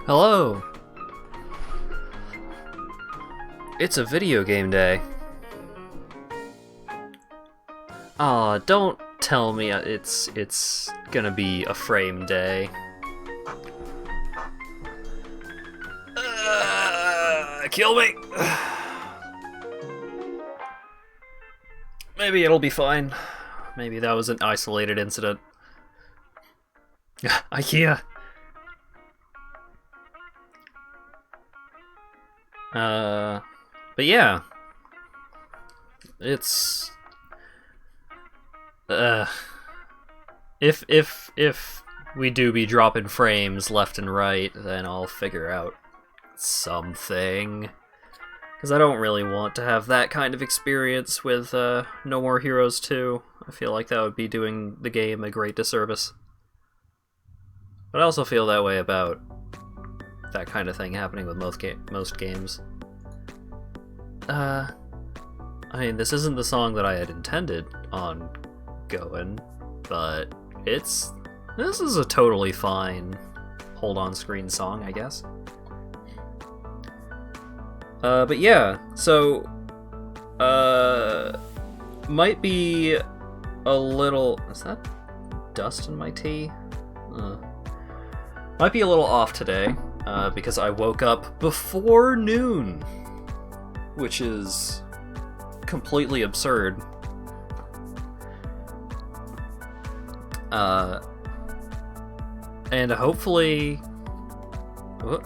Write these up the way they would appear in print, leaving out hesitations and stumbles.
Hello! It's a video game day. Aw, don't tell me it's gonna be a frame day. Kill me! Maybe it'll be fine. Maybe that was an isolated incident. IKEA! But yeah. It's... If we do be dropping frames left and right, then I'll figure out something. Because I don't really want to have that kind of experience with No More Heroes 2. I feel like that would be doing the game a great disservice. But I also feel that way about that kind of thing happening with most games. I mean, this isn't the song that I had intended on going, but this is a totally fine hold-on-screen song, I guess. But yeah, so, might be a little... Is that dust in my tea? Might be a little off today, because I woke up before noon, which is completely absurd. And hopefully... Whoop.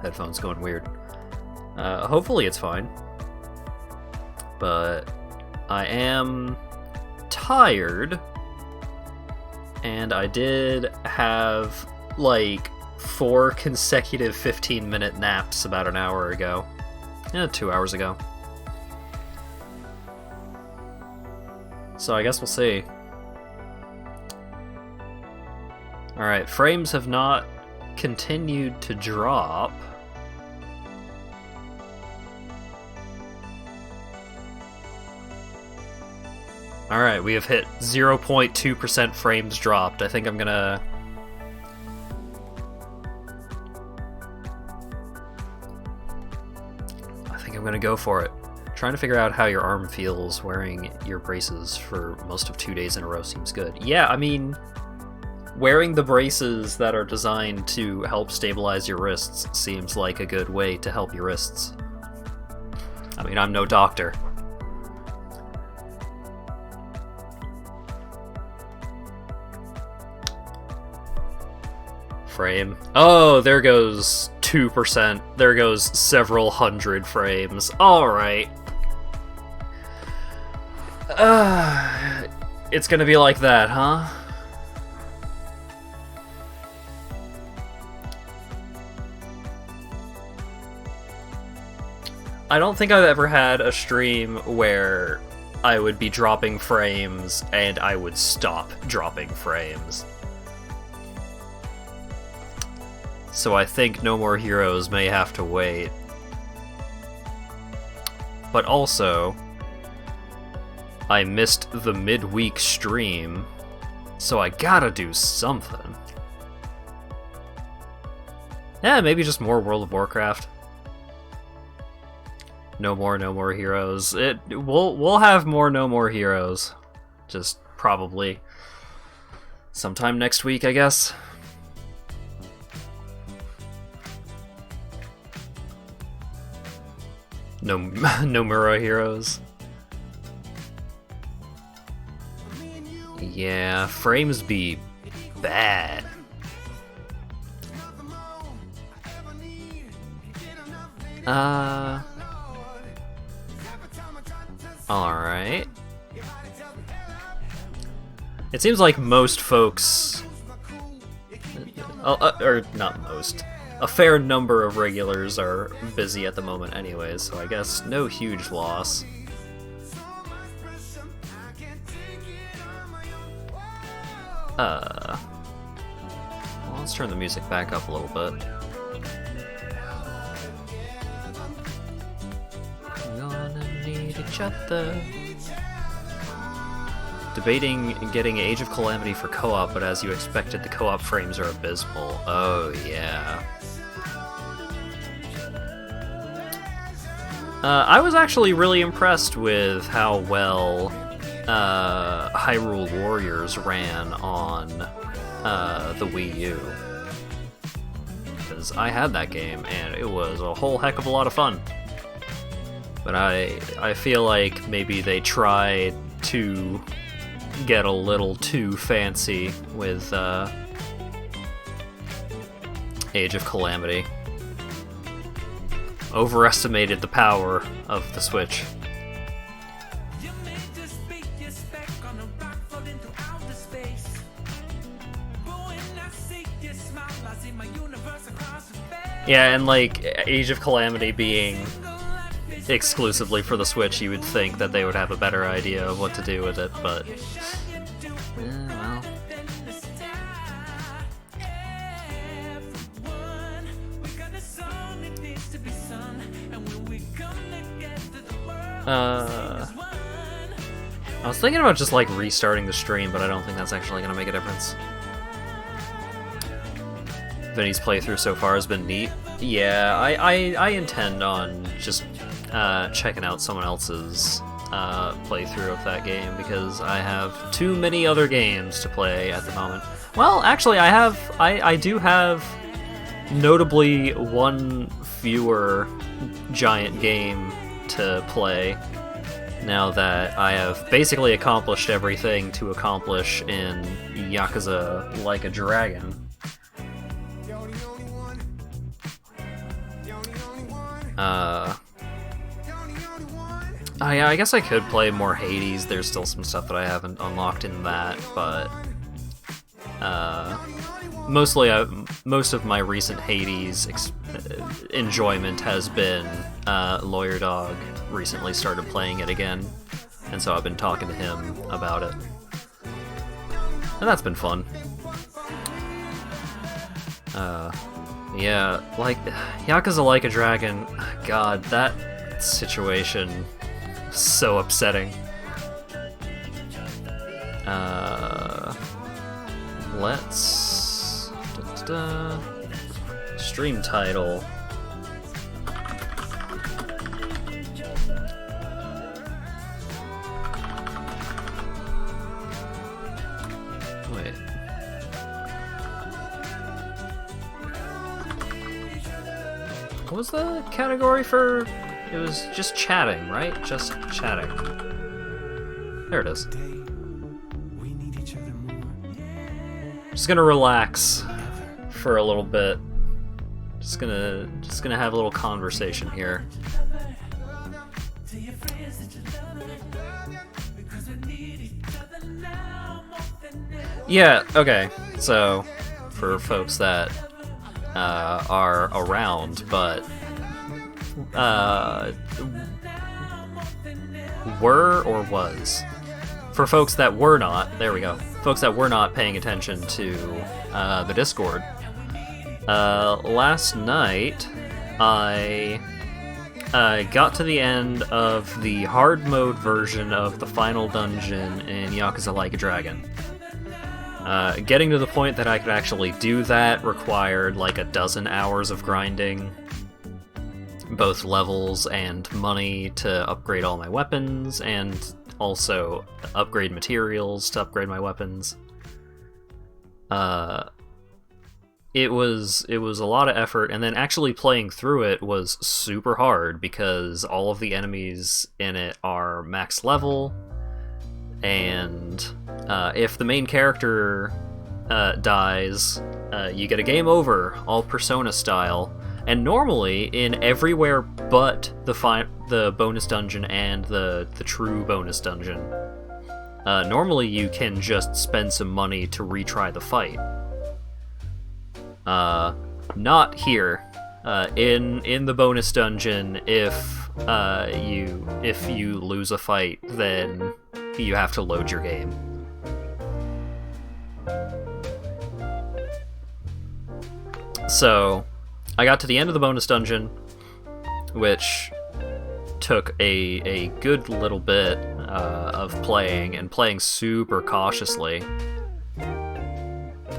Headphones going weird. Hopefully it's fine. But I am tired, and I did have like 4 consecutive 15-minute naps about an hour ago. 2 hours ago. So I guess we'll see. Alright, frames have not continued to drop. Alright, we have hit 0.2% frames dropped. I think I'm gonna... go for it. Trying to figure out how your arm feels wearing your braces for most of 2 days in a row seems good. Yeah, I mean, wearing the braces that are designed to help stabilize your wrists seems like a good way to help your wrists. I mean, I'm no doctor. Frame. Oh, there goes 2%. There goes several hundred frames. Alright. It's gonna be like that, huh? I don't think I've ever had a stream where I would be dropping frames and I would stop dropping frames. So I think No More Heroes may have to wait. But also, I missed the midweek stream, so I gotta do something. Yeah, maybe just more World of Warcraft. No more Heroes. We'll have more No More Heroes. Just probably sometime next week, I guess. No Mura Heroes. Yeah, frames be bad. Alright. It seems like most folks... or not most. A fair number of regulars are busy at the moment anyways, so I guess no huge loss. Well, let's turn the music back up a little bit. We're gonna need each other. Debating getting Age of Calamity for co-op, but as you expected, the co-op frames are abysmal. Oh, yeah. I was actually really impressed with how well Hyrule Warriors ran on the Wii U. Because I had that game, and it was a whole heck of a lot of fun. But I feel like maybe they tried to get a little too fancy with Age of Calamity. Overestimated the power of the Switch. Yeah, and like Age of Calamity being exclusively for the Switch, you would think that they would have a better idea of what to do with it, but I was thinking about just like restarting the stream, but I don't think that's actually gonna make a difference. Vinny's playthrough so far has been neat. Yeah, I intend on just checking out someone else's playthrough of that game because I have too many other games to play at the moment. Well, actually, I do have notably one fewer giant game to play now that I have basically accomplished everything to accomplish in Yakuza Like a Dragon. I guess I could play more Hades. There's still some stuff that I haven't unlocked in that, but most of my recent Hades enjoyment has been Lawyer Dog recently started playing it again, and so I've been talking to him about it, and that's been fun. Yeah, like Yakuza Like a Dragon, God, that situation, so upsetting. Let's stream title. Wait. What was the category for? It was just chatting, right? Just chatting. There it is. Just gonna relax for a little bit. Just gonna have a little conversation here. Yeah, okay. So, for folks that are around, but were or was. For folks that were not, there we go. Folks that were not paying attention to the Discord. Last night, I got to the end of the hard mode version of the final dungeon in Yakuza Like a Dragon. Getting to the point that I could actually do that required like a dozen hours of grinding, both levels and money to upgrade all my weapons, and also upgrade materials to upgrade my weapons. It was a lot of effort, and then actually playing through it was super hard because all of the enemies in it are max level, and if the main character dies, you get a game over, all Persona style. And normally, in everywhere but the bonus dungeon and the true bonus dungeon, normally you can just spend some money to retry the fight. Not here. In the bonus dungeon, if you lose a fight, then you have to load your game. So I got to the end of the bonus dungeon, which took a good little bit. of playing, and playing super cautiously.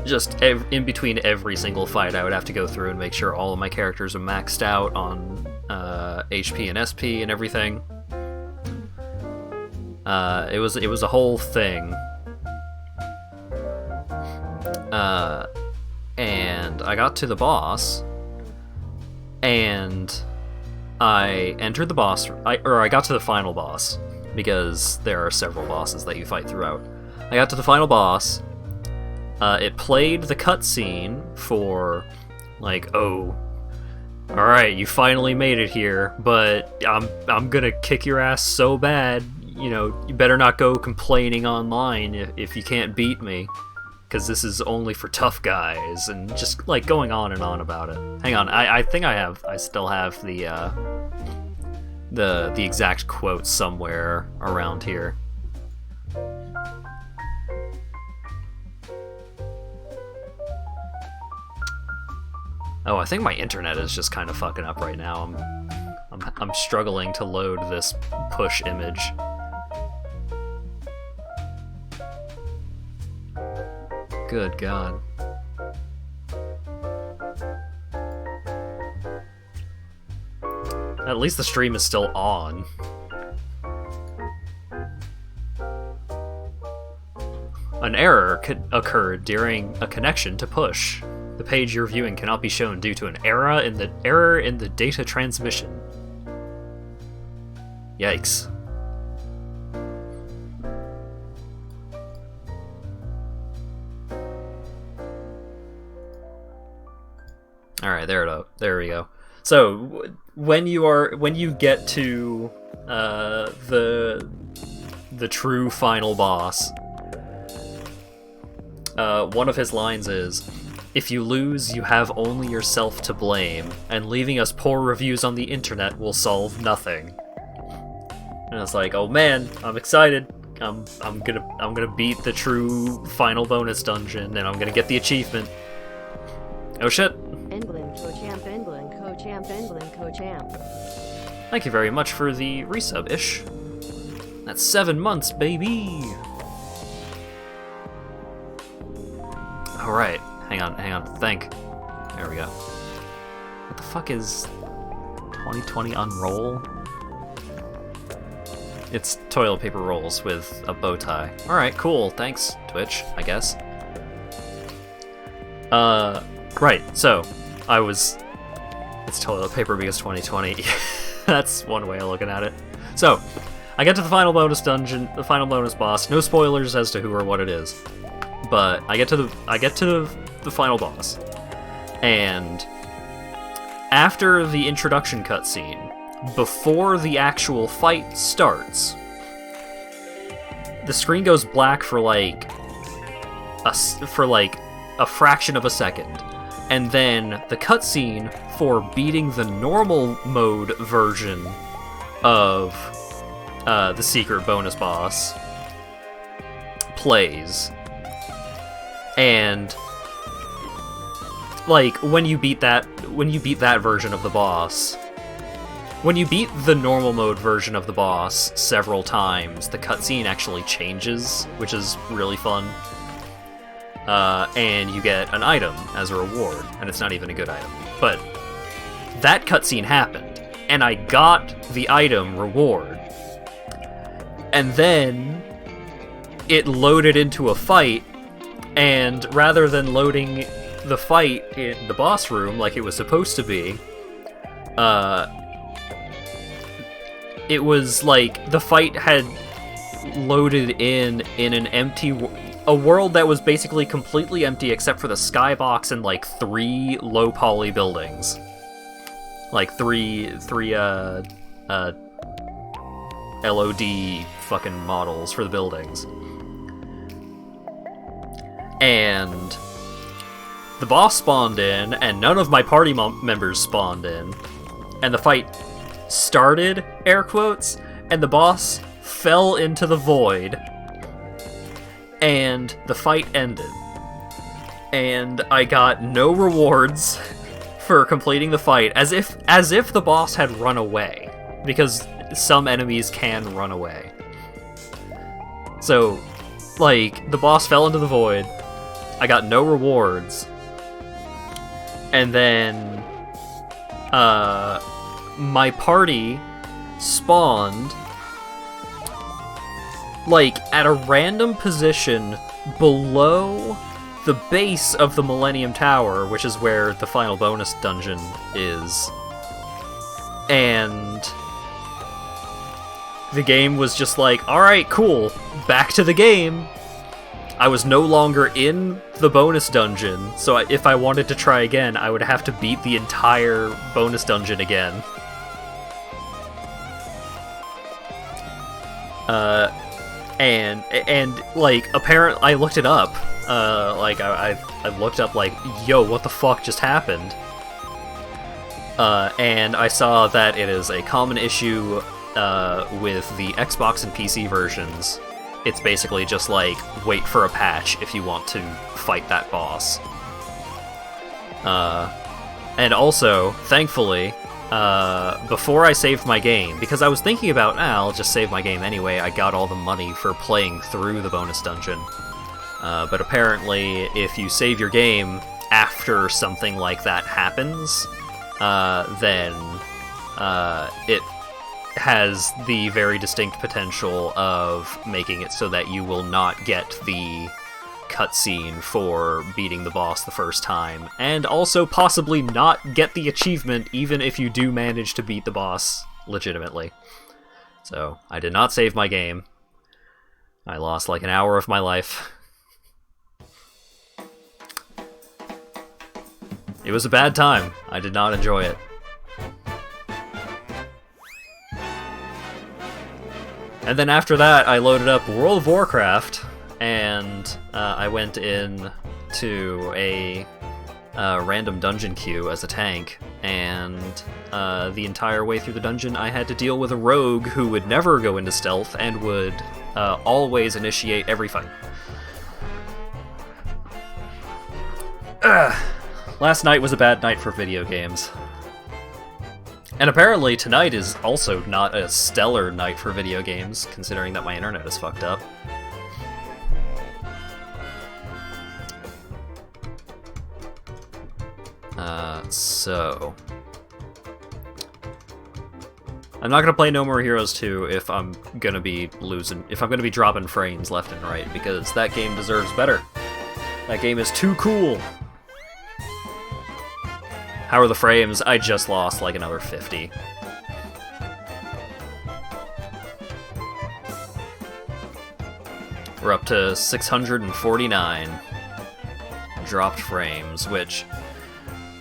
Just in between every single fight, I would have to go through and make sure all of my characters are maxed out on HP and SP and everything. It was a whole thing. And I got to the boss, and I entered the boss, I got to the final boss, because there are several bosses that you fight throughout. I got to the final boss. It played the cutscene for, like, oh, alright, you finally made it here, but I'm gonna kick your ass so bad, you know, you better not go complaining online if you can't beat me, because this is only for tough guys, and just, like, going on and on about it. Hang on, I think I still have the exact quote somewhere around here. Oh, I think my internet is just kind of fucking up right now. I'm struggling to load this push image. Good God. At least the stream is still on. An error occurred during a connection to push. The page you're viewing cannot be shown due to an error in the data transmission. Yikes. All right, there we go. So when you get to the true final boss, one of his lines is, "If you lose, you have only yourself to blame, and leaving us poor reviews on the internet will solve nothing." And it's like, oh man, I'm excited. I'm gonna beat the true final bonus dungeon, and I'm gonna get the achievement. Oh shit. England, co-champ, England, co-champ, England, co-champ. Thank you very much for the resub-ish. That's 7 months, baby! Alright, hang on, think. There we go. What the fuck is 2020 Unroll? It's toilet paper rolls with a bow tie. Alright, cool, thanks, Twitch, I guess. Right, so, it's toilet paper because 2020. That's one way of looking at it. So, I get to the final bonus dungeon, the final bonus boss. No spoilers as to who or what it is, but I get to the final boss, and after the introduction cutscene, before the actual fight starts, the screen goes black for like a fraction of a second, and then the cutscene for beating the normal mode version of the secret bonus boss plays. And like when you beat that version of the boss, when you beat the normal mode version of the boss several times, the cutscene actually changes, which is really fun. And you get an item as a reward, and it's not even a good item. But that cutscene happened, and I got the item reward. And then it loaded into a fight, and rather than loading the fight in the boss room like it was supposed to be, it was like the fight had loaded in an empty a world that was basically completely empty except for the skybox and like 3 low poly buildings, like three LOD fucking models for the buildings. And the boss spawned in, and none of my party members spawned in, and the fight started, air quotes, and the boss fell into the void, and the fight ended. And I got no rewards for completing the fight, as if the boss had run away, because some enemies can run away. So, like, the boss fell into the void. I got no rewards. And then, my party spawned, like, at a random position below the base of the Millennium Tower, which is where the final bonus dungeon is. And the game was just like, alright, cool, back to the game. I was no longer in the bonus dungeon, so if I wanted to try again, I would have to beat the entire bonus dungeon again. And like, apparently, I looked it up. Like, I looked up, like, yo, what the fuck just happened? And I saw that it is a common issue with the Xbox and PC versions. It's basically just like, wait for a patch if you want to fight that boss. And also, thankfully, before I saved my game, because I was thinking about, I'll just save my game anyway, I got all the money for playing through the bonus dungeon. But apparently, if you save your game after something like that happens, then it has the very distinct potential of making it so that you will not get the cutscene for beating the boss the first time, and also possibly not get the achievement even if you do manage to beat the boss legitimately. So, I did not save my game. I lost like an hour of my life. It was a bad time. I did not enjoy it. And then after that, I loaded up World of Warcraft, and I went in to a random dungeon queue as a tank, and the entire way through the dungeon I had to deal with a rogue who would never go into stealth and would always initiate every fight. Last night was a bad night for video games. And apparently tonight is also not a stellar night for video games, considering that my internet is fucked up. So... I'm not gonna play No More Heroes 2 if I'm gonna be dropping frames left and right, because that game deserves better. That game is too cool. How are the frames? I just lost like another 50. We're up to 649 dropped frames, which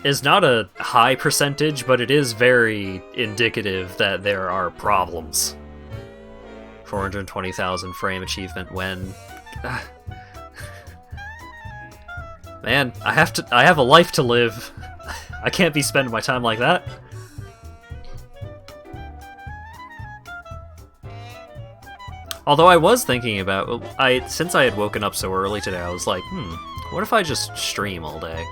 is not a high percentage, but it is very indicative that there are problems. 420,000 frame achievement when... Man, I have a life to live. I can't be spending my time like that. Although I was thinking about, since I had woken up so early today, I was like, what if I just stream all day?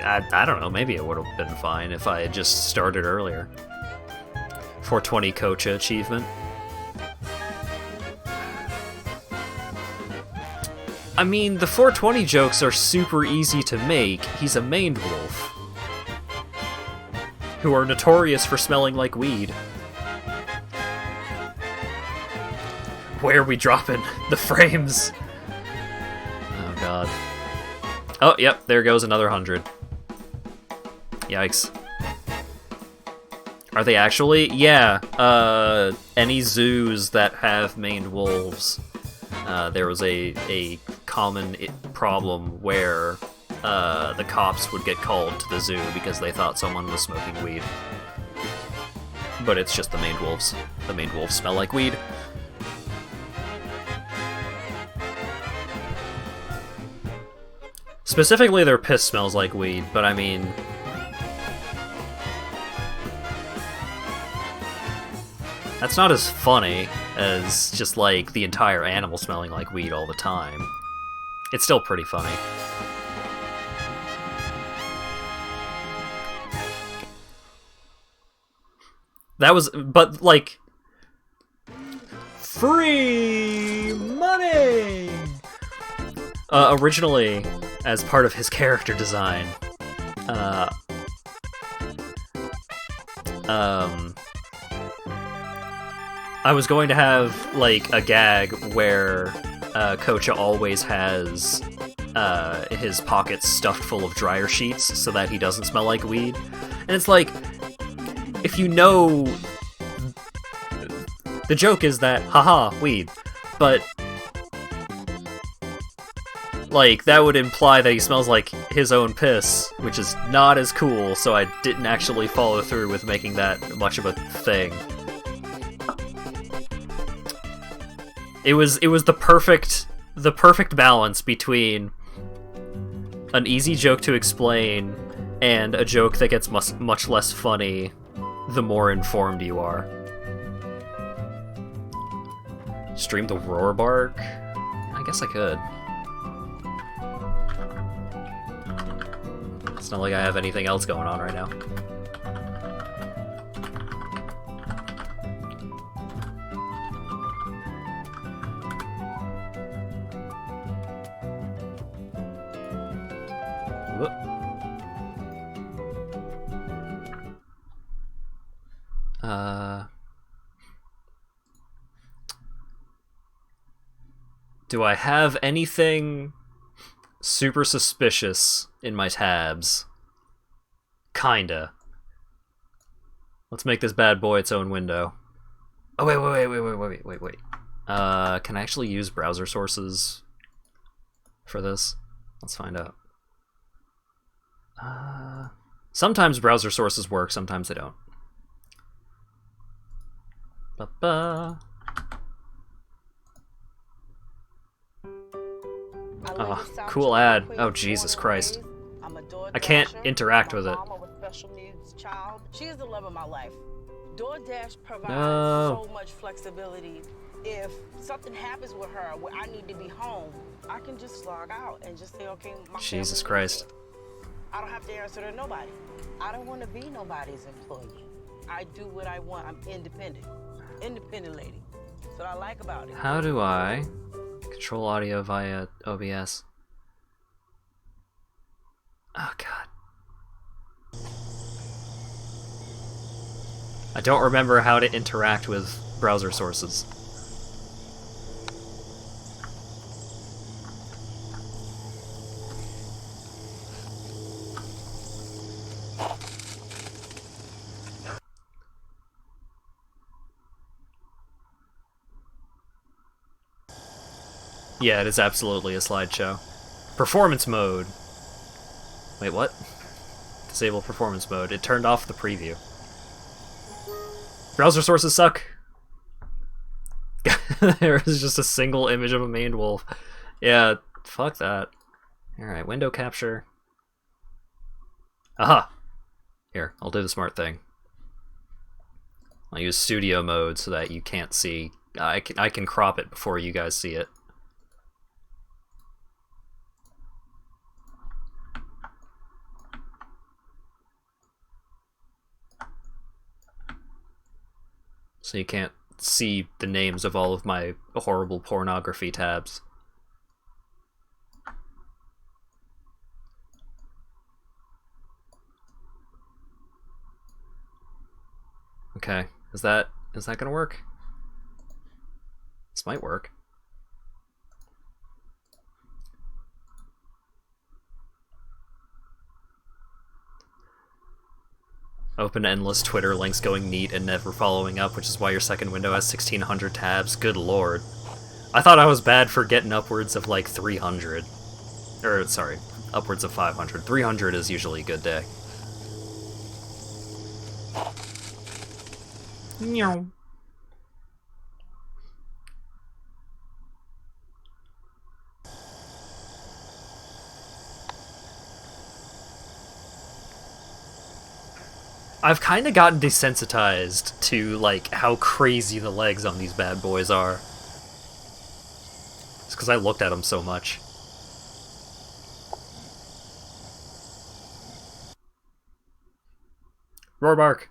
I don't know, maybe it would have been fine if I had just started earlier. 420 Kocha achievement. I mean, the 420 jokes are super easy to make. He's a maned wolf, who are notorious for smelling like weed. Where are we dropping the frames? Oh god. Oh, yep, there goes another 100. Yikes. Are they actually? Yeah, any zoos that have maned wolves, there was a common problem where the cops would get called to the zoo because they thought someone was smoking weed. But it's just the maned wolves. The maned wolves smell like weed. Specifically, their piss smells like weed, but I mean... that's not as funny as just, like, the entire animal smelling like weed all the time. It's still pretty funny. That was... but, like... Free money! Originally, as part of his character design, I was going to have, like, a gag where Kocha always has his pockets stuffed full of dryer sheets so that he doesn't smell like weed. And it's like, if you know... The joke is that, haha, weed. But, like, that would imply that he smells like his own piss, which is not as cool, so I didn't actually follow through with making that much of a thing. It was the perfect balance between an easy joke to explain and a joke that gets much less funny the more informed you are. Stream the roar bark? I guess I could. It's not like I have anything else going on right now. Do I have anything super suspicious in my tabs? Kinda. Let's make this bad boy its own window. Oh, wait. Can I actually use browser sources for this? Let's find out. Sometimes browser sources work, sometimes they don't. Oh, cool ad. Oh, Jesus Christ. I can't interact with it. She is the love of my life. DoorDash provides No. so much flexibility. If something happens with her where I need to be home, I can just log out and just say, okay, my Jesus family Christ. needs it. I don't have to answer to nobody. I don't want to be nobody's employee. I do what I want. I'm independent. Independent lady. That's what I like about it. How do I control audio via OBS? Oh, God. I don't remember how to interact with browser sources. Yeah, it is absolutely a slideshow. Performance mode. Wait, what? Disable performance mode. It turned off the preview. Browser sources suck. There is just a single image of a maned wolf. Yeah, fuck that. Alright, window capture. Aha! Here, I'll do the smart thing. I'll use studio mode so that you can't see. I can crop it before you guys see it. So you can't see the names of all of my horrible pornography tabs. Okay, is that gonna work? This might work. Open endless Twitter links going neat and never following up, which is why your second window has 1,600 tabs. Good lord. I thought I was bad for getting upwards of like 300. Or, sorry, upwards of 500. 300 is usually a good day. Meow. I've kind of gotten desensitized to, like, how crazy the legs on these bad boys are. It's because I looked at them so much. Roar bark.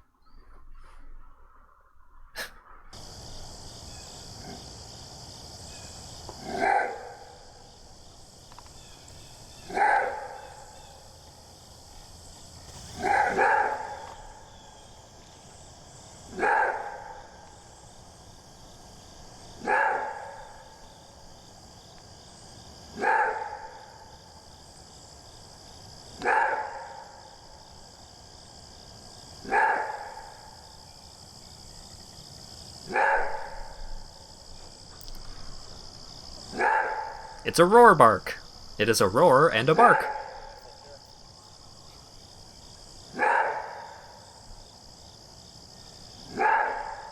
It's a roar bark. It is a roar and a bark.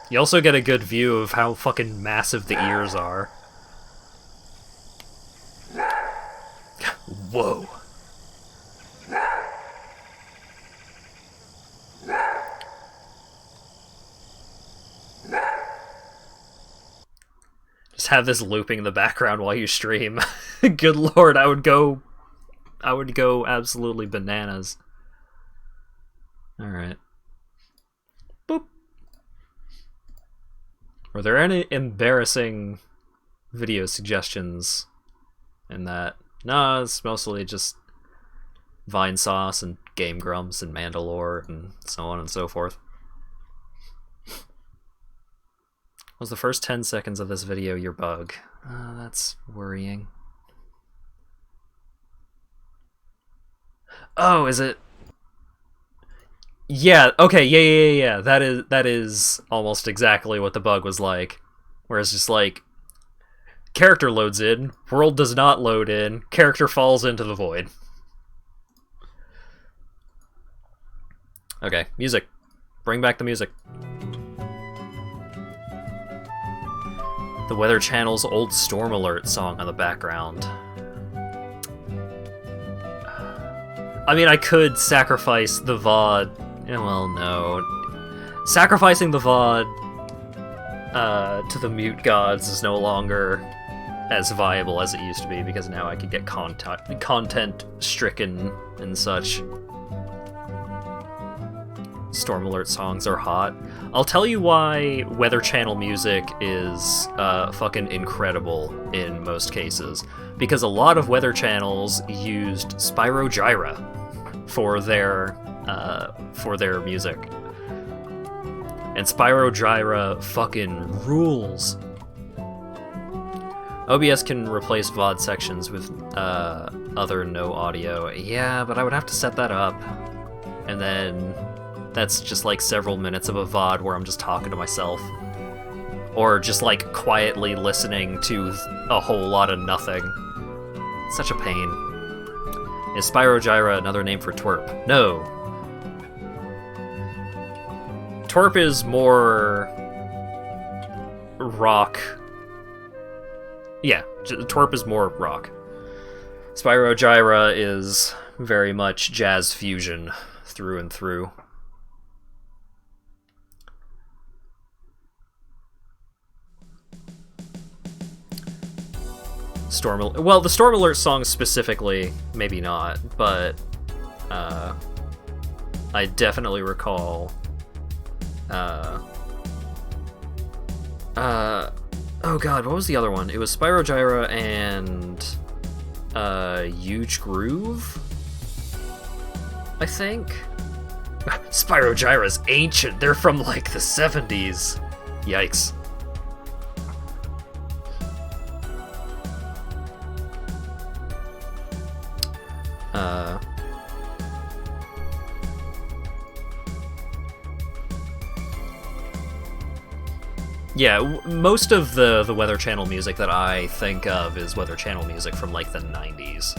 You also get a good view of how fucking massive the ears are. Whoa. Just have this looping in the background while you stream. Good lord, I would go absolutely bananas. Alright. Boop. Were there any embarrassing video suggestions in that? No, it's mostly just Vine Sauce and Game Grumps and Mandalore and so on and so forth. Was the first 10 seconds of this video your bug? That's worrying. Oh, is it? Yeah, okay, yeah. That is almost exactly what the bug was like. Whereas just like, character loads in, world does not load in, character falls into the void. Okay, music. Bring back the music. The Weather Channel's old Storm Alert song on the background. I mean, I could sacrifice the VOD. Well, no. Sacrificing the VOD to the mute gods is no longer as viable as it used to be, because now I could get content stricken and such. Storm Alert songs are hot. I'll tell you why Weather Channel music is fucking incredible in most cases. Because a lot of Weather Channels used Spyro Gyra for their music. And Spyro Gyra fucking rules. OBS can replace VOD sections with other no audio. Yeah, but I would have to set that up. And then that's just like several minutes of a VOD where I'm just talking to myself. Or just like quietly listening to a whole lot of nothing. It's such a pain. Is Spyro Gyra another name for twerp? No. Twerp is more rock. Yeah, twerp is more rock. Spyro Gyra is very much jazz fusion through and through. Well, the Storm Alert song specifically, maybe not, but I definitely recall. Oh god, what was the other one? It was Spyro Gyra and Huge Groove, I think. Spyro Gyra's ancient. They're from like the 70s. Yikes. Yeah, most of the Weather Channel music that I think of is Weather Channel music from like the 90s.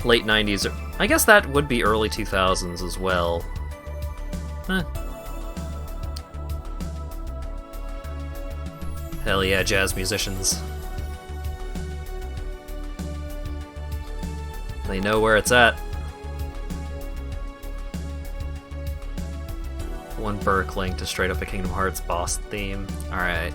Late 90s. I guess that would be early 2000s as well. Hell yeah, jazz musicians. They know where it's at. One Burke link to straight up a Kingdom Hearts boss theme. Alright.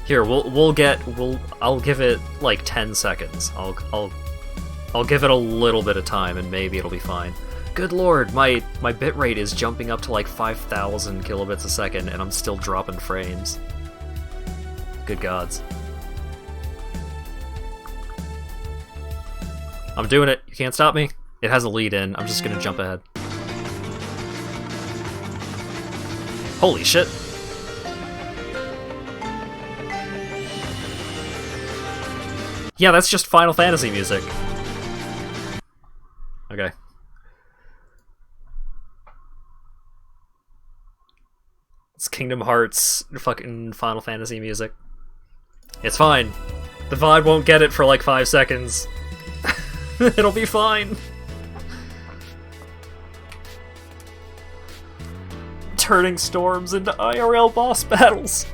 Here, I'll give it like 10 seconds. I'll give it a little bit of time and maybe it'll be fine. Good lord, my bitrate is jumping up to like 5,000 kilobits a second and I'm still dropping frames. Good gods. I'm doing it. You can't stop me. It has a lead in. I'm just gonna jump ahead. Holy shit. Yeah, that's just Final Fantasy music. Okay. It's Kingdom Hearts fucking Final Fantasy music. It's fine. The VOD won't get it for like 5 seconds. It'll be fine. Turning storms into IRL boss battles.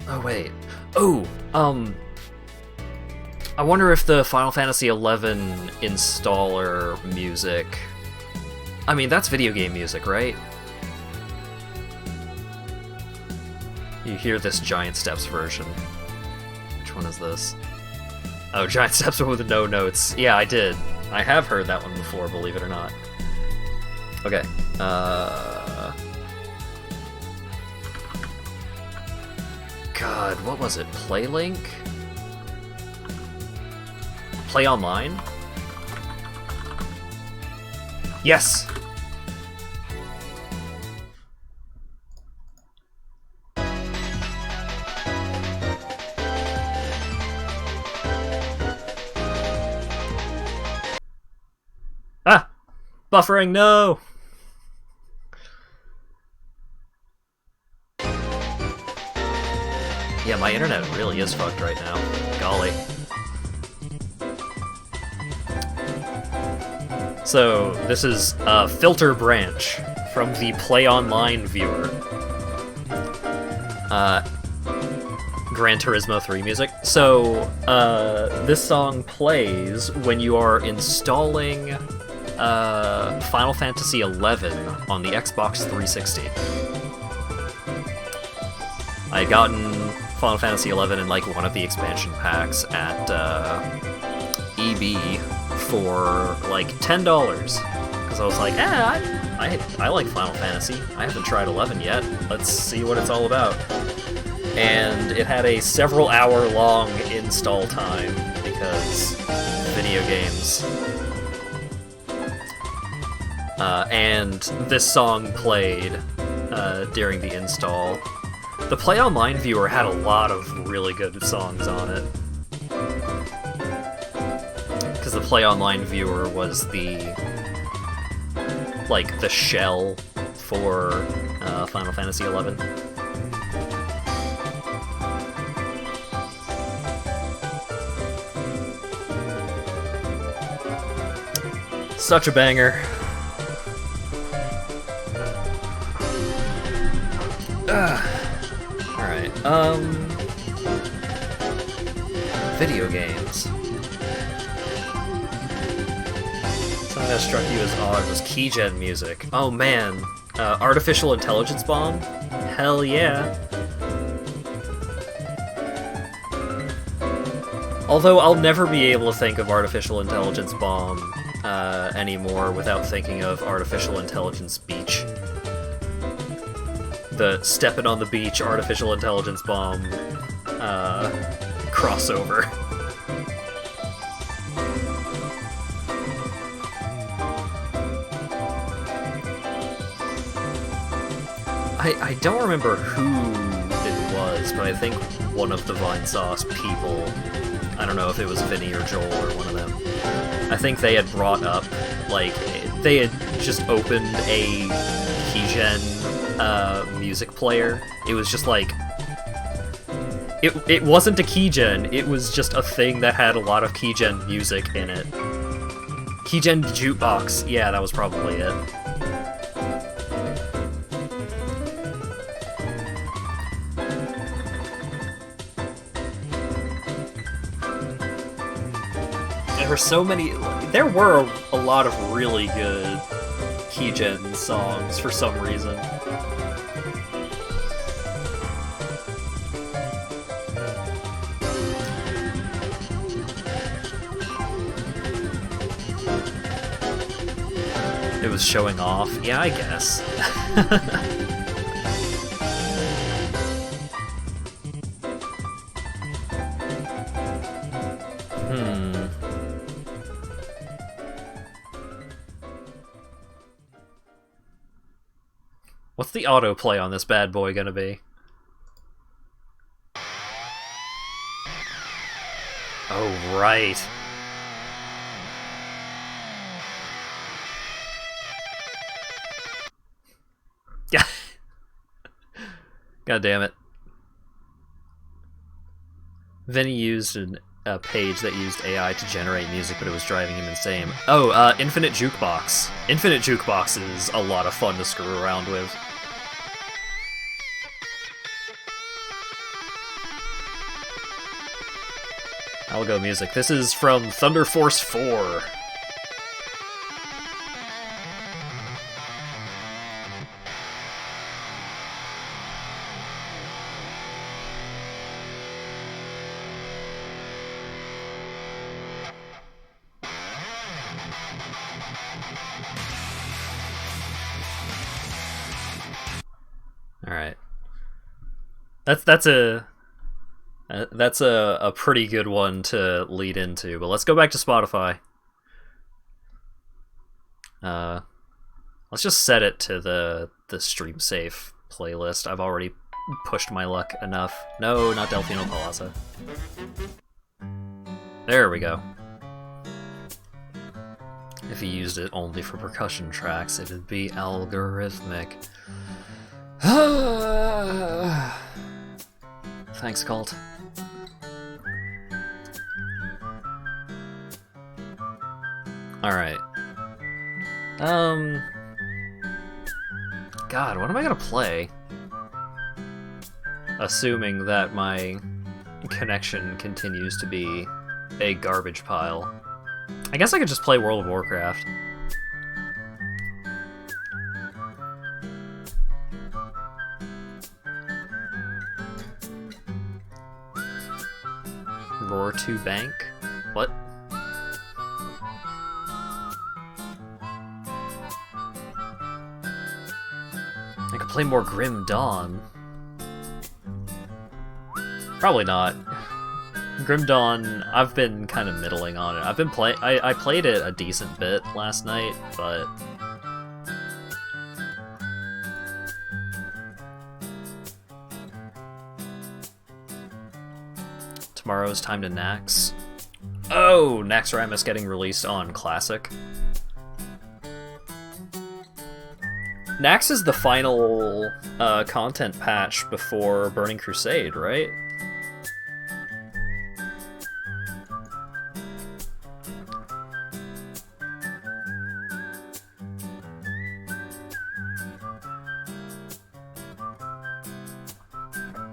Oh, wait. Oh, I wonder if the Final Fantasy XI installer music... I mean, that's video game music, right? You hear this Giant Steps version. Which one is this? Oh, Giant Steps with no notes. Yeah, I did. I have heard that one before, believe it or not. Okay. God, what was it? Playlink? Play Online? Yes! Ah! Buffering, no! Yeah, my internet really is fucked right now. Golly. So, this is a filter branch from the Play Online viewer. Gran Turismo 3 music. So, this song plays when you are installing Final Fantasy XI on the Xbox 360. I had gotten Final Fantasy XI in like one of the expansion packs at EB for like $10 because I was like, I like Final Fantasy. I haven't tried 11 yet. Let's see what it's all about. And it had a several hour long install time because video games. And this song played during the install. The Play Online viewer had a lot of really good songs on it. Because the Play Online viewer was the shell for Final Fantasy XI. Such a banger. Alright, video games. Something that struck you as odd was keygen music. Oh man, Artificial Intelligence Bomb? Hell yeah. Although I'll never be able to think of Artificial Intelligence Bomb anymore without thinking of Artificial Intelligence Beach. The Steppin' on the Beach Artificial Intelligence Bomb crossover. I don't remember who it was, but I think one of the Vinesauce people, I don't know if it was Vinny or Joel or one of them, I think they had brought up, like, they had just opened a keygen music player. It was just like, it wasn't a keygen, it was just a thing that had a lot of keygen music in it. Keygen jukebox, yeah, that was probably it. There were a lot of really good keygen songs for some reason. It was showing off? Yeah, I guess. What's the autoplay on this bad boy gonna be? Oh, right. Yeah. God damn it. Vinny used a page that used AI to generate music, but it was driving him insane. Oh, Infinite Jukebox. Infinite Jukebox is a lot of fun to screw around with. I'll go music. This is from Thunder Force 4. Alright. That's a pretty good one to lead into, but let's go back to Spotify. Let's just set it to the stream safe playlist. I've already pushed my luck enough. No, not Delfino Palazzo. There we go. If he used it only for percussion tracks, it'd be algorithmic. Thanks, Colt. Alright. God, what am I gonna play? Assuming that my connection continues to be a garbage pile. I guess I could just play World of Warcraft. Roar to Bank? What? I could play more Grim Dawn. Probably not. Grim Dawn, I've been kind of middling on it. I played it a decent bit last night, but tomorrow's time to Nax. Oh, Naxxramas is getting released on Classic. Nax is the final content patch before Burning Crusade, right?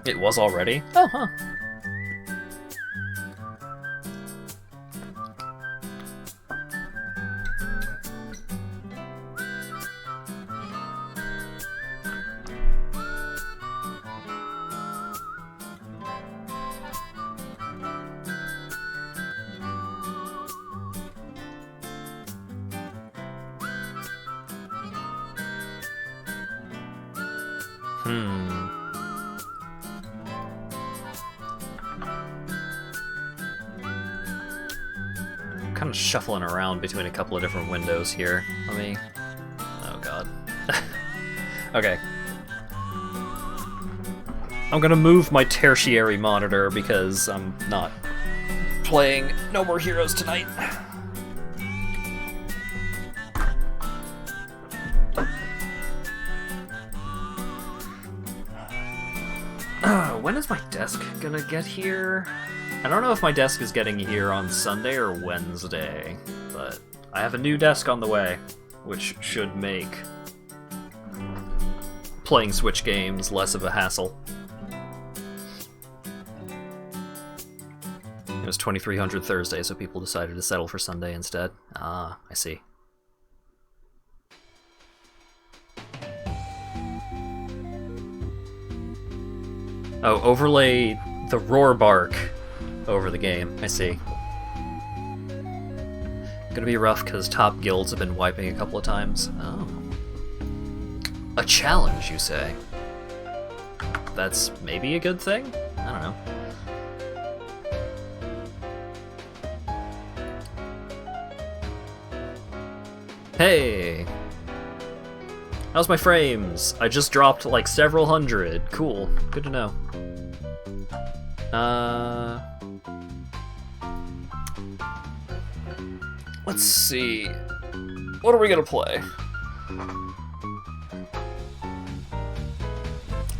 It was already? Oh, huh. Kind of shuffling around between a couple of different windows here. Let me... Oh god. Okay. I'm gonna move my tertiary monitor because I'm not playing No More Heroes tonight. When is my desk gonna get here? I don't know if my desk is getting here on Sunday or Wednesday, but I have a new desk on the way, which should make playing Switch games less of a hassle. It was 2300 Thursday, so people decided to settle for Sunday instead. Ah, I see. Oh, overlay the roar bark over the game. I see. Gonna be rough because top guilds have been wiping a couple of times. Oh. A challenge, you say? That's maybe a good thing? I don't know. Hey! How's my frames? I just dropped like several hundred. Cool. Good to know. Let's see. What are we gonna play?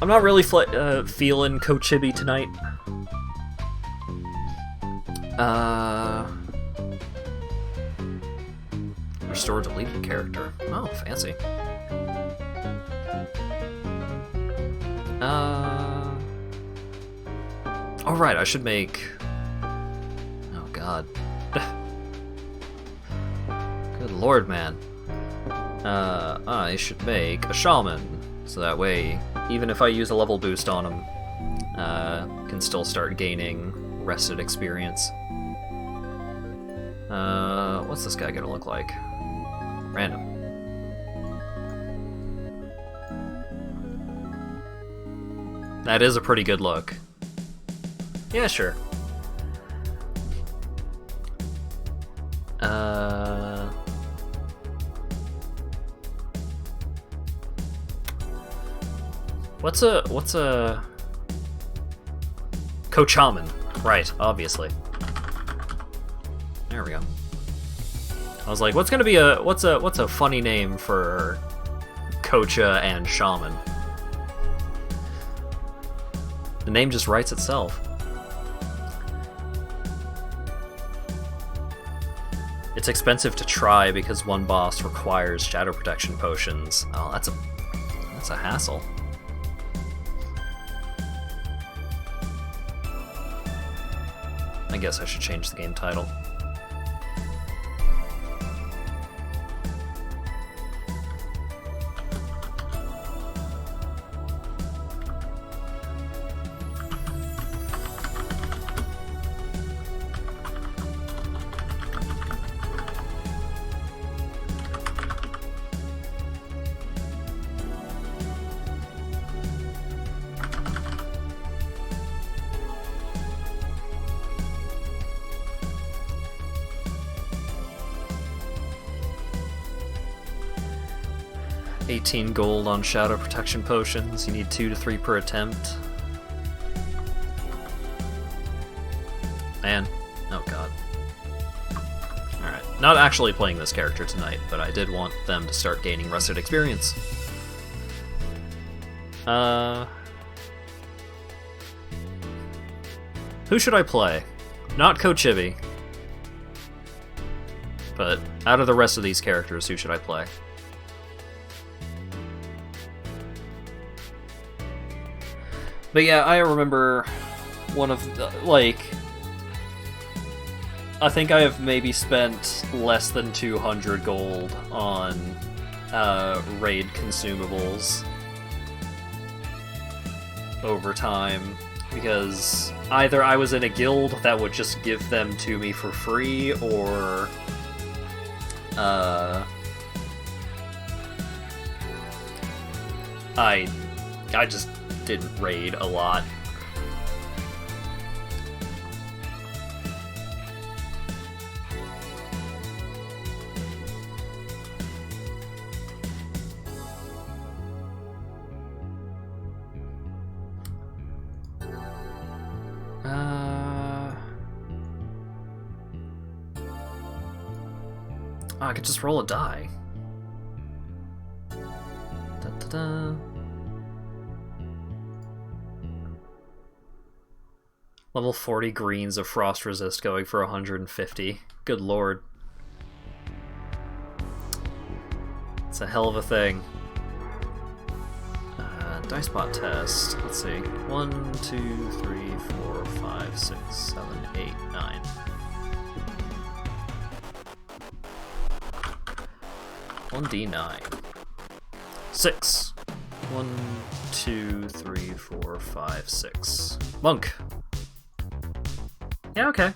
I'm I'm not really feeling Kochibi tonight. Restore deleted character. Oh, fancy. Oh right, I should make... Oh god. Good lord, man. I should make a shaman, so that way, even if I use a level boost on him, can still start gaining rested experience. What's this guy gonna look like? Random. That is a pretty good look. Yeah, sure. What's a Kochaman? Right, obviously. There we go. I was like, what's a funny name for Kocha and Shaman? The name just writes itself. It's expensive to try because one boss requires shadow protection potions. Oh, that's a hassle. I guess I should change the game title. $18 gold on shadow protection potions. You need 2 to 3 per attempt. Man. Oh god. Alright. Not actually playing this character tonight, but I did want them to start gaining rested experience. Who should I play? Not Kochibi. But out of the rest of these characters, who should I play? But yeah, I remember one of the, like, I think I have maybe spent less than 200 gold on raid consumables over time, because either I was in a guild that would just give them to me for free, or I just didn't raid a lot. I could just roll a die. Da-da-da. Level 40 greens of frost resist going for 150. Good lord. It's a hell of a thing. Dice bot test. Let's see. 1, 2, 3, 4, 5, 6, 7, 8, 9. $1d9. 6. 1, 2, 3, 4, 5, 6. Monk. Yeah, okay.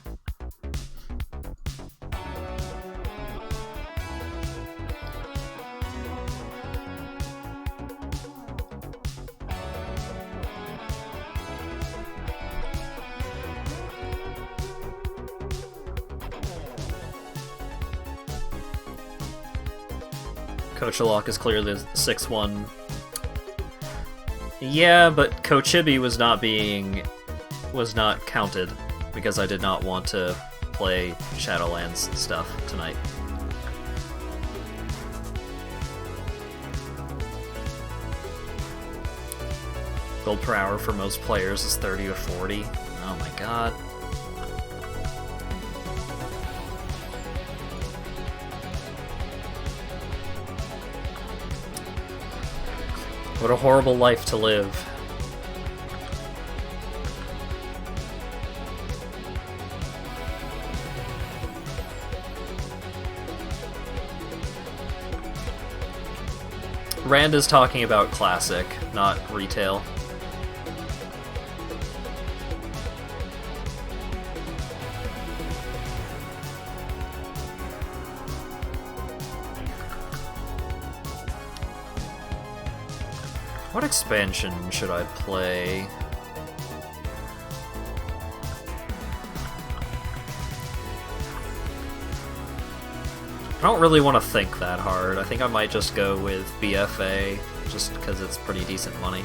Cochalok is clearly the 6-1. Yeah, but Kochibi was not counted because I did not want to play Shadowlands stuff tonight. build per hour for most players is 30 to 40. Oh my god. What a horrible life to live. Rand is talking about classic, not retail. What expansion should I play? I don't really want to think that hard. I think I might just go with BFA, just because it's pretty decent money.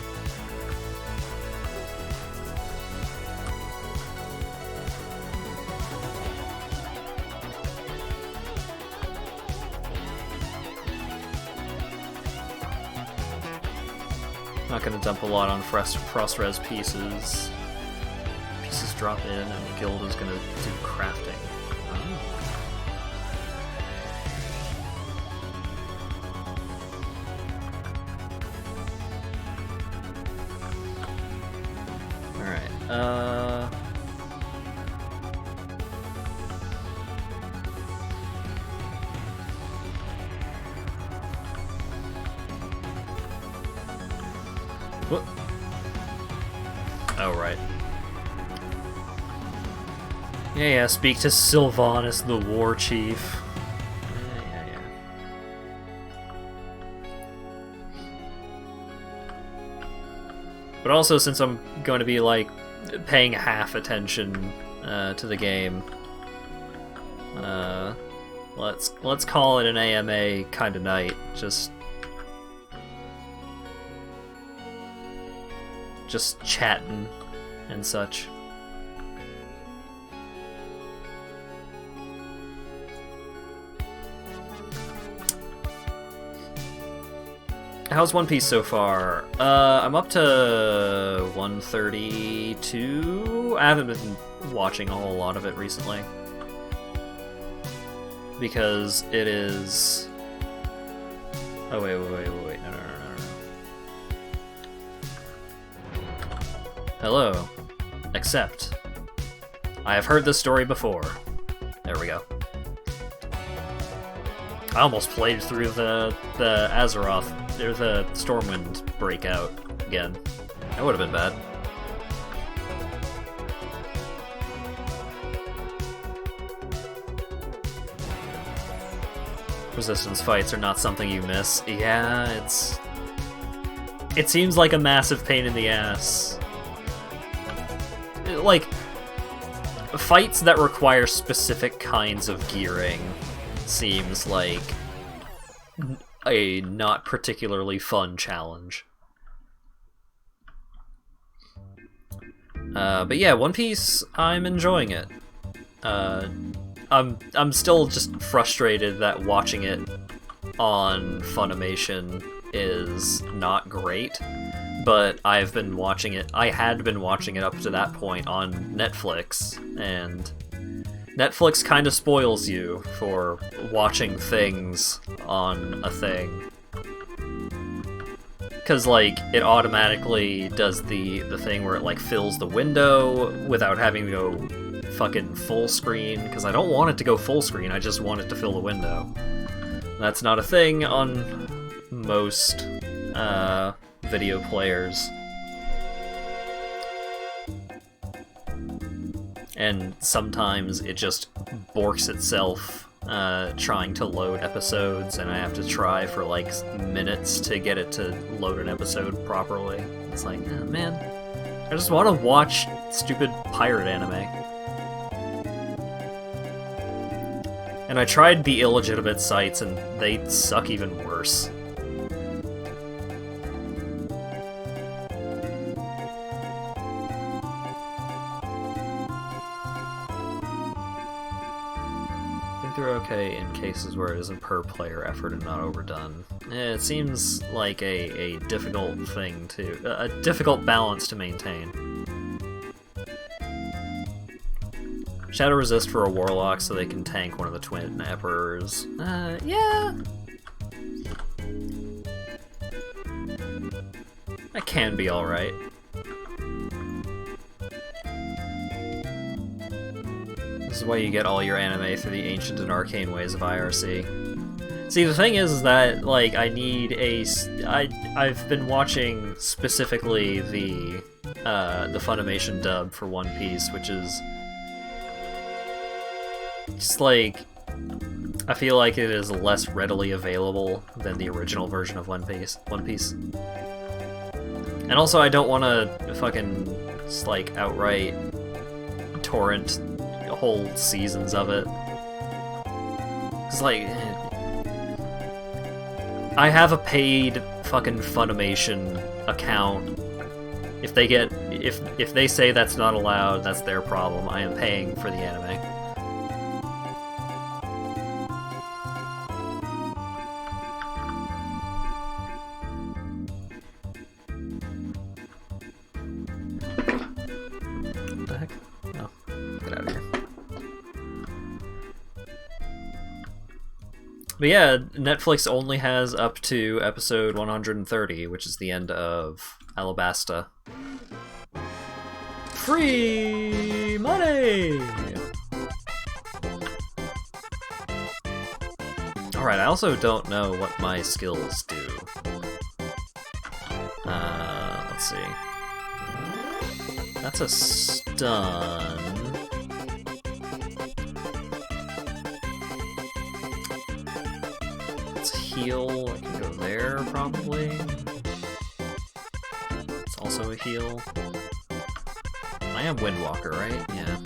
Not gonna dump a lot on cross-res pieces. Pieces drop in, and the guild is gonna do crafting. What? Oh, right. Yeah, speak to Sylvanas, the war chief. Yeah. But also, since I'm going to be, like, paying half attention to the game, let's call it an AMA kind of night. Just chatting and such. How's One Piece so far? I'm up to 132. I haven't been watching a whole lot of it recently. Because it is... Oh, wait. No. Hello. Accept. I have heard this story before. There we go. I almost played through the Azeroth, or the Stormwind breakout again. That would have been bad. Resistance fights are not something you miss. Yeah, it seems like a massive pain in the ass. Like, fights that require specific kinds of gearing seems like a not particularly fun challenge. But yeah, One Piece, I'm enjoying it. I'm still just frustrated that watching it on Funimation is not great, but I had been watching it up to that point on Netflix, and Netflix kind of spoils you for watching things on a thing. Because, like, it automatically does the thing where it, like, fills the window without having to go fucking full screen, because I don't want it to go full screen, I just want it to fill the window. That's not a thing on most video players. And sometimes it just borks itself trying to load episodes, and I have to try for like minutes to get it to load an episode properly. It's like, oh, man, I just want to watch stupid pirate anime. And I tried the illegitimate sites, and they suck even worse. through okay in cases where it is a per-player effort and not overdone. It seems like a difficult thing to... a difficult balance to maintain. Shadow resist for a warlock so they can tank one of the twin emperors. Yeah. That can be alright. This is why you get all your anime through the ancient and arcane ways of IRC. See, the thing is that, like, I need a... I've been watching specifically the Funimation dub for One Piece, which is... just, like... I feel like it is less readily available than the original version of One Piece. And also, I don't want to fucking, just, like, outright torrent whole seasons of it. Cause, like, I have a paid fucking Funimation account. If they say that's not allowed, that's their problem. I am paying for the anime. But yeah, Netflix only has up to episode 130, which is the end of Alabasta. Free money! Alright, I also don't know what my skills do. Let's see. That's a stun. Heal, I can go there, probably. It's also a heal. I am Windwalker, right? Yeah.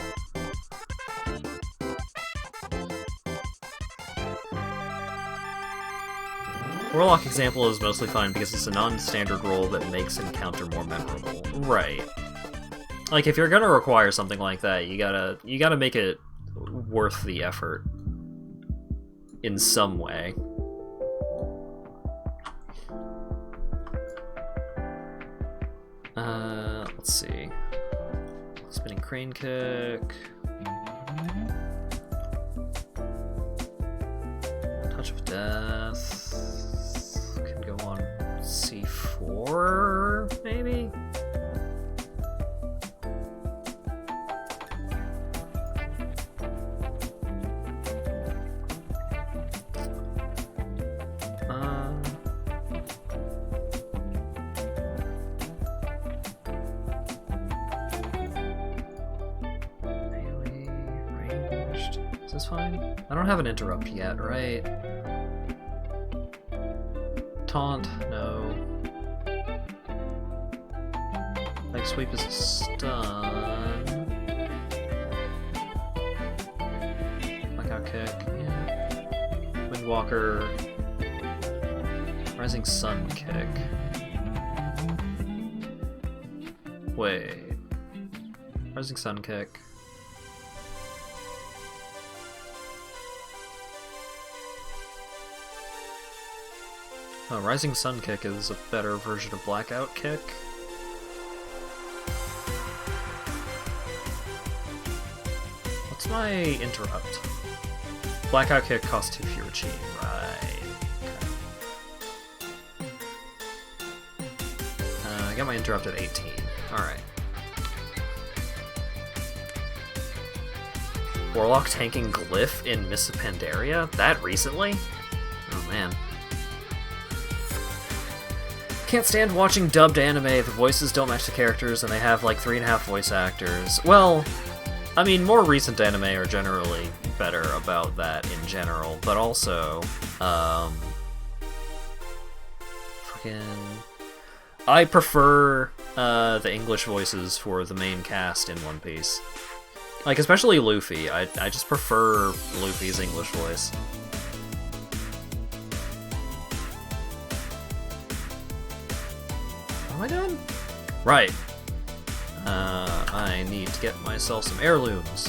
Warlock example is mostly fine because it's a non-standard role that makes encounter more memorable. Right. Like, if you're gonna require something like that, you gotta make it worth the effort. In some way. Let's see. Spinning crane kick. Touch of death. Can go on C4, maybe? Fine. I don't have an interrupt yet, right? Taunt, no. Leg sweep is a stun. Blackout kick, yeah. Windwalker. Rising sun kick. Wait. Rising sun kick. Oh, Rising Sun Kick is a better version of Blackout Kick. What's my interrupt? Blackout Kick costs 2 fewer chi, right. Okay. I got my interrupt at 18. Alright. Warlock tanking Glyph in Miss Pandaria? That recently? Oh man. Can't stand watching dubbed anime. The voices don't match the characters, and they have like 3.5 voice actors. Well, I mean, more recent anime are generally better about that in general, but also, I prefer the English voices for the main cast in One Piece. Like, especially Luffy. I just prefer Luffy's English voice. What am I doing? Right. I need to get myself some heirlooms.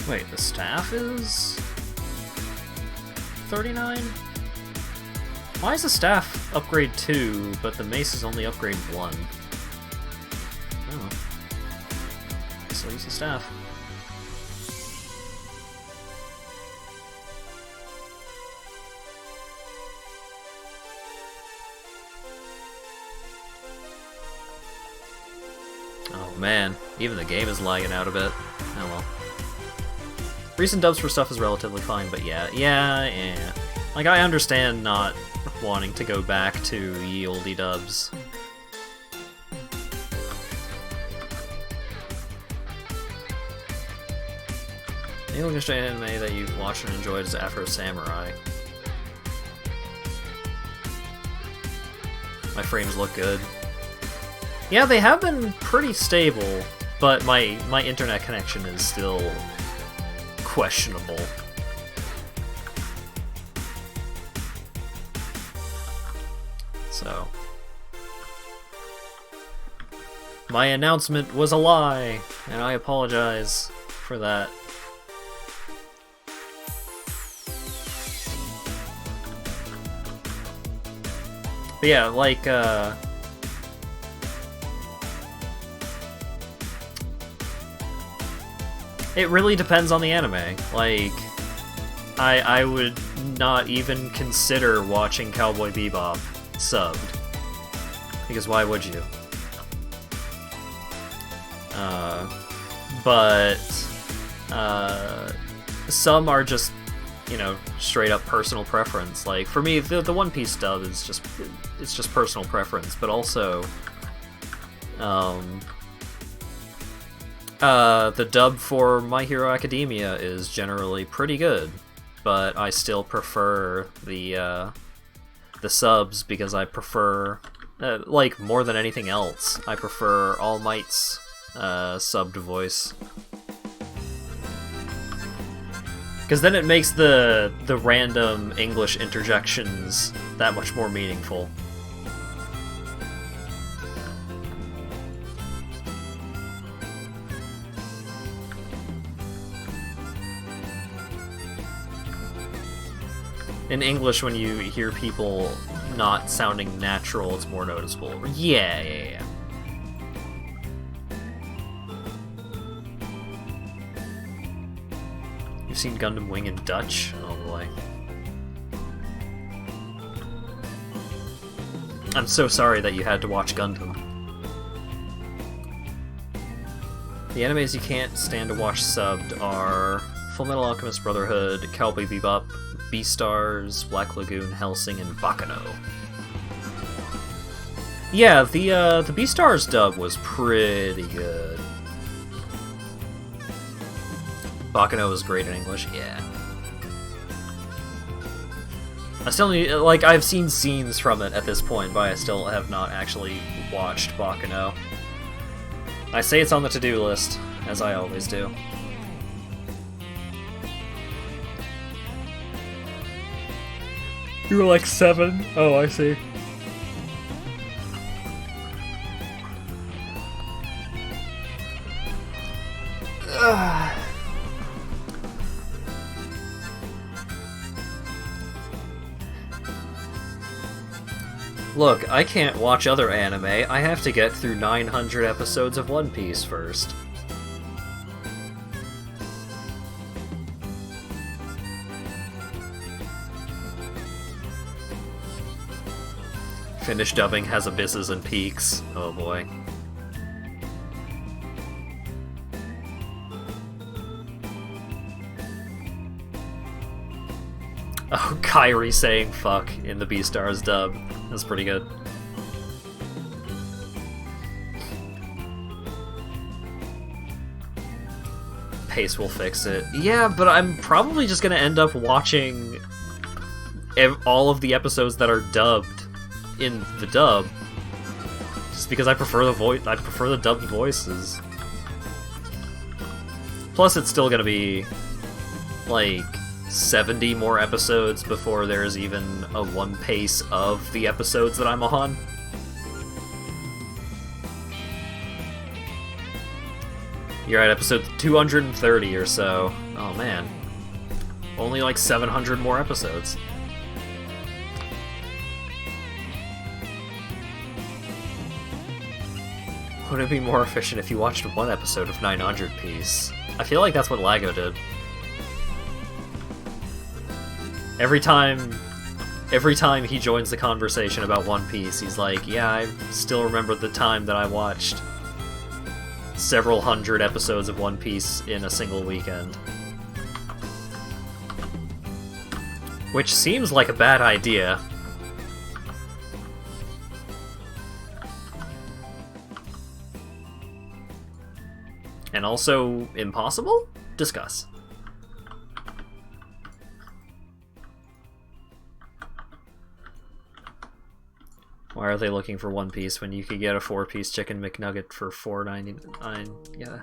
Wait, the staff is 39? Why is the staff upgrade 2, but the mace is only upgrade 1? Oh. So use the staff. Oh man, even the game is lagging out a bit. Oh well. Recent dubs for stuff is relatively fine, but yeah. Like, I understand not wanting to go back to ye olde dubs. The English anime that you've watched and enjoyed is Afro Samurai. My frames look good. Yeah, they have been pretty stable, but my internet connection is still questionable. So, my announcement was a lie, and I apologize for that. But yeah, like, it really depends on the anime. Like, I would not even consider watching Cowboy Bebop subbed. Because why would you? But some are just, you know, straight up personal preference. Like, for me, the One Piece dub is just, it's just personal preference, but also, the dub for My Hero Academia is generally pretty good, but I still prefer the subs because I prefer, like, more than anything else, I prefer All Might's subbed voice. Because then it makes the random English interjections that much more meaningful. In English, when you hear people not sounding natural, it's more noticeable. Yeah. You've seen Gundam Wing in Dutch? Oh boy. I'm so sorry that you had to watch Gundam. The animes you can't stand to watch subbed are Fullmetal Alchemist Brotherhood, Cowboy Bebop, Beastars, Black Lagoon, Hellsing, and Bakano. Yeah, the Beastars dub was pretty good. Bakano was great in English, yeah. I still need, like, I've seen scenes from it at this point, but I still have not actually watched Bakano. I say it's on the to-do list, as I always do. You were like 7? Oh, I see. Look, I can't watch other anime. I have to get through 900 episodes of One Piece first. Finnish dubbing has abysses and peaks. Oh boy. Oh, Kairi saying fuck in the Beastars dub. That's pretty good. Pace will fix it. Yeah, but I'm probably just gonna end up watching all of the episodes that are dubbed in the dub, just because I prefer the dubbed voices. Plus, it's still gonna be like 70 more episodes before there's even a one pace of the episodes that I'm on. You're at episode 230 or so. Oh man. Only like 700 more episodes. Would it be more efficient if you watched one episode of 900 Piece? I feel like that's what Lago did. Every time he joins the conversation about One Piece, he's like, yeah, I still remember the time that I watched several hundred episodes of One Piece in a single weekend. Which seems like a bad idea. And also impossible? Discuss. Why are they looking for One Piece when you could get a 4-piece chicken McNugget for $4.99? Yeah.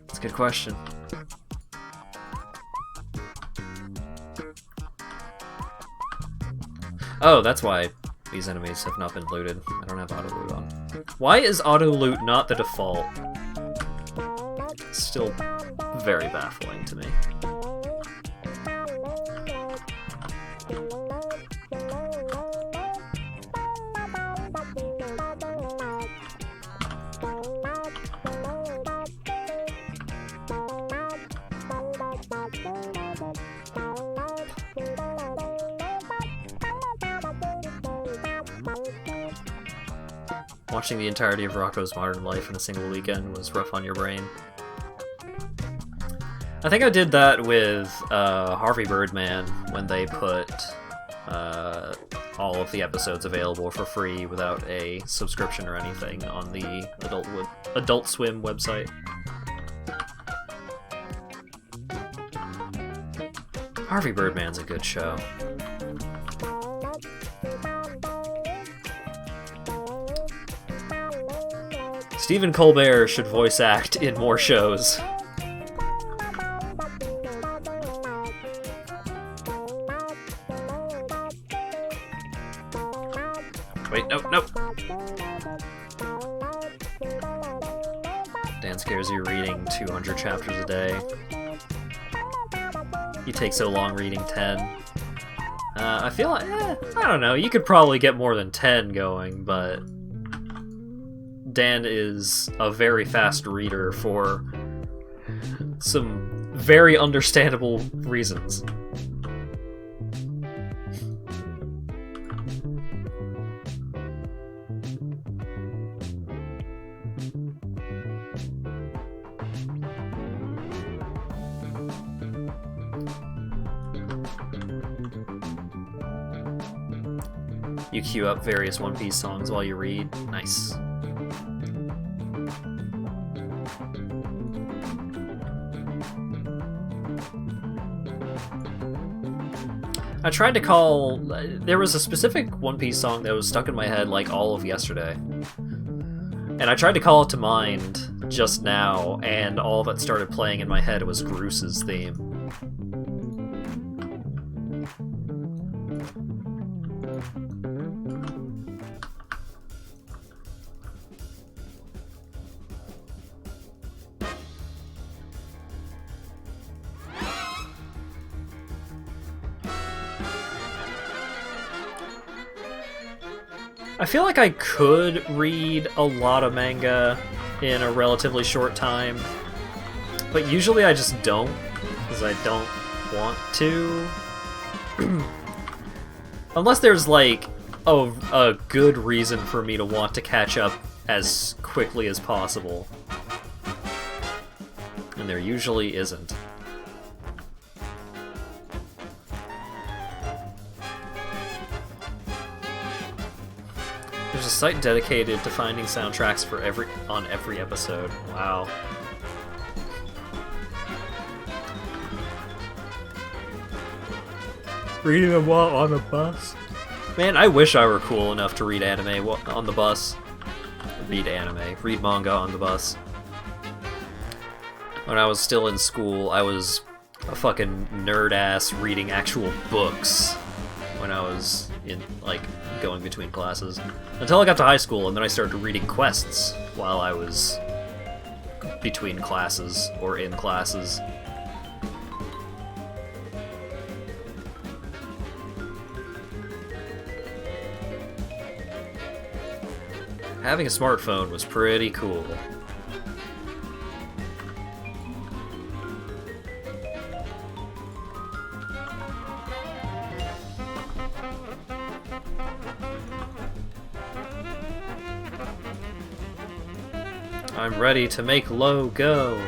That's a good question. Oh, that's why these enemies have not been looted. I don't have auto loot on. Why is auto loot not the default? Still very baffling to me. Watching the entirety of Rocco's Modern Life in a single weekend was rough on your brain. I think I did that with Harvey Birdman when they put all of the episodes available for free without a subscription or anything on the Adult Swim website. Harvey Birdman's a good show. Stephen Colbert should voice act in more shows. Wait, no. Dan scares you reading 200 chapters a day. You take so long reading 10. I feel like, I don't know, you could probably get more than 10 going, but Dan is a very fast reader for some very understandable reasons. You queue up various One Piece songs while you read. Nice. I tried to call... There was a specific One Piece song that was stuck in my head like all of yesterday. And I tried to call it to mind just now, and all that started playing in my head was Groos's theme. I feel like I could read a lot of manga in a relatively short time, but usually I just don't, because I don't want to. Unless there's like a good reason for me to want to catch up as quickly as possible. And there usually isn't. There's a site dedicated to finding soundtracks for on every episode. Wow. Reading them while on the bus? Man, I wish I were cool enough to read anime on the bus. Read manga on the bus. When I was still in school, I was a fucking nerd-ass reading actual books when I was in, like, going between classes. Until I got to high school, and then I started reading quests while I was between classes or in classes. Having a smartphone was pretty cool. I'm ready to make low go.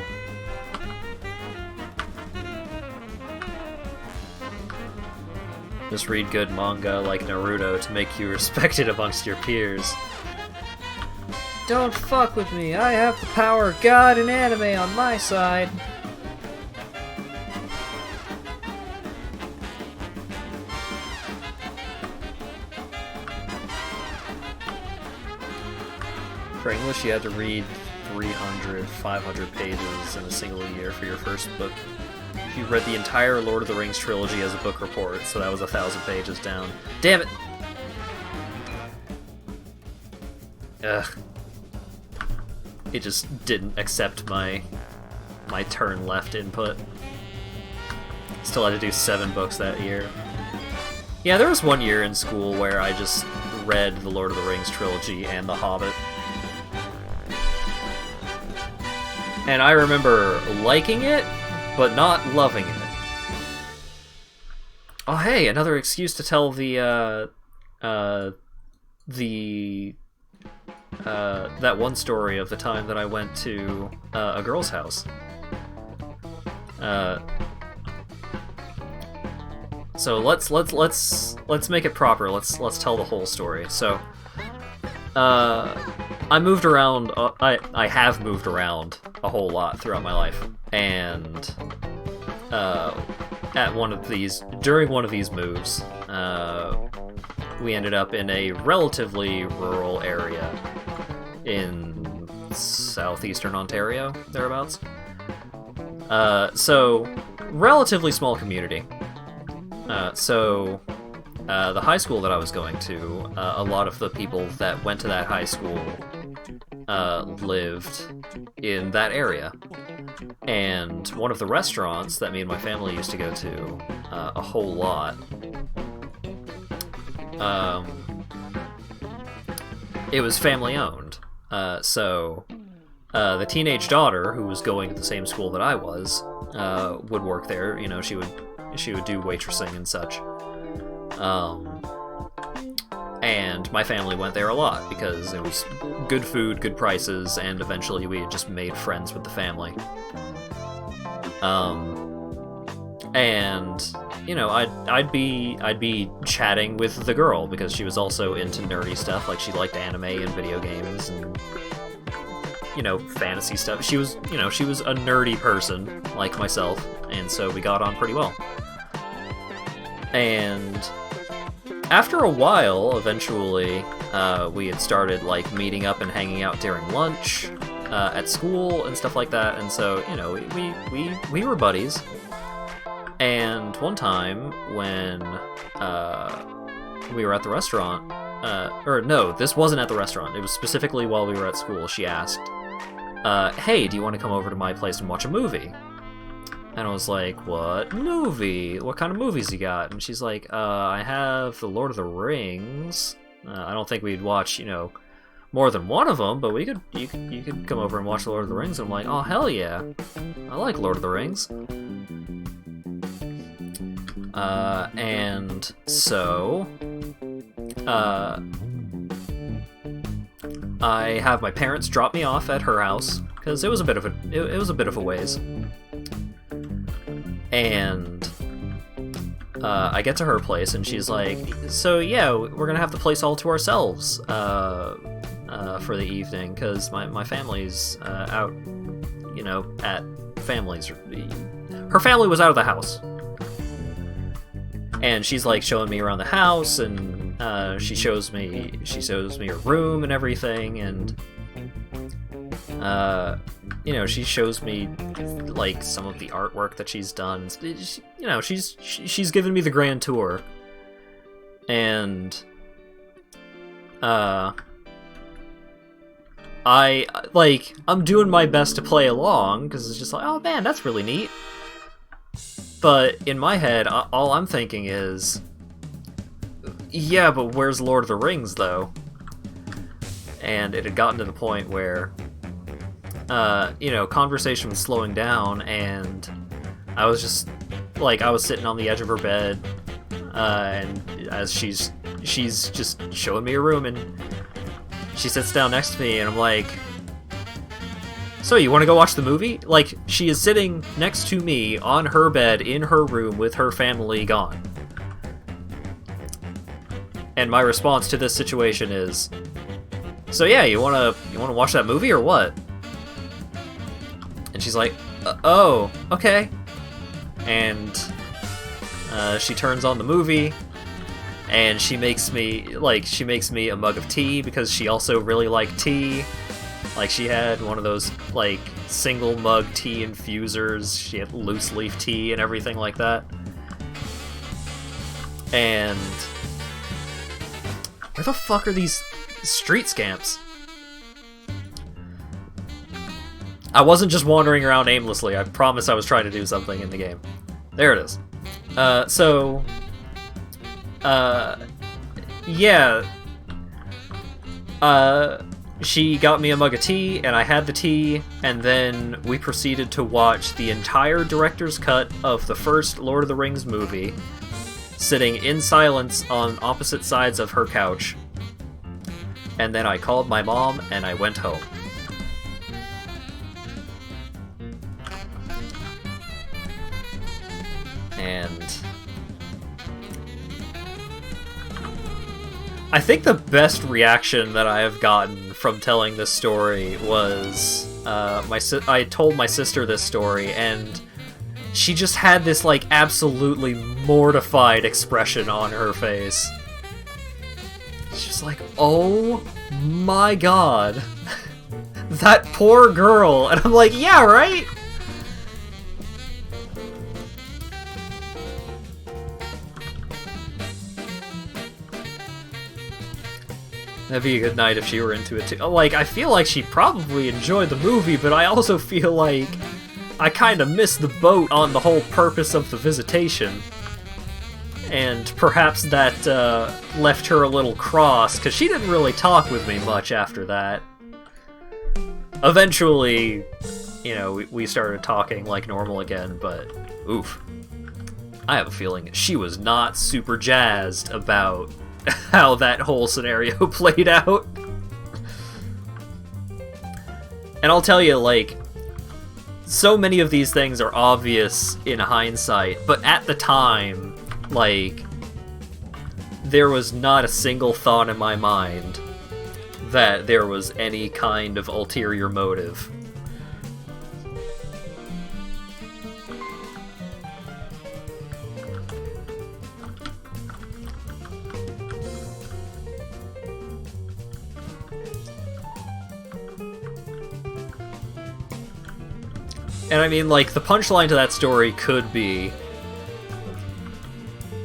Just read good manga like Naruto to make you respected amongst your peers. Don't fuck with me, I have the power of God and anime on my side. For English, you had to read 300, 500 pages in a single year for your first book. You read the entire Lord of the Rings trilogy as a book report, so that was 1,000 pages down. Damn it! Ugh. It just didn't accept my turn left input. Still had to do 7 books that year. Yeah, there was one year in school where I just read the Lord of the Rings trilogy and The Hobbit. And I remember liking it, but not loving it. Oh hey, another excuse to tell that one story of the time that I went to a girl's house. So let's make it proper. Let's tell the whole story. So I moved around. I have moved around a whole lot throughout my life, and during one of these moves, we ended up in a relatively rural area in southeastern Ontario, thereabouts. So relatively small community. The high school that I was going to, a lot of the people that went to that high school lived in that area. And one of the restaurants that me and my family used to go to a whole lot, it was family owned. So the teenage daughter, who was going to the same school that I was, would work there. You know, she would do waitressing and such. And my family went there a lot because it was good food, good prices, and eventually we had just made friends with the family. And you know, I'd be chatting with the girl because she was also into nerdy stuff, like she liked anime and video games and, you know, fantasy stuff. She was a nerdy person like myself, and so we got on pretty well. And after a while, eventually, we had started like meeting up and hanging out during lunch at school and stuff like that. And so, you know, we were buddies. And one time when we were at the restaurant, or no, this wasn't at the restaurant. It was specifically while we were at school. She asked, "Hey, do you want to come over to my place and watch a movie?" And I was like, "What movie? What kind of movies you got?" And she's like, "I have the Lord of the Rings. I don't think we'd watch, you know, more than one of them, but you could come over and watch the Lord of the Rings." And I'm like, "Oh, hell yeah. I like Lord of the Rings." And so, I have my parents drop me off at her house, because it was a bit of a ways. And I get to her place, and she's like, "So yeah, we're gonna have the place all to ourselves for the evening, because my family's out, you know, at families." Her family was out of the house, and she's like showing me around the house, and she shows me her room and everything, and you know, she shows me like some of the artwork that she's done. You know, she's given me the grand tour, and I'm doing my best to play along, because it's just like, oh man, that's really neat. But in my head, all I'm thinking is, yeah, but where's Lord of the Rings, though? And it had gotten to the point where, conversation was slowing down, and I was just, I was sitting on the edge of her bed, and as she's just showing me a room, and she sits down next to me, and I'm like, so you want to go watch the movie? Like, she is sitting next to me on her bed in her room with her family gone. And my response to this situation is, so yeah, you wanna watch that movie or what? And she's like, oh, okay. And she turns on the movie, and she makes me a mug of tea, because she also really liked tea. Like, she had one of those, single mug tea infusers. She had loose leaf tea and everything like that. And where the fuck are these street scamps? I wasn't just wandering around aimlessly. I promise I was trying to do something in the game. There it is. Yeah. She got me a mug of tea, and I had the tea, and then we proceeded to watch the entire director's cut of the first Lord of the Rings movie, sitting in silence on opposite sides of her couch. And then I called my mom, and I went home. And I think the best reaction that I have gotten from telling this story was I told my sister this story, and she just had this absolutely mortified expression on her face. She's like, oh my god, that poor girl. And I'm like, yeah, right? That'd be a good night if she were into it too. I feel like she probably enjoyed the movie, but I also feel like I kind of missed the boat on the whole purpose of the visitation. And perhaps that left her a little cross, because she didn't really talk with me much after that. Eventually, we started talking like normal again, but oof. I have a feeling she was not super jazzed about how that whole scenario played out. And I'll tell you, so many of these things are obvious in hindsight, but at the time, there was not a single thought in my mind that there was any kind of ulterior motive. And I mean, the punchline to that story could be,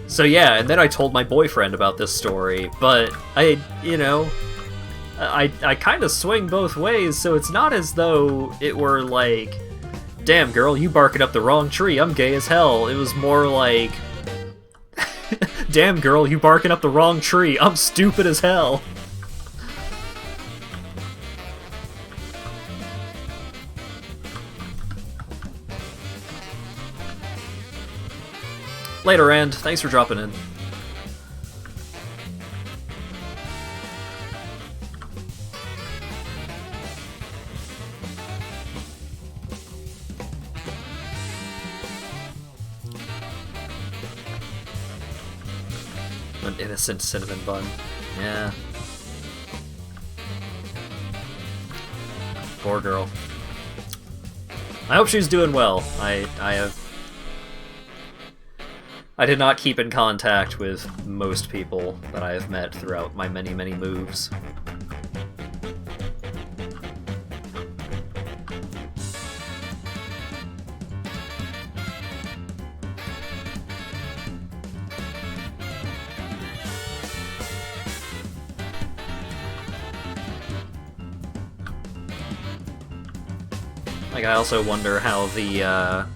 so yeah, and then I told my boyfriend about this story, but I kind of swing both ways, so it's not as though it were damn girl, you barking up the wrong tree, I'm gay as hell. It was more damn girl, you barking up the wrong tree, I'm stupid as hell. Later, Rand. Thanks for dropping in. An innocent cinnamon bun. Yeah. Poor girl. I hope she's doing well. I did not keep in contact with most people that I have met throughout my many, many moves. Like, I also wonder how the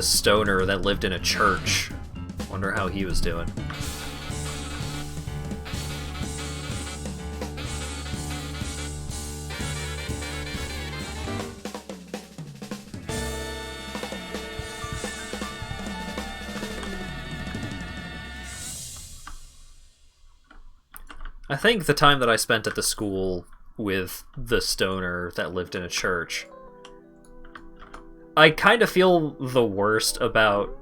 stoner that lived in a church, wonder how he was doing. I think the time that I spent at the school with the stoner that lived in a church, I kind of feel the worst about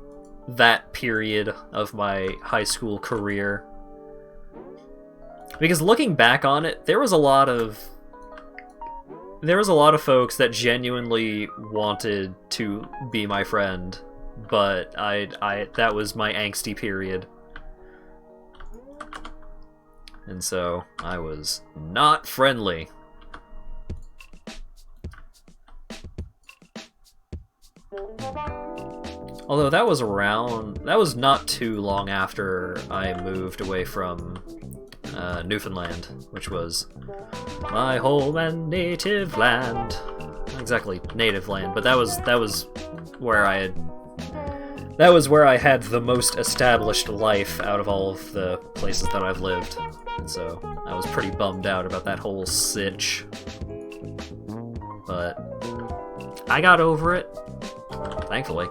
that period of my high school career. Because looking back on it, there was a lot of folks that genuinely wanted to be my friend, but that was my angsty period. And so I was not friendly. Although that was not too long after I moved away from Newfoundland, which was my home and native land. Not exactly native land, but that was where I had the most established life out of all of the places that I've lived. And so I was pretty bummed out about that whole sitch. But I got over it, thankfully.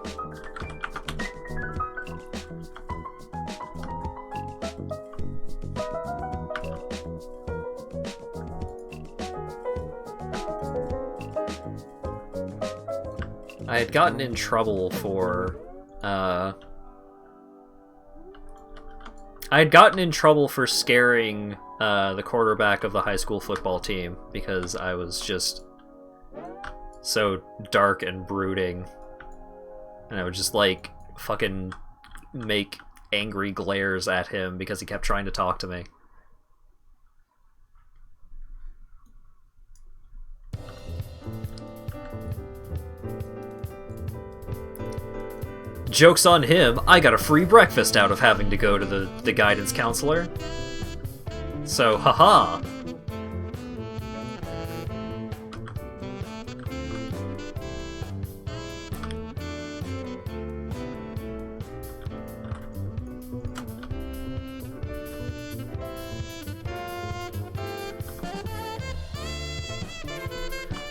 I had gotten in trouble for scaring the quarterback of the high school football team because I was just so dark and brooding, and I would just like fucking make angry glares at him because he kept trying to talk to me. Joke's on him, I got a free breakfast out of having to go to the guidance counselor. So, haha.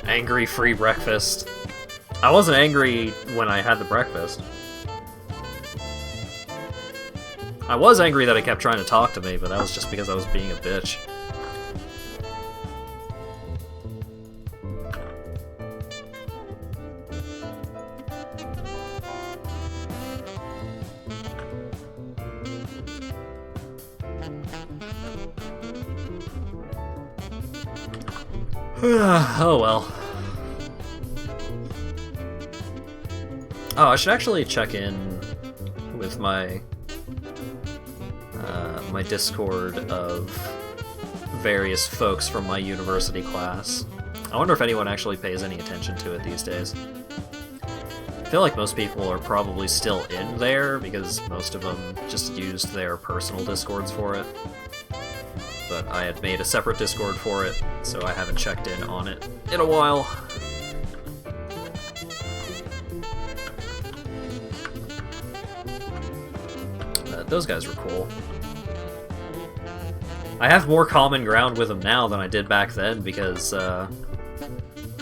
Angry free breakfast. I wasn't angry when I had the breakfast. I was angry that he kept trying to talk to me, but that was just because I was being a bitch. Oh well. Oh, I should actually check in with my my Discord of various folks from my university class. I wonder if anyone actually pays any attention to it these days. I feel like most people are probably still in there because most of them just used their personal Discords for it. But I had made a separate Discord for it, so I haven't checked in on it in a while. Those guys were cool. I have more common ground with them now than I did back then because I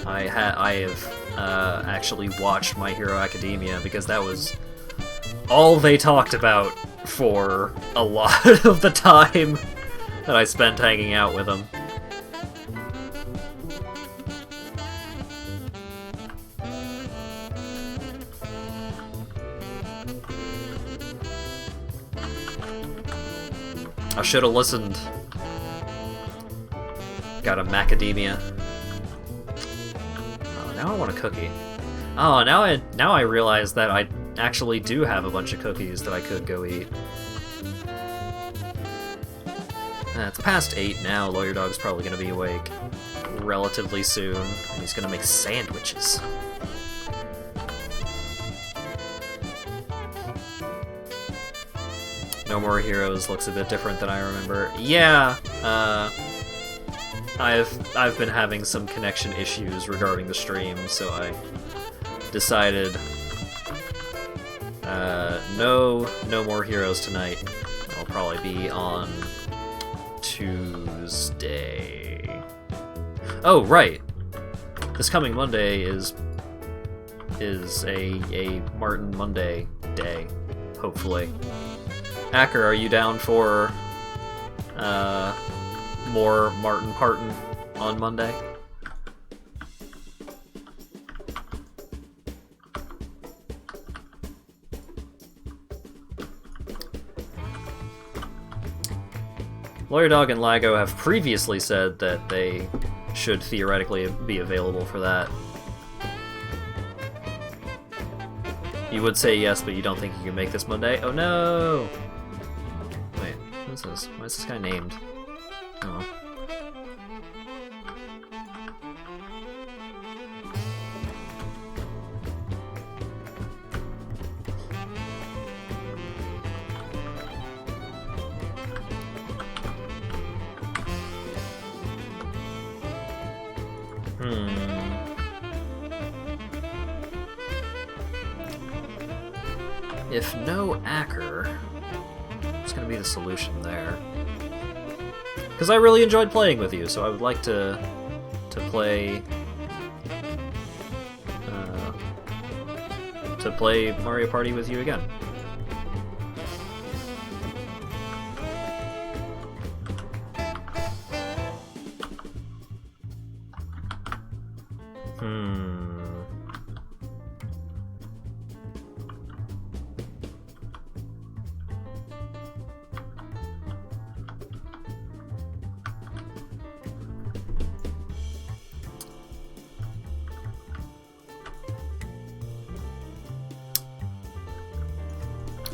have actually watched My Hero Academia because that was all they talked about for a lot of the time that I spent hanging out with them. I should have listened. Got a macadamia. Oh, now I want a cookie. Oh, now I realize that I actually do have a bunch of cookies that I could go eat. It's past 8 now. Lawyer Dog's probably gonna be awake relatively soon, and he's gonna make sandwiches. No More Heroes looks a bit different than I remember. Yeah, I've been having some connection issues regarding the stream, so I decided no more heroes tonight. I'll probably be on Tuesday. Oh, right. This coming Monday is a Martin Monday day, hopefully. Acker, are you down for more Martin Parton on Monday? Lawyer Dog and Lago have previously said that they should theoretically be available for that. You would say yes, but you don't think you can make this Monday? Oh no! Wait, what is this? Why is this guy named? Oh. If no Acker, what's going to be the solution there? Because I really enjoyed playing with you, so I would like to play Mario Party with you again.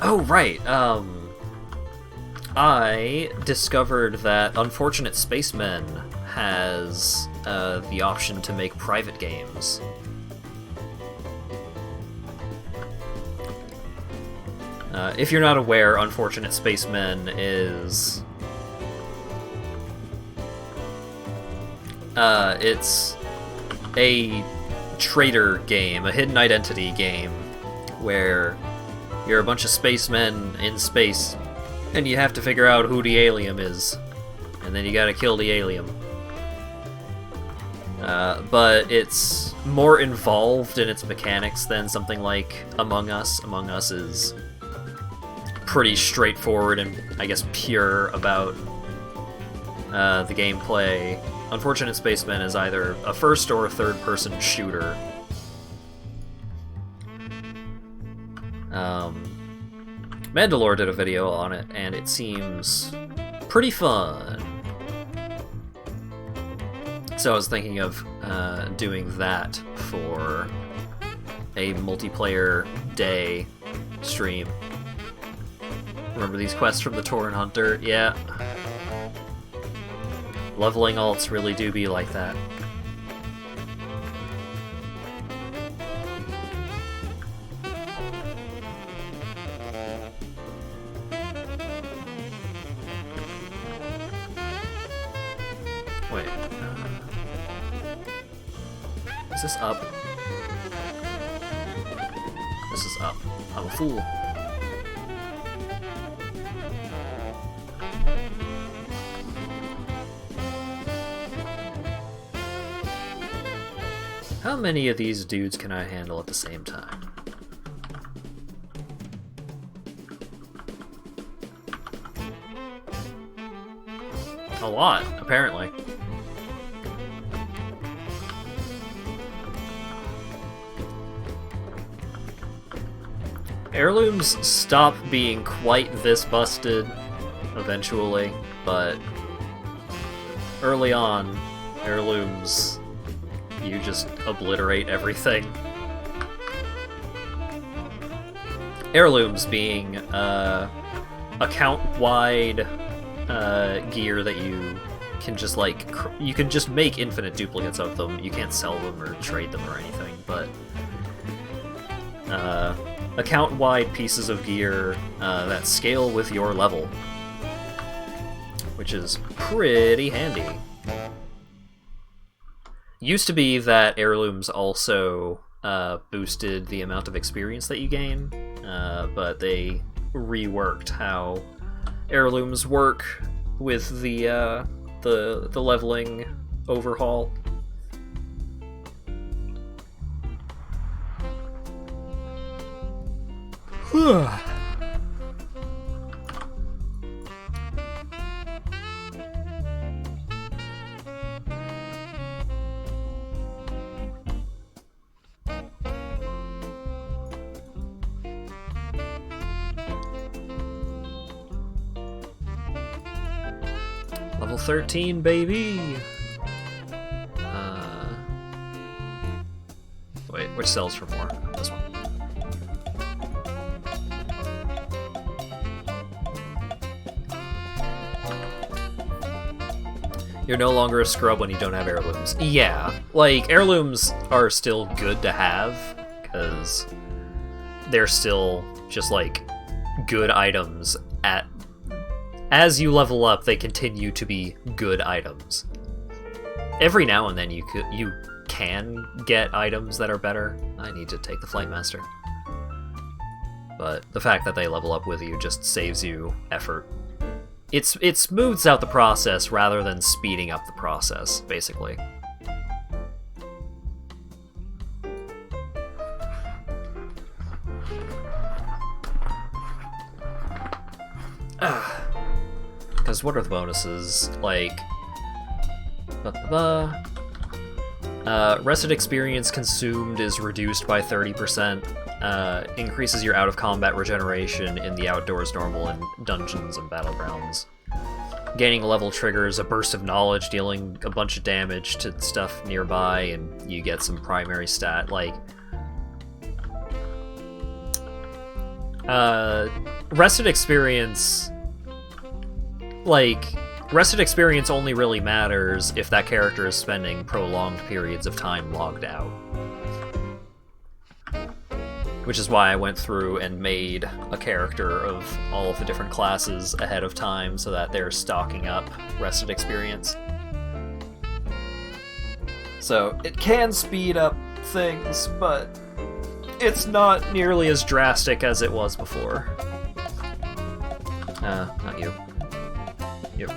Oh, right, I discovered that Unfortunate Spacemen has the option to make private games. If you're not aware, Unfortunate Spacemen is... it's a traitor game, a hidden identity game, where you're a bunch of spacemen in space, and you have to figure out who the alien is, and then you gotta kill the alien. But it's more involved in its mechanics than something like Among Us. Among Us is pretty straightforward and, I guess, pure about the gameplay. Unfortunate Spacemen is either a first or a third-person shooter. Mandalore did a video on it, and it seems pretty fun. So I was thinking of doing that for a multiplayer day stream. Remember these quests from the Tauren Hunter? Yeah. Leveling alts really do be like that. Wait. Is this up? This is up. I'm a fool. How many of these dudes can I handle at the same time? A lot, apparently. Heirlooms stop being quite this busted eventually, but early on, heirlooms, you just obliterate everything. Heirlooms being account-wide gear that you can just like you can just make infinite duplicates of them. You can't sell them or trade them or anything, but account-wide pieces of gear that scale with your level, which is pretty handy. used to be that heirlooms also boosted the amount of experience that you gain, but they reworked how heirlooms work with the leveling overhaul. Level 13, baby! Wait, which sells for more? This one. You're no longer a scrub when you don't have heirlooms. Yeah, like, heirlooms are still good to have, because they're still just, like, good items at... As you level up, they continue to be good items. Every now and then you can get items that are better. I need to take the Flight Master. But the fact that they level up with you just saves you effort. It smooths out the process rather than speeding up the process, basically. Because what are the bonuses? Like... rested experience consumed is reduced by 30%. Increases your out-of-combat regeneration in the outdoors, normal, and dungeons and battlegrounds. Gaining a level triggers a burst of knowledge, dealing a bunch of damage to stuff nearby, and you get some primary stat. Like, rested experience... Like, rested experience only really matters if that character is spending prolonged periods of time logged out. Which is why I went through and made a character of all of the different classes ahead of time so that they're stocking up rested experience. So it can speed up things, but it's not nearly as drastic as it was before. Not you. You.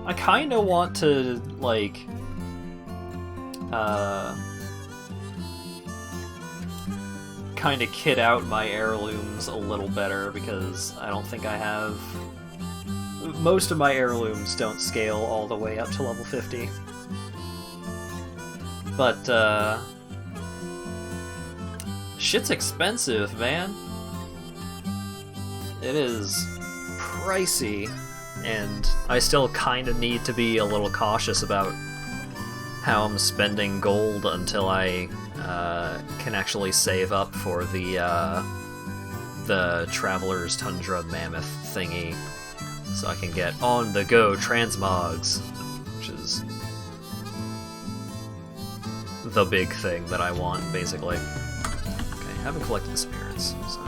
I kinda want to, like, kinda kit out my heirlooms a little better, because I don't think I have... Most of my heirlooms don't scale all the way up to level 50. But, shit's expensive, man. It is pricey, and I still kind of need to be a little cautious about how I'm spending gold until I can actually save up for the Traveler's Tundra Mammoth thingy, so I can get on-the-go transmogs, which is the big thing that I want, basically. Okay, I haven't collected this appearance, so...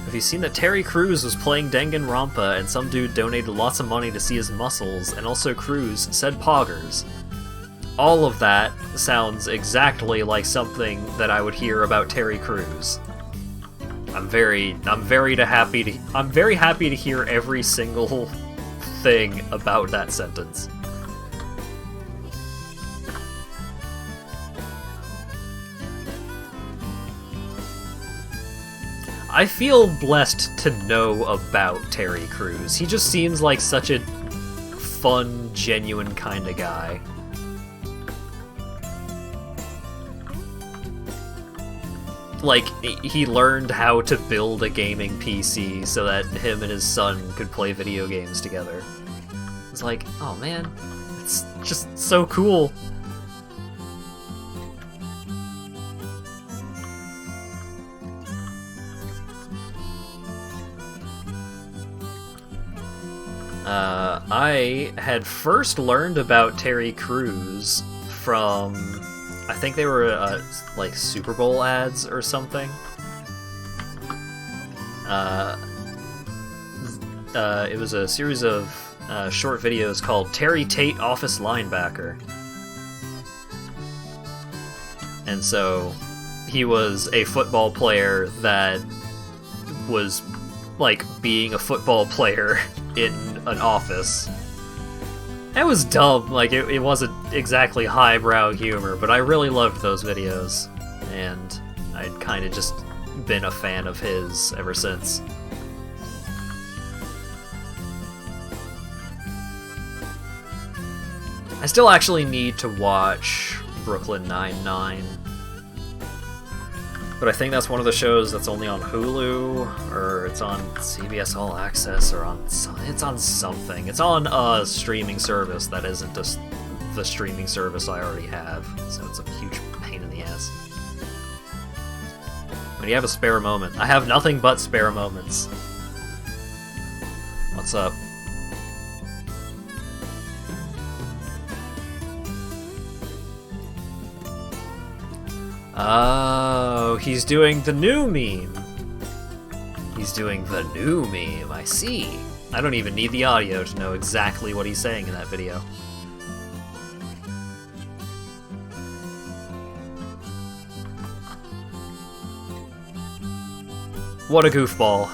Have you seen that Terry Crews was playing Danganronpa and some dude donated lots of money to see his muscles, and also Crews said poggers? All of that sounds exactly like something that I would hear about Terry Crews. I'm very happy to hear every single thing about that sentence. I feel blessed to know about Terry Crews. He just seems like such a fun, genuine kind of guy. Like, he learned how to build a gaming PC so that him and his son could play video games together. It's like, oh man, It's just so cool. I had first learned about Terry Crews from, I think they were like Super Bowl ads or something. It was a series of short videos called Terry Tate Office Linebacker. And so he was a football player that was like being a football player in an office. It was dumb, like it wasn't exactly highbrow humor, but I really loved those videos, and I'd kind of just been a fan of his ever since. I still actually need to watch Brooklyn Nine-Nine, but I think that's one of the shows that's only on Hulu, or it's on CBS All Access, or it's on something. It's on a streaming service that isn't just the streaming service I already have, so it's a huge pain in the ass. When you have a spare moment, I have nothing but spare moments. What's up? Oh, he's doing the new meme. He's doing the new meme, I see. I don't even need the audio to know exactly what he's saying in that video. What a goofball.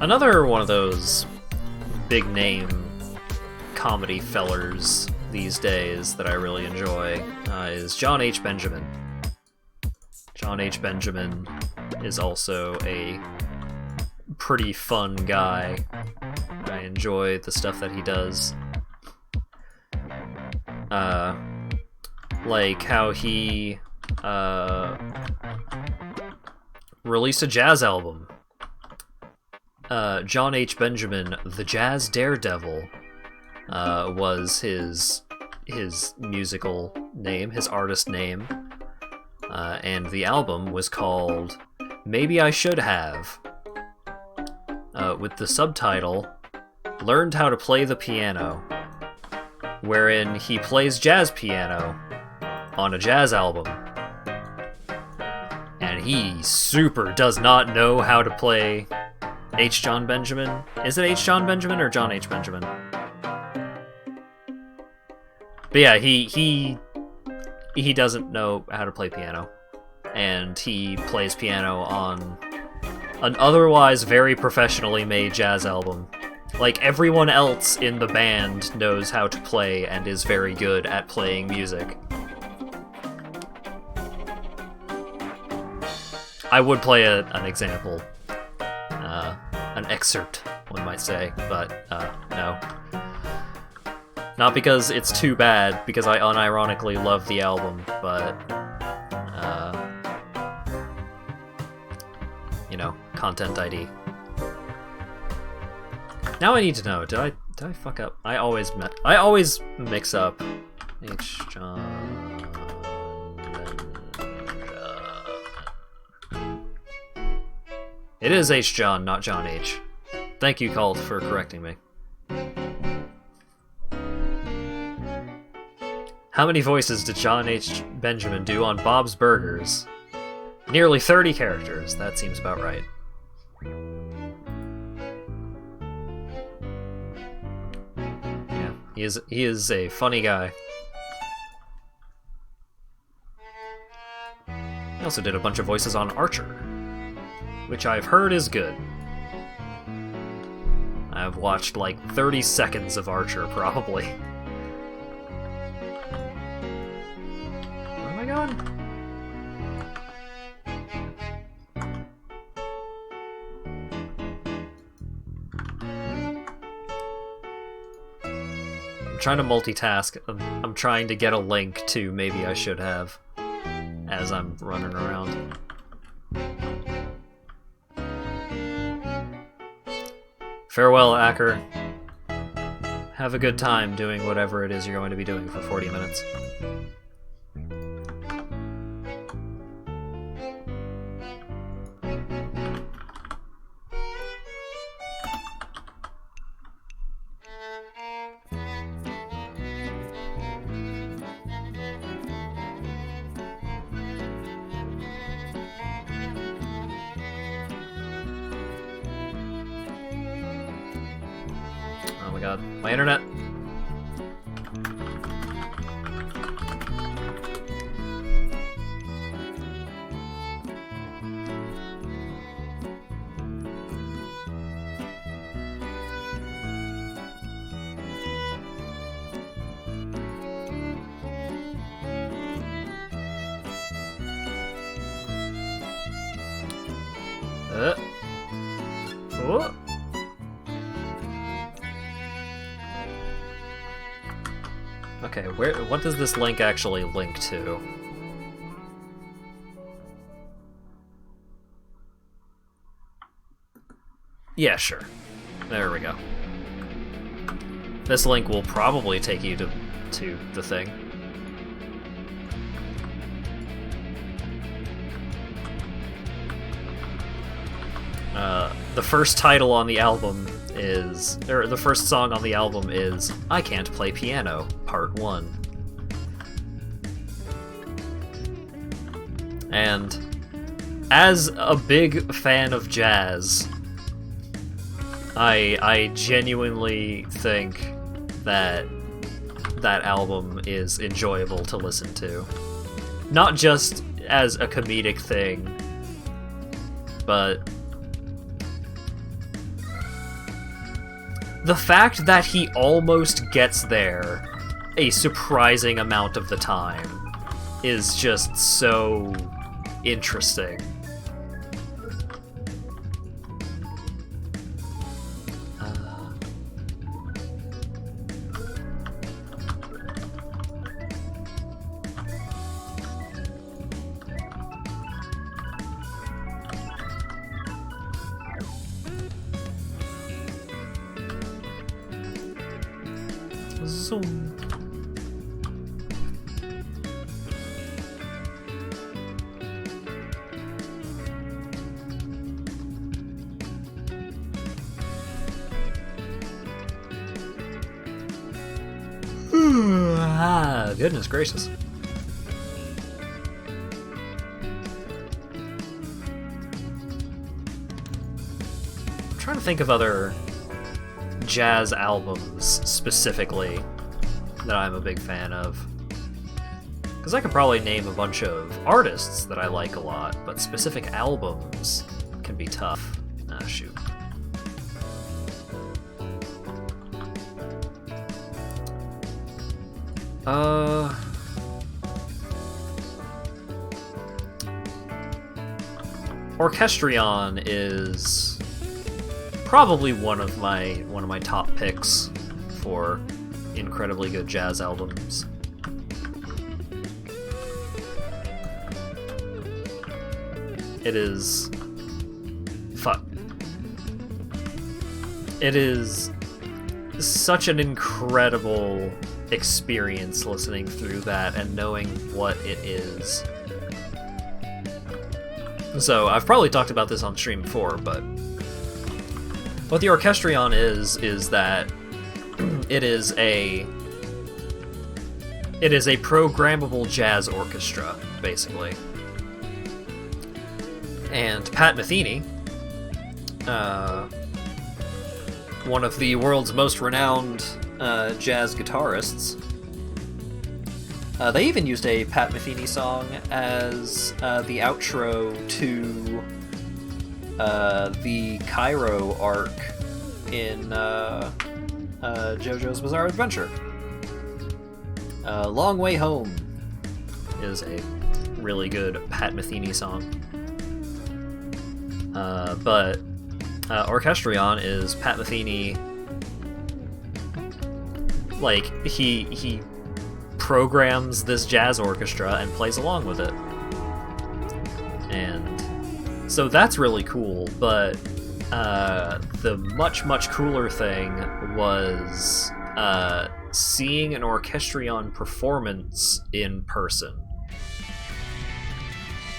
Another one of those big name comedy fellers these days that I really enjoy is John H. Benjamin. John H. Benjamin is also a pretty fun guy. I enjoy the stuff that he does. Like how he released a jazz album. John H. Benjamin, the Jazz Daredevil, was his musical name, his artist name, and the album was called Maybe I Should Have, with the subtitle Learned How to Play the Piano, wherein he plays jazz piano on a jazz album. And he super does not know how to play H. John Benjamin? Is it H. John Benjamin or John H. Benjamin? But yeah, he doesn't know how to play piano. And he plays piano on an otherwise very professionally made jazz album. Like, everyone else in the band knows how to play and is very good at playing music. I would play an example. An excerpt, one might say, but no. Not because it's too bad, because I unironically love the album, but you know, content ID. Now I need to know, did I fuck up? I always mix up H. John Benjamin. It is H. John, not John H. Thank you, Colt, for correcting me. How many voices did John H. Benjamin do on Bob's Burgers? Nearly 30 characters, that seems about right. Yeah, he is a funny guy. He also did a bunch of voices on Archer, which I've heard is good. I've watched like 30 seconds of Archer, probably. Where am I going? I'm trying to multitask. I'm trying to get a link to Maybe I Should Have as I'm running around. Farewell, Acker. Have a good time doing whatever it is you're going to be doing for 40 minutes. Oh my god, my internet. Oh. Okay, what does this link actually link to? Yeah, sure. There we go. This link will probably take you to the thing. The first title on the album is, or the first song on the album is I Can't Play Piano, Part 1. And as a big fan of jazz, I genuinely think that that album is enjoyable to listen to. Not just as a comedic thing, but the fact that he almost gets there a surprising amount of the time is just so interesting. Zoom. Ah, goodness gracious. I'm trying to think of other jazz albums specifically that I'm a big fan of. Because I could probably name a bunch of artists that I like a lot, but specific albums can be tough. Ah, shoot. Orchestrion is probably one of my top picks for incredibly good jazz albums. It is It is such an incredible experience listening through that and knowing what it is. So, I've probably talked about this on stream before, but what the Orchestrion is that it is a programmable jazz orchestra, basically. And Pat Metheny, one of the world's most renowned jazz guitarists, they even used a Pat Metheny song as the outro to the Cairo arc in JoJo's Bizarre Adventure. Long Way Home is a really good Pat Metheny song. But Orchestrion is Pat Metheny. Like, he programs this jazz orchestra and plays along with it. And so that's really cool, but the much cooler thing was seeing an Orchestrion performance in person.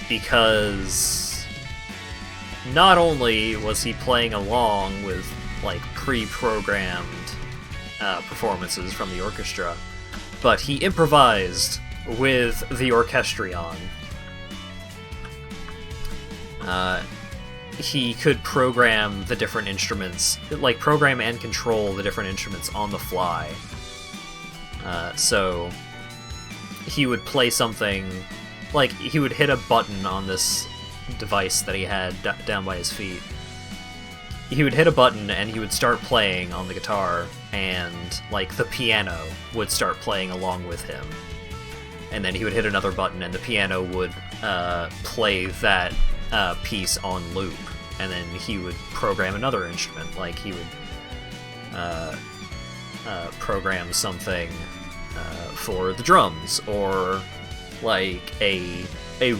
Because not only was he playing along with, like, pre-programmed performances from the orchestra, but he improvised with the Orchestrion. He could program the different instruments, like program and control the different instruments on the fly. So he would play something, like he would hit a button on this device that he had down by his feet. He would hit a button and he would start playing on the guitar, and like the piano would start playing along with him. And then he would hit another button and the piano would play that piece on loop. And then he would program another instrument, like he would program something for the drums, or like a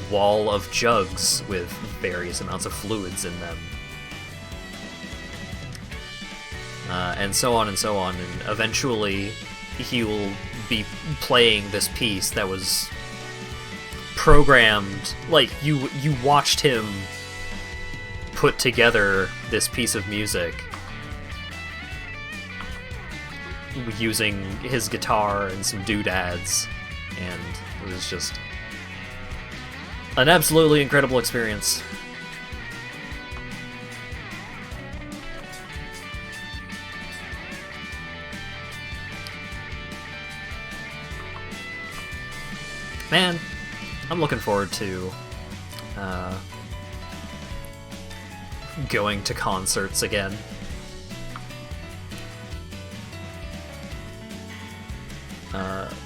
wall of jugs with various amounts of fluids in them. And so on and so on, and eventually he will be playing this piece that was programmed, like you watched him put together this piece of music using his guitar and some doodads, and it was just an absolutely incredible experience. Man, I'm looking forward to going to concerts again.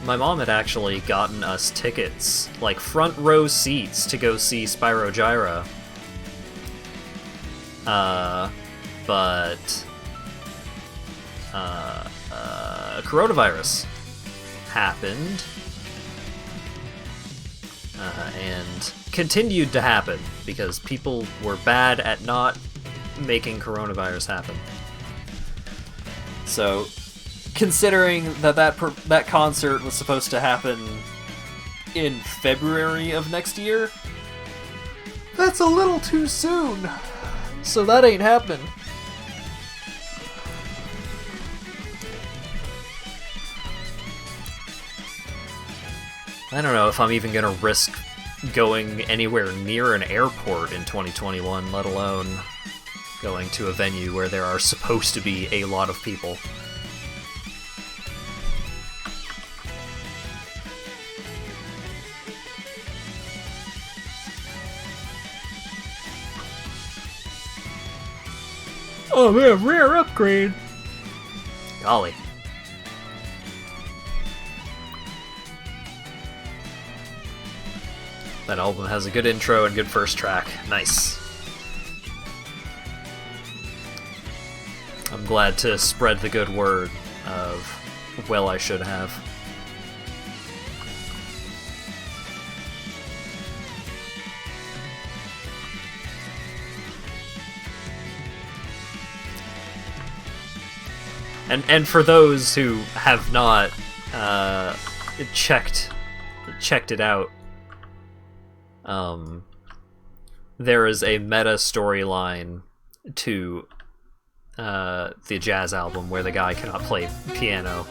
My mom had actually gotten us tickets, like front row seats, to go see Spyro Gyra. But coronavirus happened. And continued to happen because people were bad at not making coronavirus happen. So, considering that concert was supposed to happen in February of next year, that's a little too soon. So that ain't happening. I don't know if I'm even gonna risk going anywhere near an airport in 2021, let alone going to a venue where there are supposed to be a lot of people. Oh man, rare upgrade! Golly. That album has a good intro and good first track. Nice. I'm glad to spread the good word of, well, I should have. And for those who have not checked it out, there is a meta storyline to the Jazz album where the guy cannot play piano,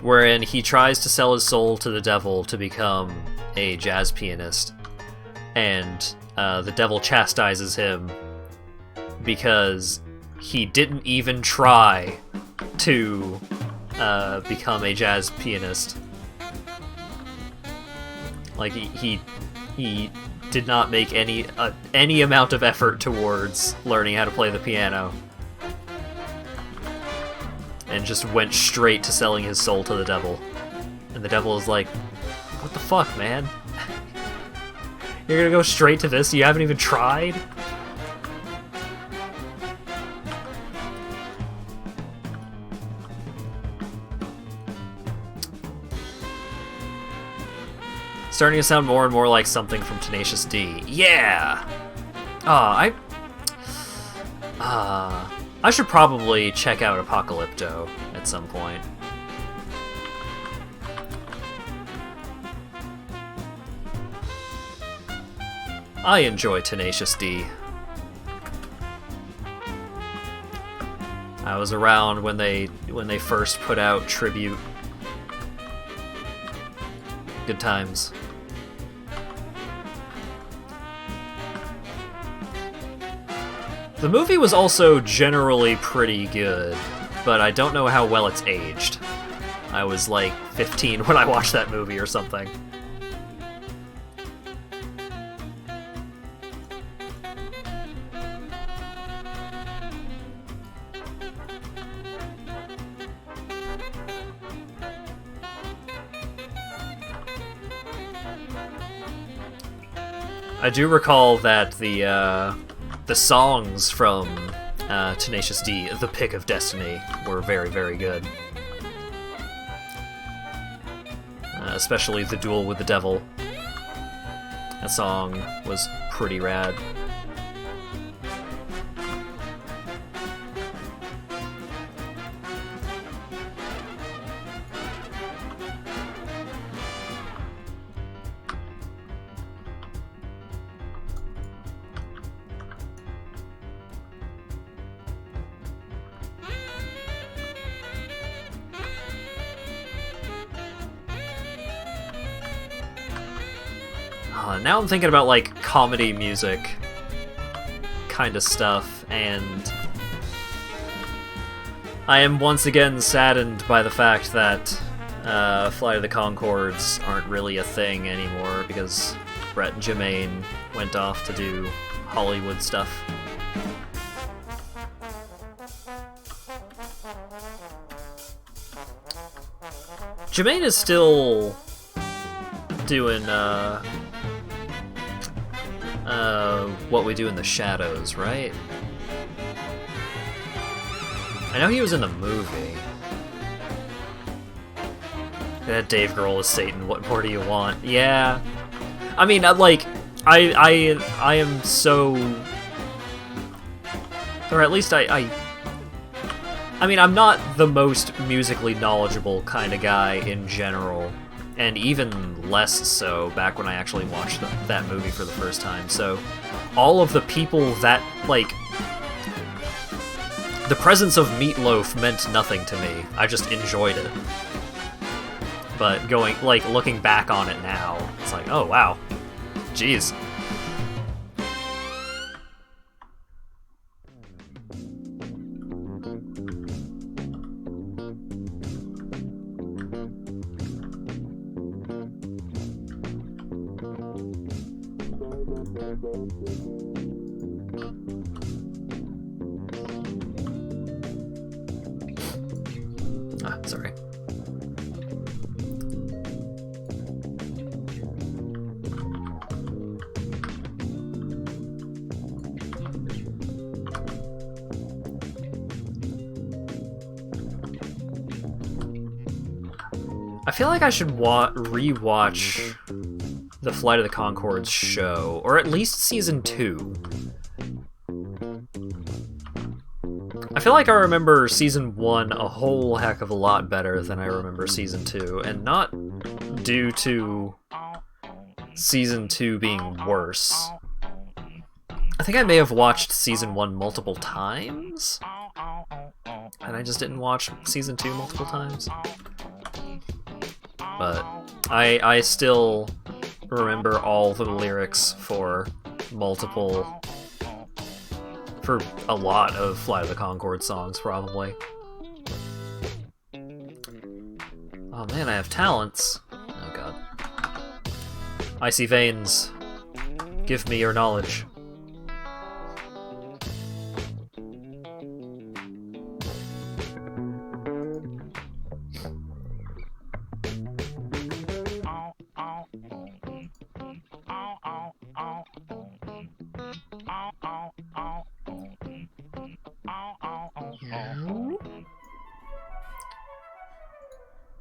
wherein he tries to sell his soul to the devil to become a jazz pianist, and the devil chastises him because he didn't even try to become a jazz pianist. Like he did not make any amount of effort towards learning how to play the piano, and just went straight to selling his soul to the devil. And the devil is like, "What the fuck, man? You're gonna go straight to this? You haven't even tried?" Starting to sound more and more like something from Tenacious D. Yeah! I should probably check out Apocalypto at some point. I enjoy Tenacious D. I was around when they first put out Tribute. Good times. The movie was also generally pretty good, but I don't know how well it's aged. I was like 15 when I watched that movie or something. I do recall that the songs from Tenacious D, The Pick of Destiny, were very, very good. Especially The Duel with the Devil. That song was pretty rad. Now I'm thinking about, like, comedy music kind of stuff, and I am once again saddened by the fact that Flight of the Conchords aren't really a thing anymore because Brett and Jermaine went off to do Hollywood stuff. Jermaine is still doing What We Do in the Shadows, right? I know he was in the movie. That Dave Grohl is Satan, what more do you want? Yeah. I mean, like, I am so... Or at least I mean, I'm not the most musically knowledgeable kind of guy in general, and even less so back when I actually watched that movie for the first time, so all of the people that, like, the presence of Meatloaf meant nothing to me. I just enjoyed it. But looking back on it now, it's like, oh wow, jeez. Sorry. I feel like I should rewatch the Flight of the Conchords show, or at least season 2. I feel like I remember season 1 a whole heck of a lot better than I remember season 2, and not due to season 2 being worse. I think I may have watched season 1 multiple times, and I just didn't watch season 2 multiple times. But I still remember all the lyrics for a lot of Flight of the Conchords songs, probably. Oh man, I have talents. Oh god. Icy Veins, give me your knowledge.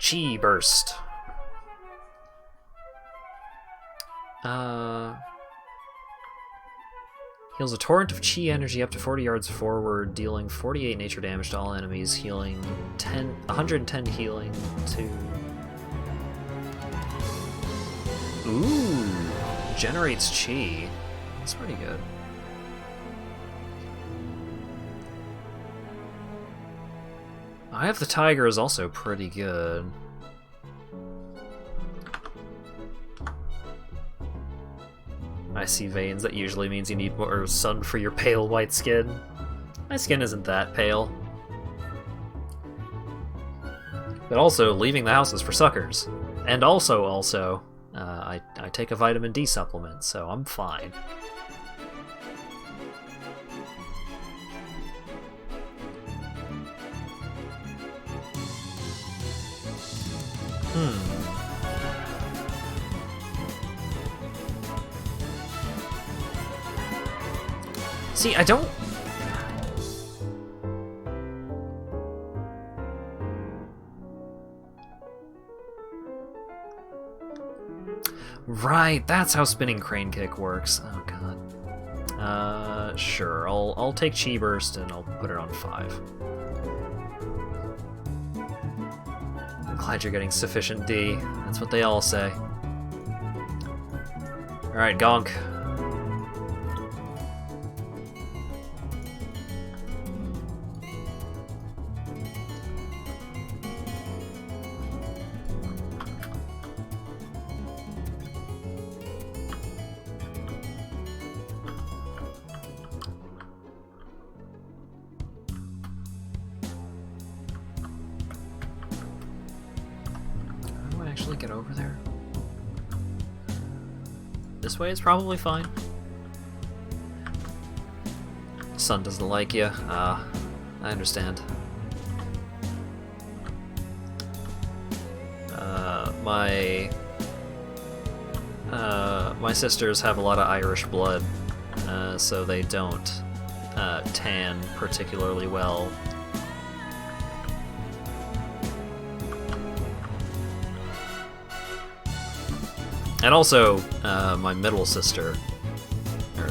Chi Burst. Heals a torrent of chi energy up to 40 yards forward, dealing 48 nature damage to all enemies, healing 110 healing to... Ooh! Generates chi. That's pretty good. Eye of the Tiger is also pretty good. Icy Veins, that usually means you need more sun for your pale white skin. My skin isn't that pale. But also, leaving the house is for suckers. And also, I take a vitamin D supplement, so I'm fine. See, I don't... Right, that's how Spinning Crane Kick works. Oh god. Sure, I'll take Chi Burst and I'll put it on 5. I'm glad you're getting sufficient D. That's what they all say. Alright, Gonk. Get over there. This way is probably fine. Sun doesn't like you. I understand. My sisters have a lot of Irish blood, so they don't tan particularly well. And also, my middle sister, or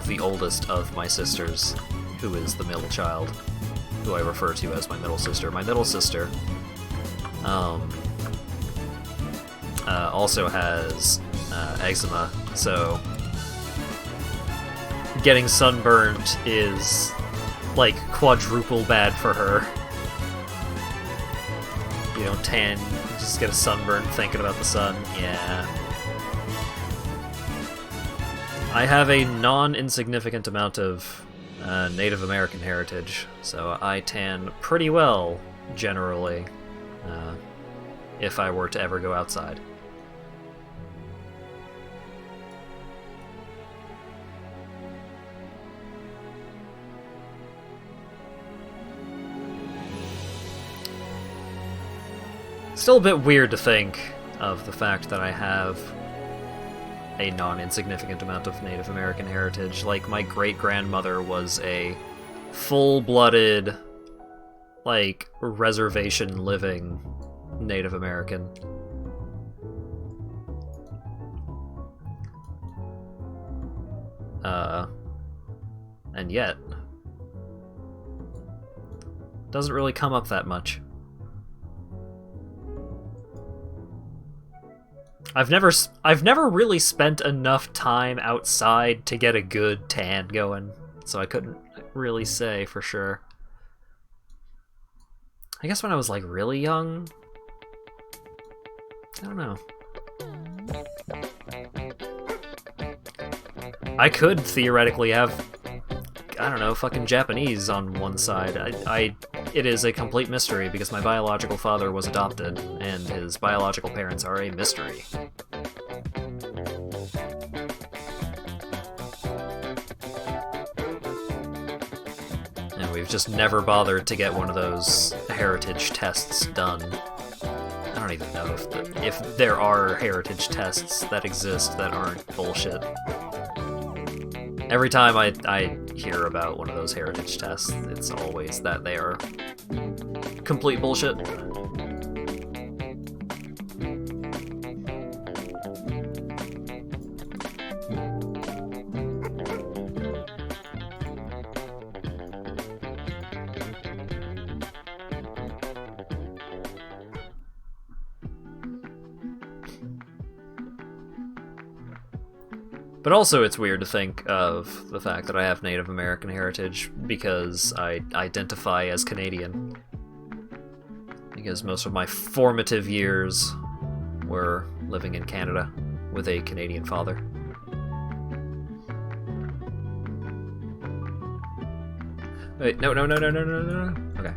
the oldest of my sisters, who is the middle child, who I refer to as my middle sister. My middle sister also has eczema, so getting sunburned is like quadruple bad for her. You don't tan, you just get a sunburn thinking about the sun. Yeah. I have a non-insignificant amount of Native American heritage, so I tan pretty well, generally, if I were to ever go outside. Still a bit weird to think of the fact that I have a non-insignificant amount of Native American heritage. Like, my great-grandmother was a full-blooded, like, reservation-living Native American. And yet, doesn't really come up that much. I've never really spent enough time outside to get a good tan going, so I couldn't really say for sure. I guess when I was like really young, I don't know. I could theoretically have, I don't know, fucking Japanese on one side. It is a complete mystery because my biological father was adopted, and his biological parents are a mystery. And we've just never bothered to get one of those heritage tests done. I don't even know if there are heritage tests that exist that aren't bullshit. Every time I hear about one of those heritage tests, it's always that they are complete bullshit. But also it's weird to think of the fact that I have Native American heritage because I identify as Canadian. Because most of my formative years were living in Canada with a Canadian father. Wait, no. Okay.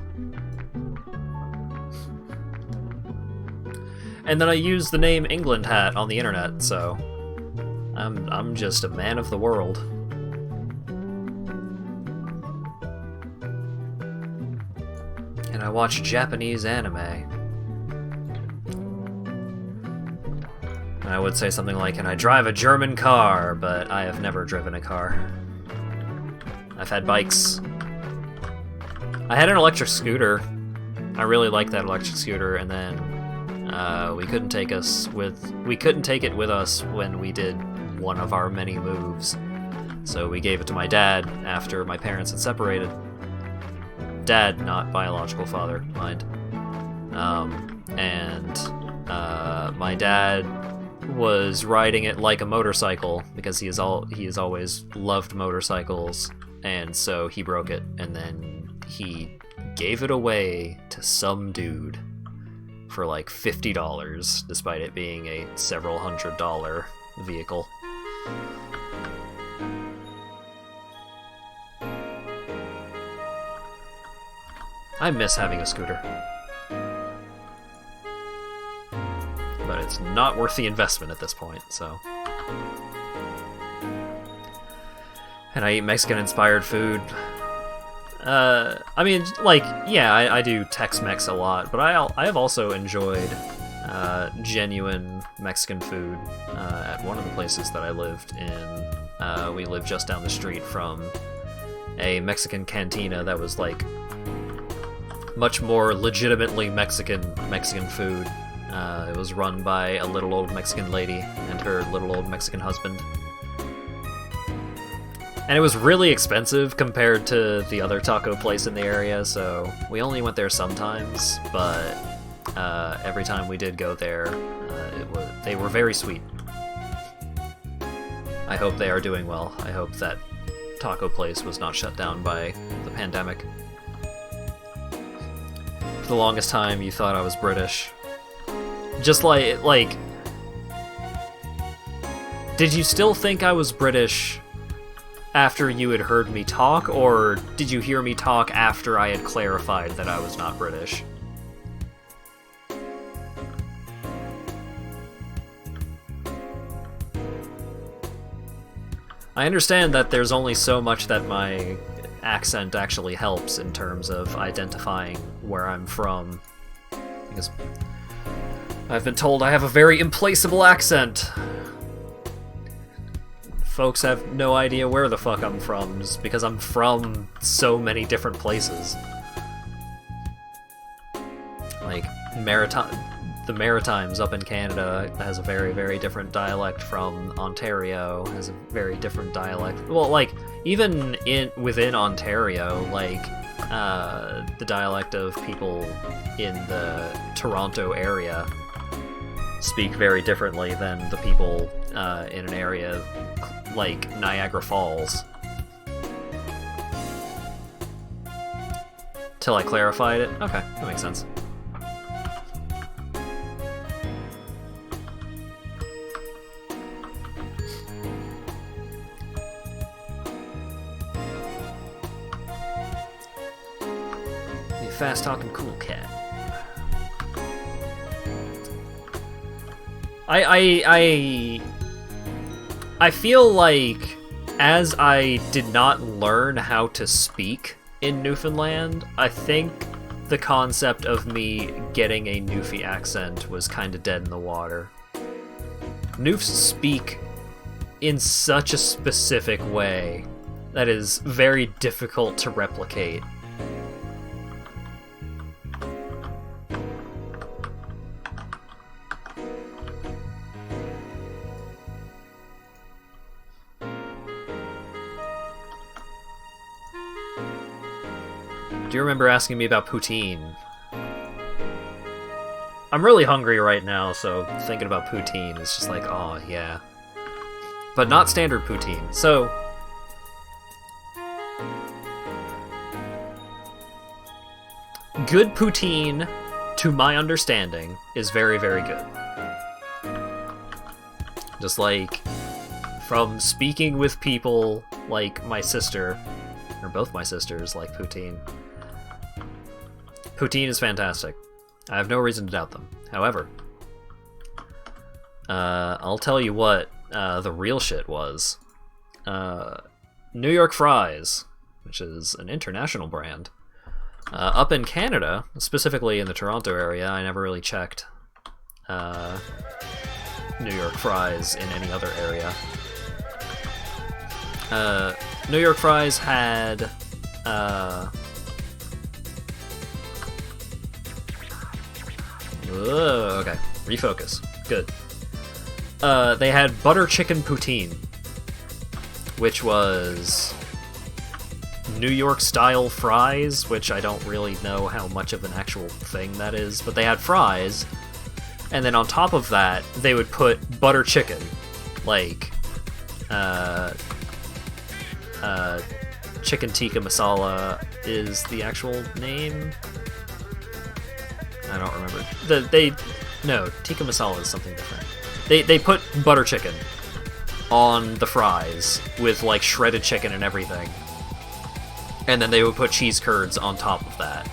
And then I use the name England Hat on the internet, so I'm just a man of the world. And I watch Japanese anime. And I would say something like, and I drive a German car, but I have never driven a car. I've had bikes. I had an electric scooter. I really liked that electric scooter, and then we couldn't take it with us when we did one of our many moves. So we gave it to my dad after my parents had separated. Dad, not biological father, mind. My dad was riding it like a motorcycle because he has always loved motorcycles, and so he broke it, and then he gave it away to some dude for like $50, despite it being a several $100 vehicle. I miss having a scooter. But it's not worth the investment at this point, so. And I eat Mexican-inspired food. I mean, like, yeah, I do Tex-Mex a lot, but I have also enjoyed genuine Mexican food at one of the places that I lived in. We lived just down the street from a Mexican cantina that was, like, much more legitimately Mexican food. It was run by a little old Mexican lady and her little old Mexican husband. And it was really expensive compared to the other taco place in the area, so we only went there sometimes, but every time we did go there, they were very sweet. I hope they are doing well. I hope that taco place was not shut down by the pandemic. For the longest time, you thought I was British. Just like... Did you still think I was British after you had heard me talk, or did you hear me talk after I had clarified that I was not British? I understand that there's only so much that my accent actually helps in terms of identifying where I'm from, because I've been told I have a very implacable accent. Folks have no idea where the fuck I'm from, just because I'm from so many different places. Like, the Maritimes up in Canada has a very, very different dialect from Ontario, has a very different dialect. Well, like, even within Ontario, like, the dialect of people in the Toronto area speak very differently than the people in an area like Niagara Falls. Till I clarified it? Okay, that makes sense. Fast talking cool cat. I feel like as I did not learn how to speak in Newfoundland, I think the concept of me getting a Newfie accent was kind of dead in the water. Noofs speak in such a specific way that is very difficult to replicate. Do you remember asking me about poutine? I'm really hungry right now, so thinking about poutine is just like, oh yeah. But not standard poutine. So, good poutine, to my understanding, is very, very good. Just like, from speaking with people like my sister, or both my sisters like poutine. Poutine is fantastic. I have no reason to doubt them. However, I'll tell you what the real shit was. New York Fries, which is an international brand. Up in Canada, specifically in the Toronto area, I never really checked New York Fries in any other area. New York Fries had okay, refocus. Good. They had butter chicken poutine, which was New York style fries, which I don't really know how much of an actual thing that is, but they had fries, and then on top of that, they would put butter chicken, like, chicken tikka masala is the actual name. I don't remember. No, tikka masala is something different. They put butter chicken on the fries with like shredded chicken and everything. And then they would put cheese curds on top of that.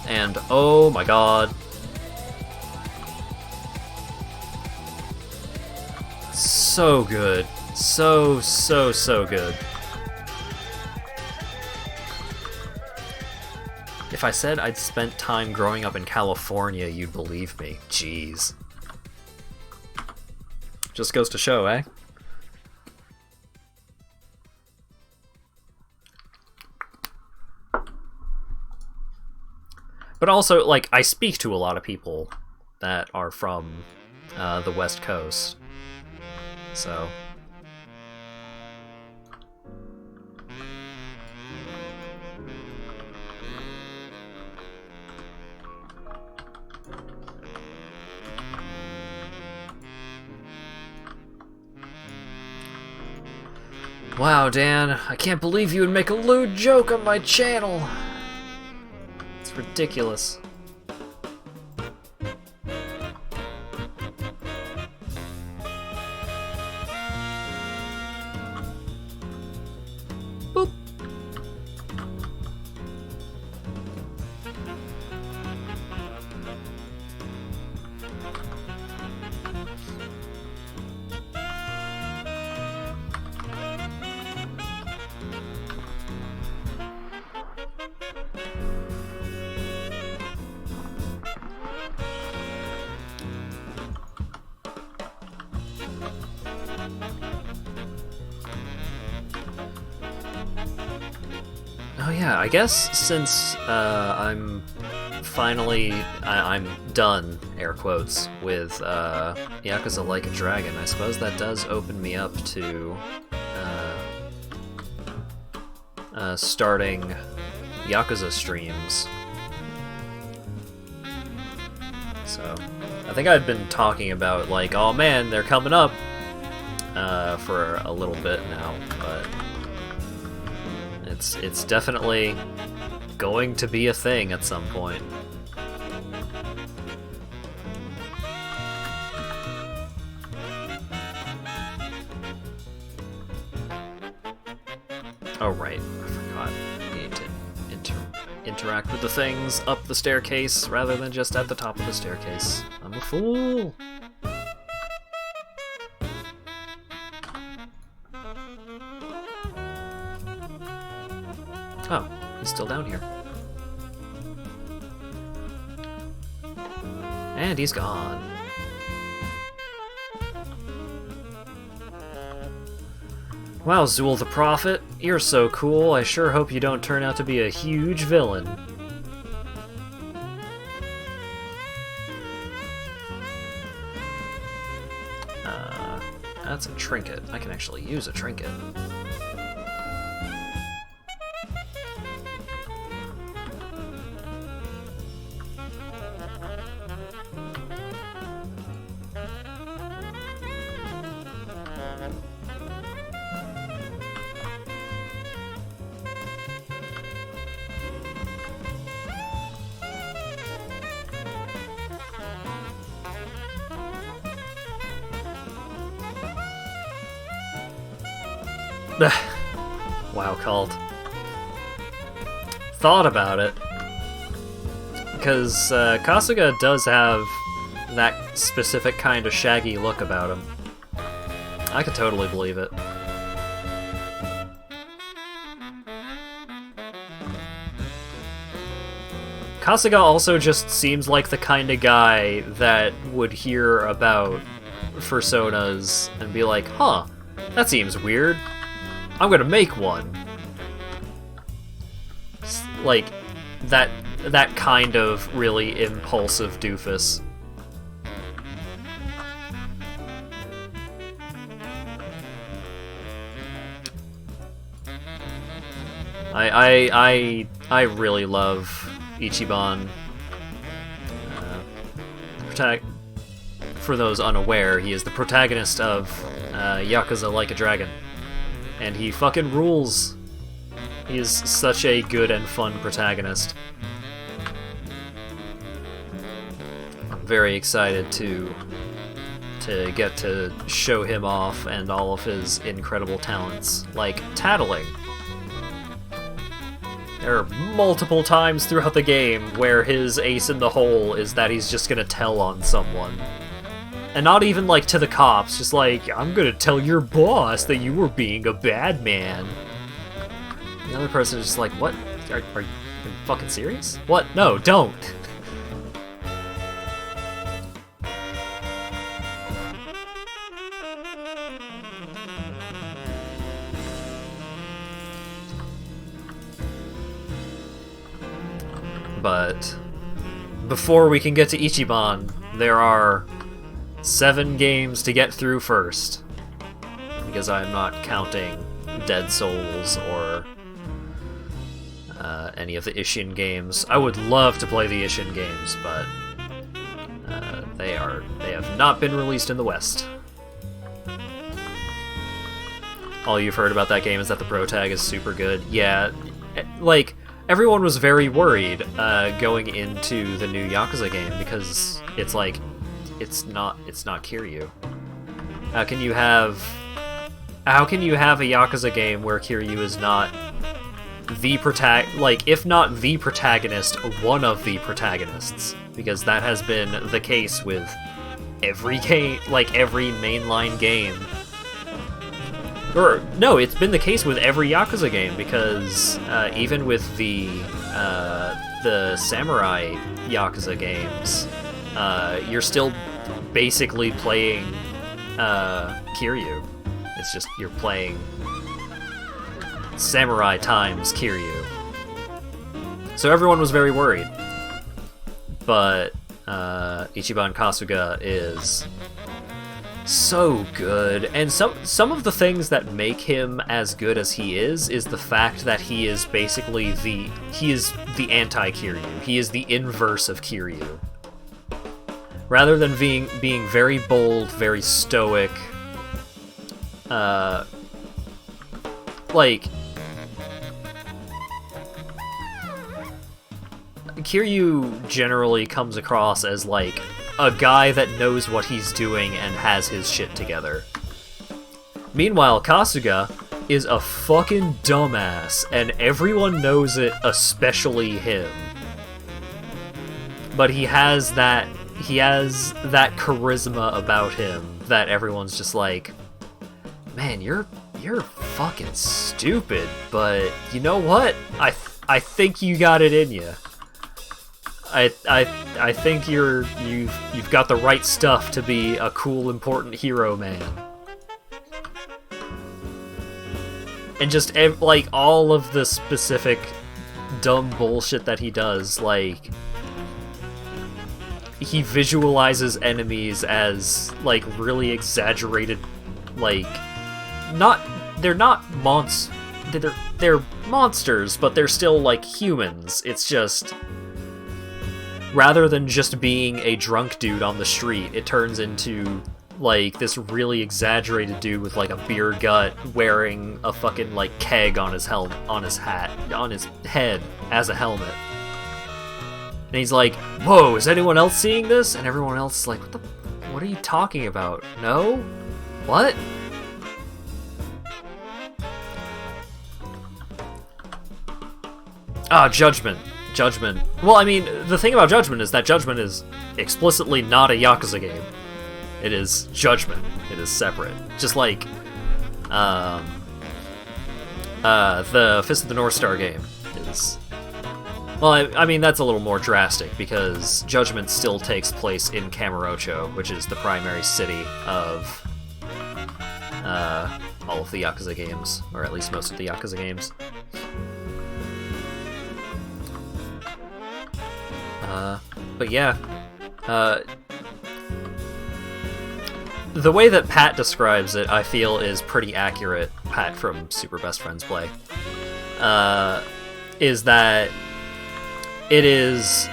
And oh my god. So good. So good. If I said I'd spent time growing up in California, you'd believe me. Jeez. Just goes to show, eh? But also, like, I speak to a lot of people that are from the West Coast. So... Wow, Dan, I can't believe you would make a lewd joke on my channel. It's ridiculous. Boop. Oh yeah, I guess since I'm finally I'm done, air quotes, with Yakuza Like a Dragon, I suppose that does open me up to starting Yakuza streams. So I think I'd been talking about like, oh man, they're coming up for a little bit now, but it's definitely going to be a thing at some point. Oh right, I forgot. I need to interact with the things up the staircase rather than just at the top of the staircase. I'm a fool! Oh, he's still down here. And he's gone. Wow, Zool the Prophet, you're so cool. I sure hope you don't turn out to be a huge villain. That's a trinket. I can actually use a trinket. Wow, called. Thought about it. Because Kasuga does have that specific kind of shaggy look about him. I could totally believe it. Kasuga also just seems like the kind of guy that would hear about fursonas and be like, huh, that seems weird. I'm gonna make one. Like, that kind of really impulsive doofus. I really love Ichiban. For those unaware, he is the protagonist of Yakuza Like a Dragon. And he fucking rules. He is such a good and fun protagonist. I'm very excited to get to show him off and all of his incredible talents, like tattling. There are multiple times throughout the game where his ace in the hole is that he's just gonna tell on someone. And not even, like, to the cops, just like, I'm gonna tell your boss that you were being a bad man. The other person is just like, what? Are you fucking serious? What? No, don't! But before we can get to Ichiban, there are 7 games to get through first, because I'm not counting Dead Souls or any of the Ishin games. I would love to play the Ishin games, but they have not been released in the West. All you've heard about that game is that the pro tag is super good. Yeah, like, everyone was very worried going into the new Yakuza game, because it's like, it's not Kiryu. How can you have a Yakuza game where Kiryu is not the if not the protagonist, one of the protagonists? Because that has been the case with every game, like every mainline game. Or no, it's been the case with every Yakuza game, because even with the samurai Yakuza games, you're still basically playing Kiryu. It's just you're playing samurai times Kiryu. So everyone was very worried. But Ichiban Kasuga is so good, and some of the things that make him as good as he is the fact that he is basically the anti-Kiryu. He is the inverse of Kiryu. Rather than being very bold, very stoic, like, Kiryu generally comes across as like a guy that knows what he's doing and has his shit together. Meanwhile, Kasuga is a fucking dumbass, and everyone knows it, especially him. But he has that charisma about him that everyone's just like, man, you're fucking stupid, but you know what? I think you got it in you. I think you've got the right stuff to be a cool, important hero man. And just like all of the specific dumb bullshit that he does, like he visualizes enemies as like really exaggerated, like they're monsters, but they're still like humans. It's just, rather than just being a drunk dude on the street, it turns into like this really exaggerated dude with like a beer gut wearing a fucking like keg on his head as a helmet. And he's like, whoa, is anyone else seeing this? And everyone else is like, what are you talking about? No? What? Judgment. Well, I mean, the thing about Judgment is that Judgment is explicitly not a Yakuza game. It is Judgment. It is separate. Just like the Fist of the North Star game is... Well, I mean, that's a little more drastic, because Judgment still takes place in Kamurocho, which is the primary city of all of the Yakuza games, or at least most of the Yakuza games. But yeah, the way that Pat describes it, I feel, is pretty accurate. Pat from Super Best Friends Play, is that it is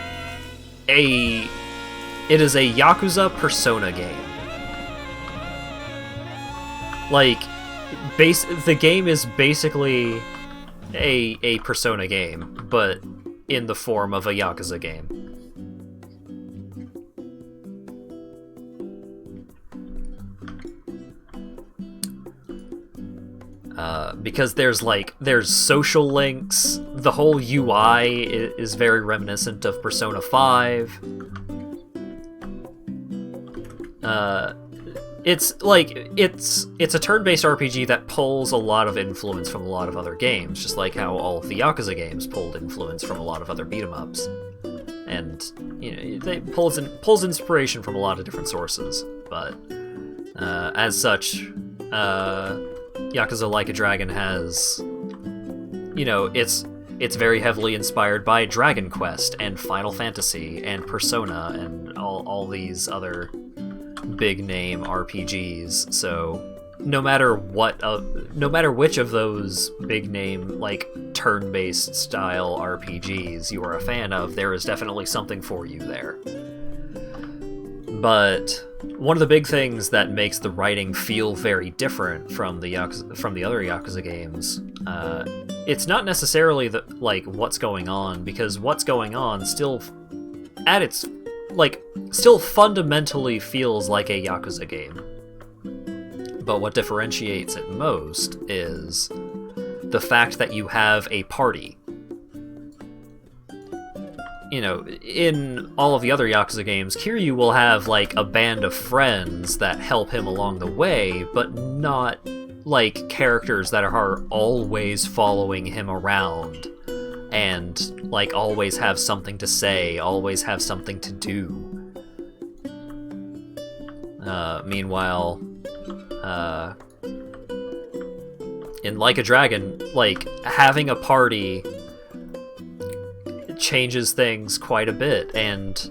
a Yakuza Persona game. Like, the game is basically a Persona game, but in the form of a Yakuza game. Because there's social links, the whole UI is very reminiscent of Persona 5. It's a turn-based RPG that pulls a lot of influence from a lot of other games, just like how all of the Yakuza games pulled influence from a lot of other beat-em-ups. And, you know, it pulls inspiration from a lot of different sources, but as such, Yakuza Like a Dragon has, you know, it's very heavily inspired by Dragon Quest and Final Fantasy and Persona and all these other big name RPGs. So no matter which of those big name, like, turn-based style RPGs you are a fan of, there is definitely something for you there. But one of the big things that makes the writing feel very different from the other Yakuza games, it's not necessarily like what's going on, because what's going on still fundamentally feels like a Yakuza game. But what differentiates it most is the fact that you have a party. You know, in all of the other Yakuza games, Kiryu will have, like, a band of friends that help him along the way, but not, like, characters that are always following him around and, like, always have something to say, always have something to do. Meanwhile, in Like a Dragon, like, having a party changes things quite a bit, and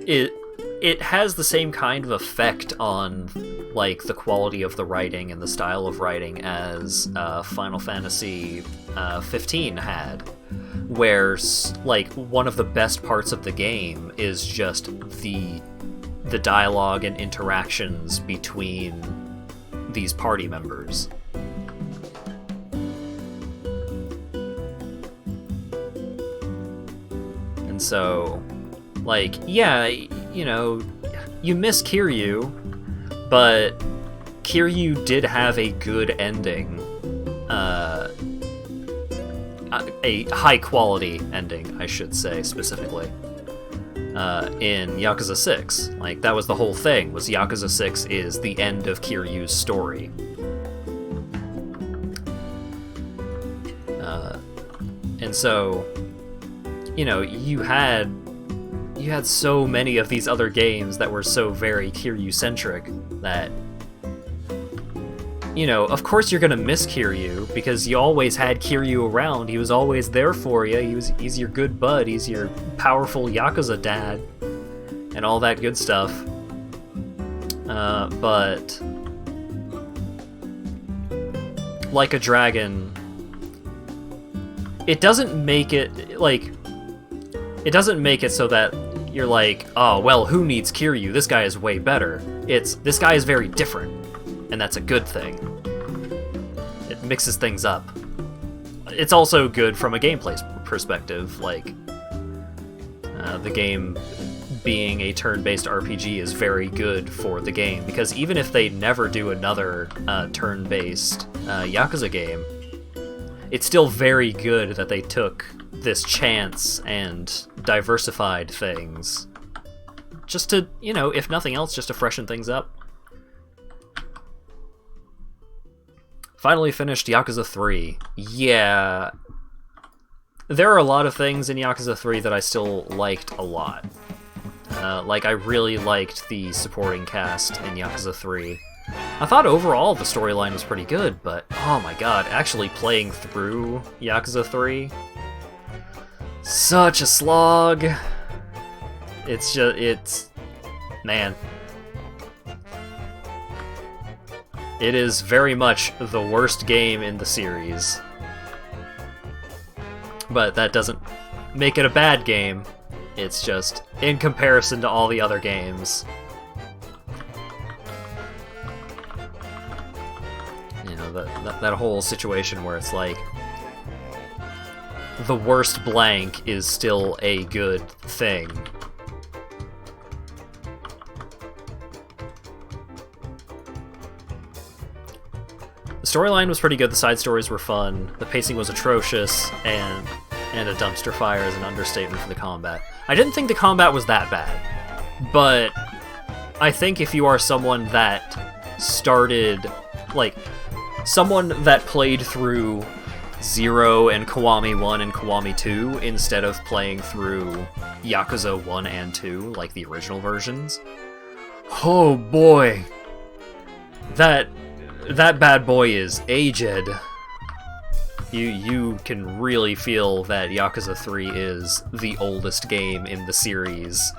it has the same kind of effect on, like, the quality of the writing and the style of writing as Final Fantasy 15 had, where, like, one of the best parts of the game is just the dialogue and interactions between these party members. And so, like, yeah, you know, you miss Kiryu, but Kiryu did have a good ending a high-quality ending, I should say, specifically, in Yakuza 6. Like, that was the whole thing, was Yakuza 6 is the end of Kiryu's story. And so, you know, you had so many of these other games that were so very Kiryu-centric that, you know, of course you're gonna miss Kiryu, because you always had Kiryu around. He was always there for you. He's your good bud. He's your powerful Yakuza dad, and all that good stuff. But Like a Dragon, it doesn't make it, like, it doesn't make it so that you're like, oh, well, who needs Kiryu? This guy is way better. It's, this guy is very different, and that's a good thing. It mixes things up. It's also good from a gameplay perspective, like, the game being a turn-based RPG is very good for the game, because even if they never do another turn-based Yakuza game, it's still very good that they took this chance and diversified things. Just to, you know, if nothing else, just to freshen things up. Finally finished Yakuza 3. Yeah. There are a lot of things in Yakuza 3 that I still liked a lot. Like, I really liked the supporting cast in Yakuza 3. I thought overall the storyline was pretty good, but oh my god, actually playing through Yakuza 3, such a slog. It's just, it's, man. It is very much the worst game in the series. But that doesn't make it a bad game. It's just, in comparison to all the other games, you know, that whole situation where it's like, the worst blank is still a good thing. The storyline was pretty good, the side stories were fun, the pacing was atrocious, and a dumpster fire is an understatement for the combat. I didn't think the combat was that bad, but I think if you are someone that started, like, someone that played through 0 and Kiwami 1 and Kiwami 2 instead of playing through Yakuza 1 and 2, like the original versions, oh boy, that bad boy is aged. You can really feel that Yakuza 3 is the oldest game in the series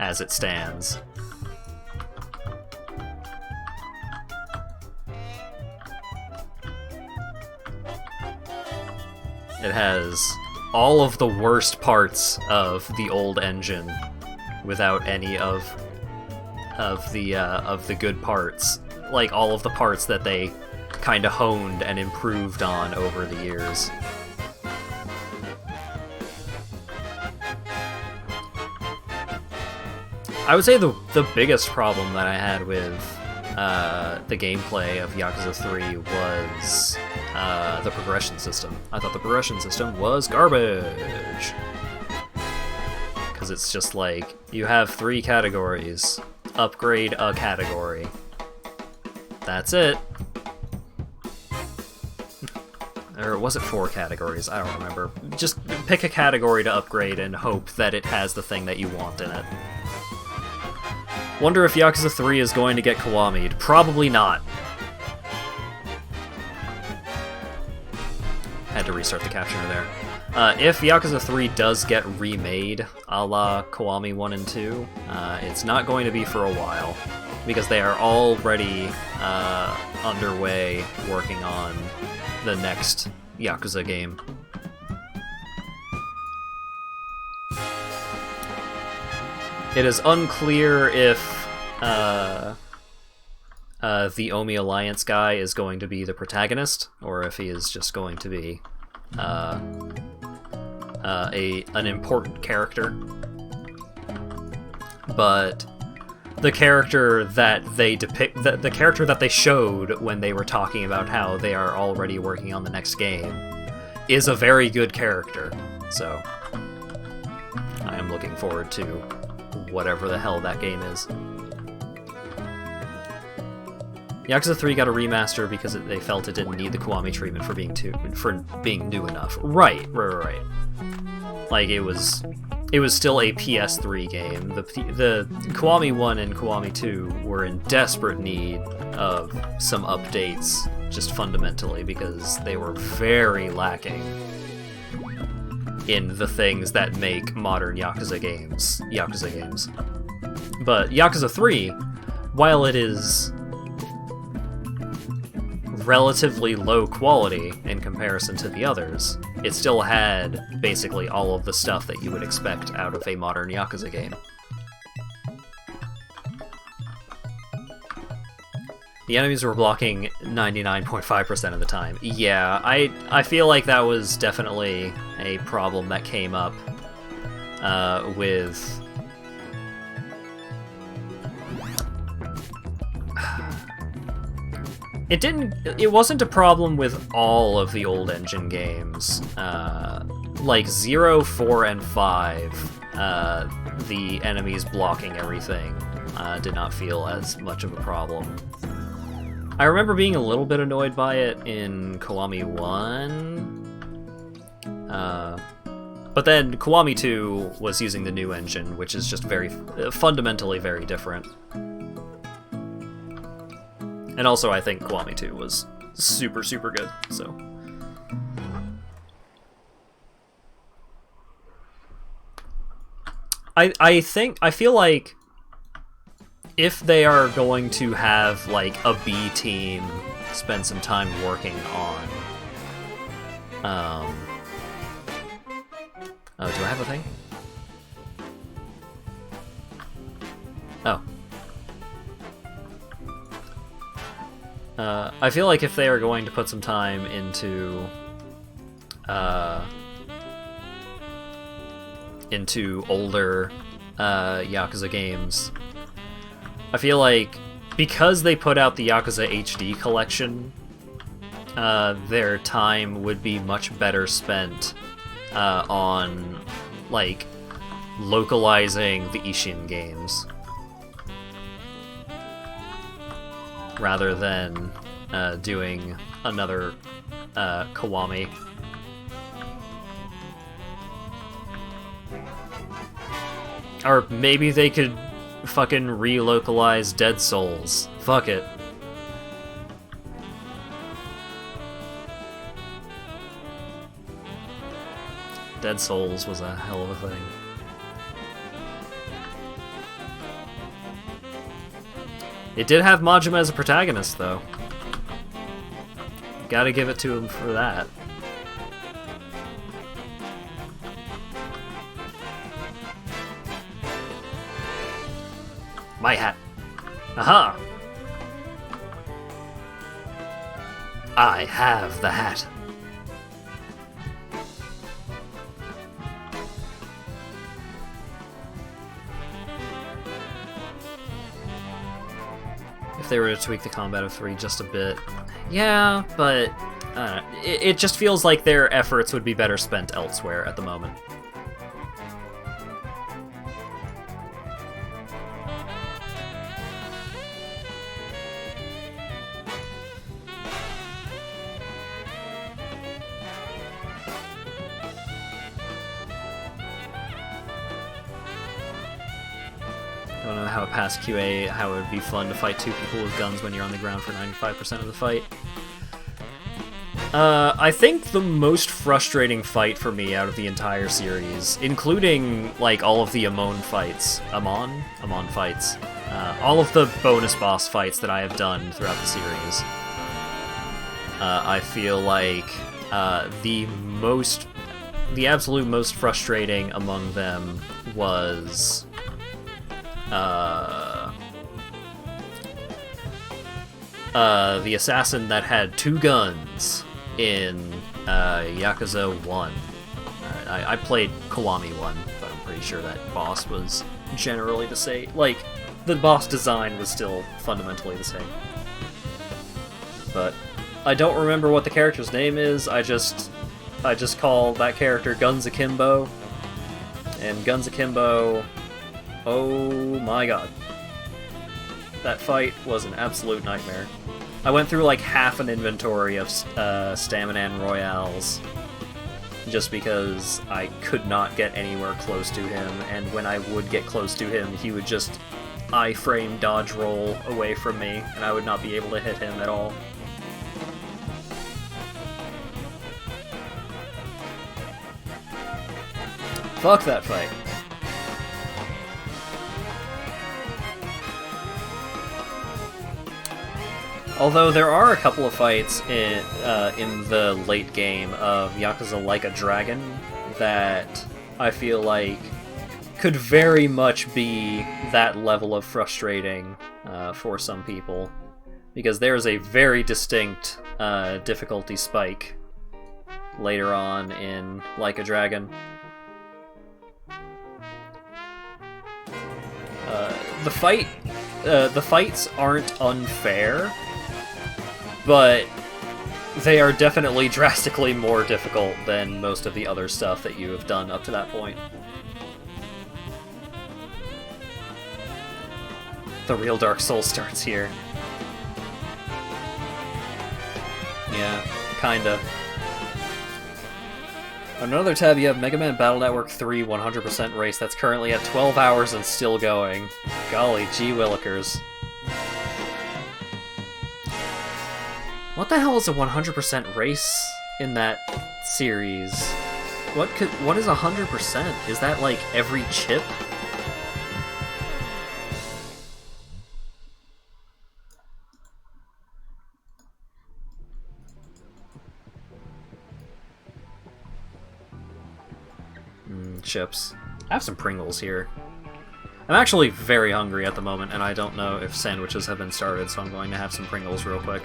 as it stands. It has all of the worst parts of the old engine without any of the good parts. Like, all of the parts that they kind of honed and improved on over the years. I would say the biggest problem that I had with the gameplay of Yakuza 3 was the progression system. I thought the progression system was garbage. Because it's just like, you have 3 categories. Upgrade a category. That's it. Or was it 4 categories? I don't remember. Just pick a category to upgrade and hope that it has the thing that you want in it. Wonder if Yakuza 3 is going to get Kiwami'd. Probably not. Had to restart the captioner there. If Yakuza 3 does get remade a la Kiwami 1 and 2, it's not going to be for a while, because they are already underway working on the next Yakuza game. It is unclear if the Omi Alliance guy is going to be the protagonist, or if he is just going to be an important character. But the character that they the character that they showed when they were talking about how they are already working on the next game is a very good character. So I am looking forward to whatever the hell that game is. Yakuza 3 got a remaster because they felt it didn't need the Kiwami treatment for being new enough. Right. Like it was still a PS3 game. The Kiwami 1 and Kiwami 2 were in desperate need of some updates, just fundamentally, because they were very lacking in the things that make modern Yakuza games. But Yakuza 3, while it is relatively low quality in comparison to the others, it still had basically all of the stuff that you would expect out of a modern Yakuza game. The enemies were blocking 99.5% of the time. Yeah, I feel like that was definitely a problem that came up with... It wasn't a problem with all of the old engine games. Like 0, 4, and 5, the enemies blocking everything did not feel as much of a problem. I remember being a little bit annoyed by it in Kiwami 1. But then Kiwami 2 was using the new engine, which is just fundamentally very different. And also, I think Kiwami 2 was super, super good, so... I feel like if they are going to have, like, a B team spend some time working on... Oh, do I have a thing? Oh. I feel like if they are going to put some time into older Yakuza games, I feel like because they put out the Yakuza HD collection, their time would be much better spent on, like, localizing the Ishin games, rather than doing another Kiwami. Or maybe they could fucking relocalize Dead Souls. Fuck it. Dead Souls was a hell of a thing. It did have Majima as a protagonist, though. Gotta give it to him for that. My hat. Aha! I have the hat. If they were to tweak the combat of 3 just a bit. Yeah, but it just feels like their efforts would be better spent elsewhere at the moment. I don't know how past QA, how it would be fun to fight 2 people with guns when you're on the ground for 95% of the fight. I think the most frustrating fight for me out of the entire series, including, like, all of the Amon fights, Amon fights, all of the bonus boss fights that I have done throughout the series, I feel like the absolute most frustrating among them was... the assassin that had 2 guns in Yakuza 1. I played Kiwami 1, but I'm pretty sure that boss was generally the same. Like, the boss design was still fundamentally the same. But I don't remember what the character's name is. I just call that character Guns Akimbo. And Guns Akimbo, oh my god. That fight was an absolute nightmare. I went through like half an inventory of Staminan Royales just because I could not get anywhere close to him, and when I would get close to him, he would just iframe dodge roll away from me, and I would not be able to hit him at all. Fuck that fight. Although there are a couple of fights in the late game of Yakuza Like a Dragon that I feel like could very much be that level of frustrating for some people, because there's a very distinct difficulty spike later on in Like a Dragon. The fights aren't unfair, but they are definitely drastically more difficult than most of the other stuff that you have done up to that point. The real Dark Souls starts here. Yeah, kinda. On another tab, you have Mega Man Battle Network 3 100% race that's currently at 12 hours and still going. Golly gee willikers. What the hell is a 100% race in that series? What is 100%? Is that like every chip? Chips. I have some Pringles here. I'm actually very hungry at the moment, and I don't know if sandwiches have been started, so I'm going to have some Pringles real quick.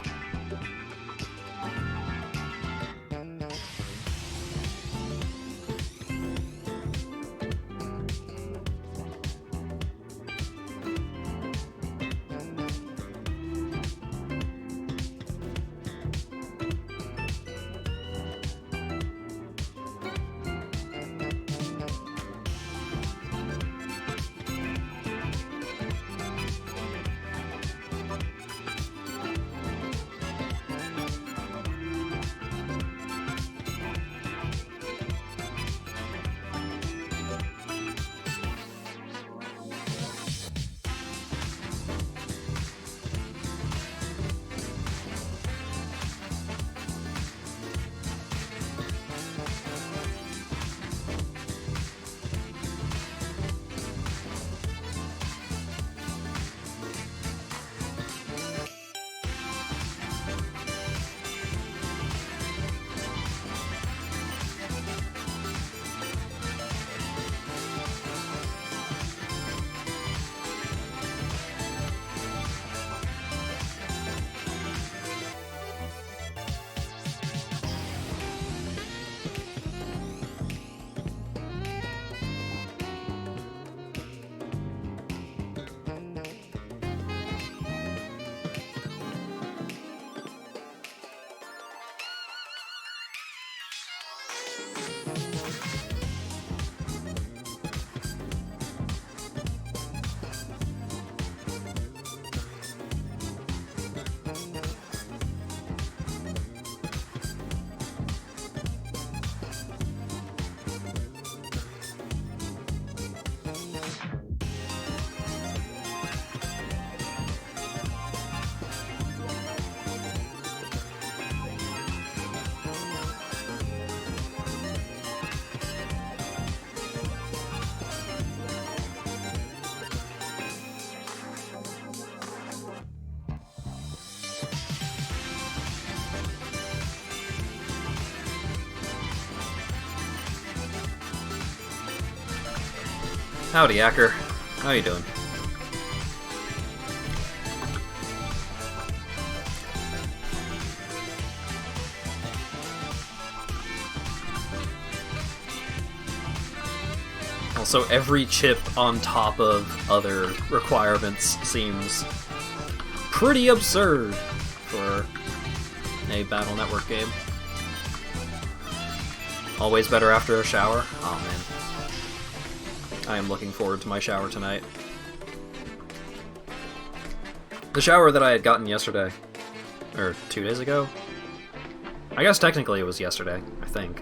Howdy, Acker. How you doing? Also, every chip on top of other requirements seems pretty absurd for a Battle Network game. Always better after a shower? Oh man. I am looking forward to my shower tonight. The shower that I had gotten yesterday. Or 2 days ago? I guess technically it was yesterday, I think.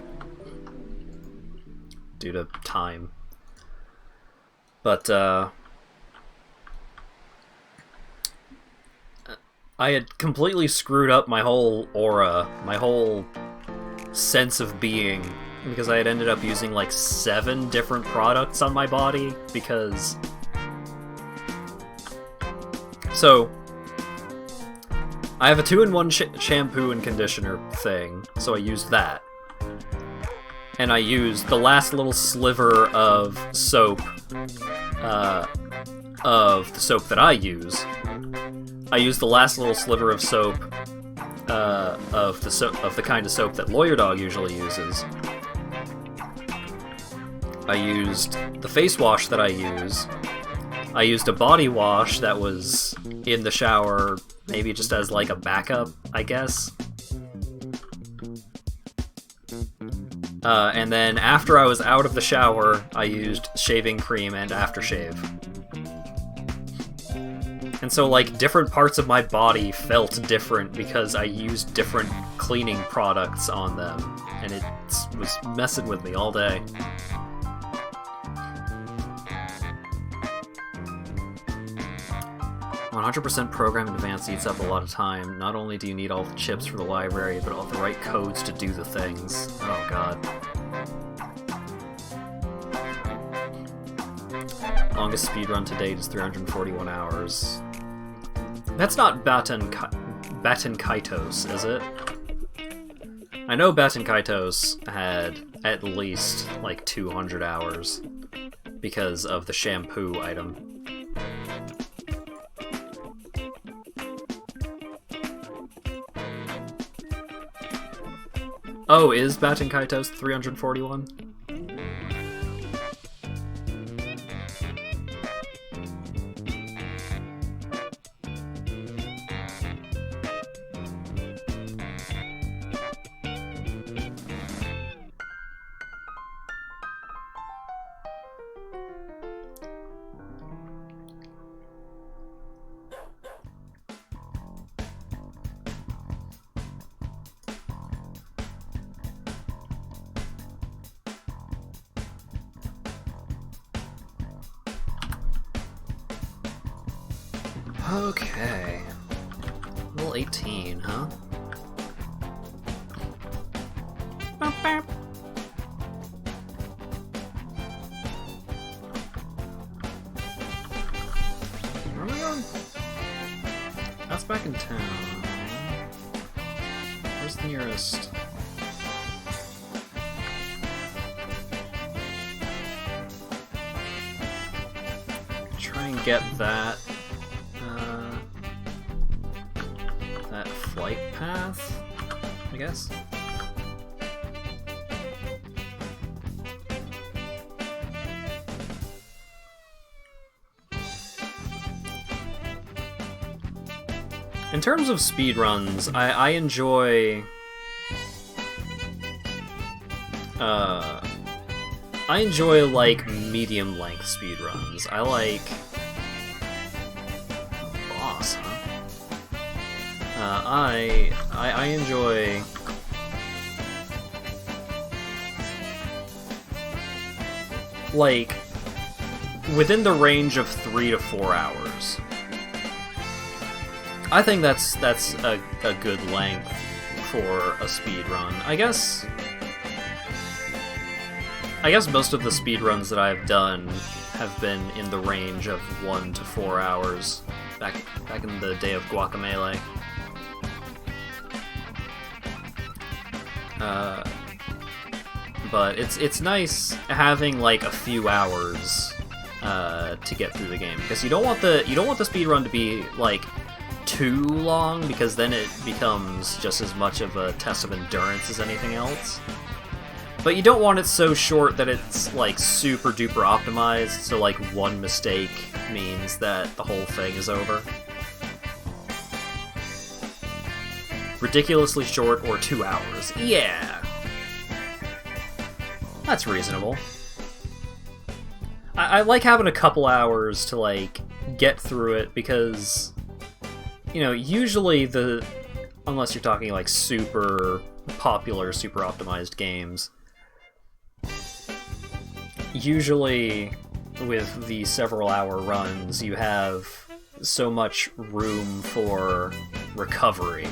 Due to time. But, I had completely screwed up my whole aura, my whole sense of being, because I had ended up using like 7 different products on my body, because... So, I have a 2-in-1 shampoo and conditioner thing, so I used that. And I used the last little sliver of soap, of the soap that I use. I used the last little sliver of soap, of the kind of soap that Lawyer Dog usually uses. I used the face wash that I use. I used a body wash that was in the shower, maybe just as like a backup, I guess. And then after I was out of the shower, I used shaving cream and aftershave. And so, like, different parts of my body felt different because I used different cleaning products on them, and it was messing with me all day. "100% program in advance eats up a lot of time. Not only do you need all the chips for the library, but all the right codes to do the things." Oh god. Longest speedrun to date is 341 hours. That's not Baten Kaitos, is it? I know Baten Kaitos had at least like 200 hours because of the shampoo item. Oh, is Baten Kaitos 341? Okay. Level 18, huh? Where am I going? That's back in town. Where's the nearest? Try and get that. Flight path, I guess? In terms of speedruns, I enjoy... I enjoy, like, medium-length speedruns. I like... Boss, huh? I enjoy... like, within the range of 3 to 4 hours. I think that's a good length for a speedrun. I guess most of the speedruns that I've done have been in the range of 1 to 4 hours, back in the day of Guacamelee. But it's nice having like a few hours to get through the game, because you don't want the speedrun to be like too long, because then it becomes just as much of a test of endurance as anything else. But you don't want it so short that it's, like, super duper optimized, so, like, one mistake means that the whole thing is over. Ridiculously short or 2 hours. Yeah! That's reasonable. I like having a couple hours to, like, get through it, because, you know, usually unless you're talking, like, super popular, super optimized games, usually with the several hour runs, you have so much room for recovery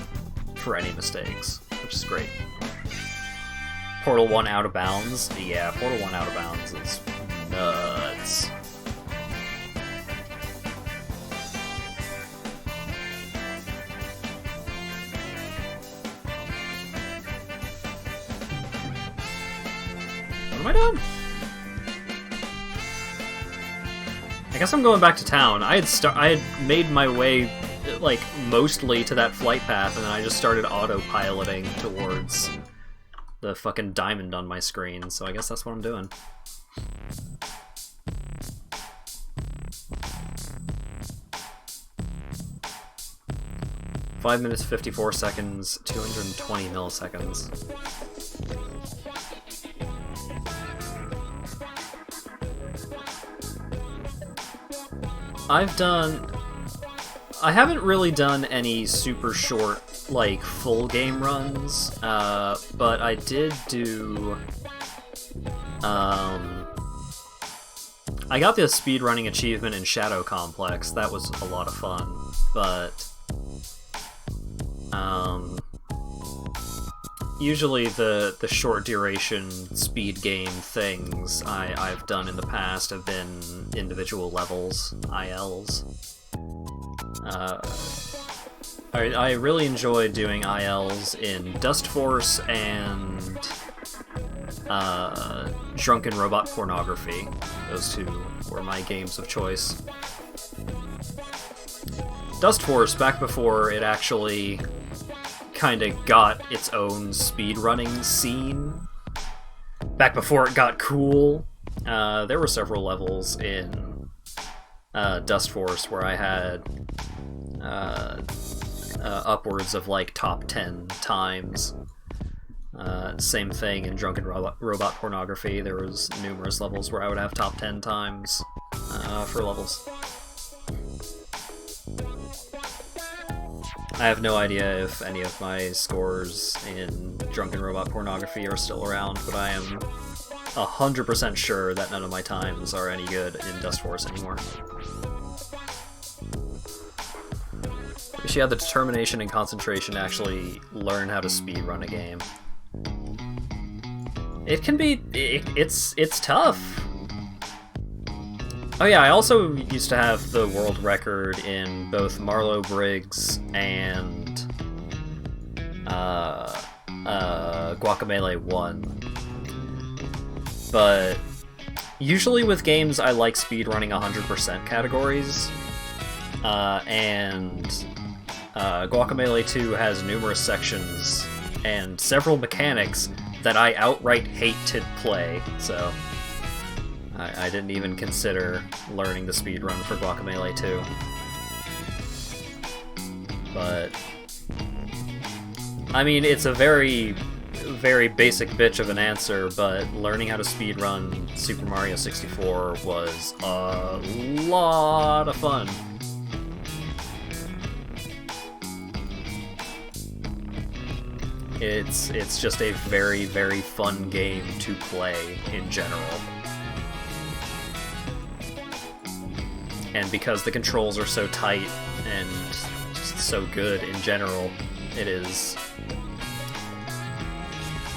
for any mistakes, which is great. Portal 1 out of bounds? Yeah, Portal 1 out of bounds is nuts. What am I doing? I guess I'm going back to town. I had made my way, like, mostly to that flight path, and then I just started autopiloting towards the fucking diamond on my screen, so I guess that's what I'm doing. Five minutes, 54 seconds, 220 milliseconds. I haven't really done any super short, like, full game runs, but I did do, I got the speedrunning achievement in Shadow Complex. That was a lot of fun, but, usually the short duration speed game things I've done in the past have been individual levels, ILs. I really enjoyed doing ILs in Dust Force and Drunken Robot Pornography. Those two were my games of choice. Dust Force, back before it actually kind of got its own speedrunning scene, back before it got cool, there were several levels in Dust Force where I had upwards of, like, top 10 times. Same thing in Drunken Robot Pornography. There was numerous levels where I would have top 10 times for levels. I have no idea if any of my scores in Drunken Robot Pornography are still around, but I am 100% sure that none of my times are any good in Dust Force anymore. Wish you had the determination and concentration to actually learn how to speedrun a game. It can be... it's tough. Oh yeah, I also used to have the world record in both Marlow Briggs and Guacamelee 1. But usually with games I like speedrunning 100% categories, and Guacamelee 2 has numerous sections and several mechanics that I outright hate to play, so I didn't even consider learning the speedrun for Guacamelee 2. But, I mean, it's a very, very basic bitch of an answer, but learning how to speedrun Super Mario 64 was a lot of fun. It's just a very, very fun game to play in general. And because the controls are so tight and just so good in general,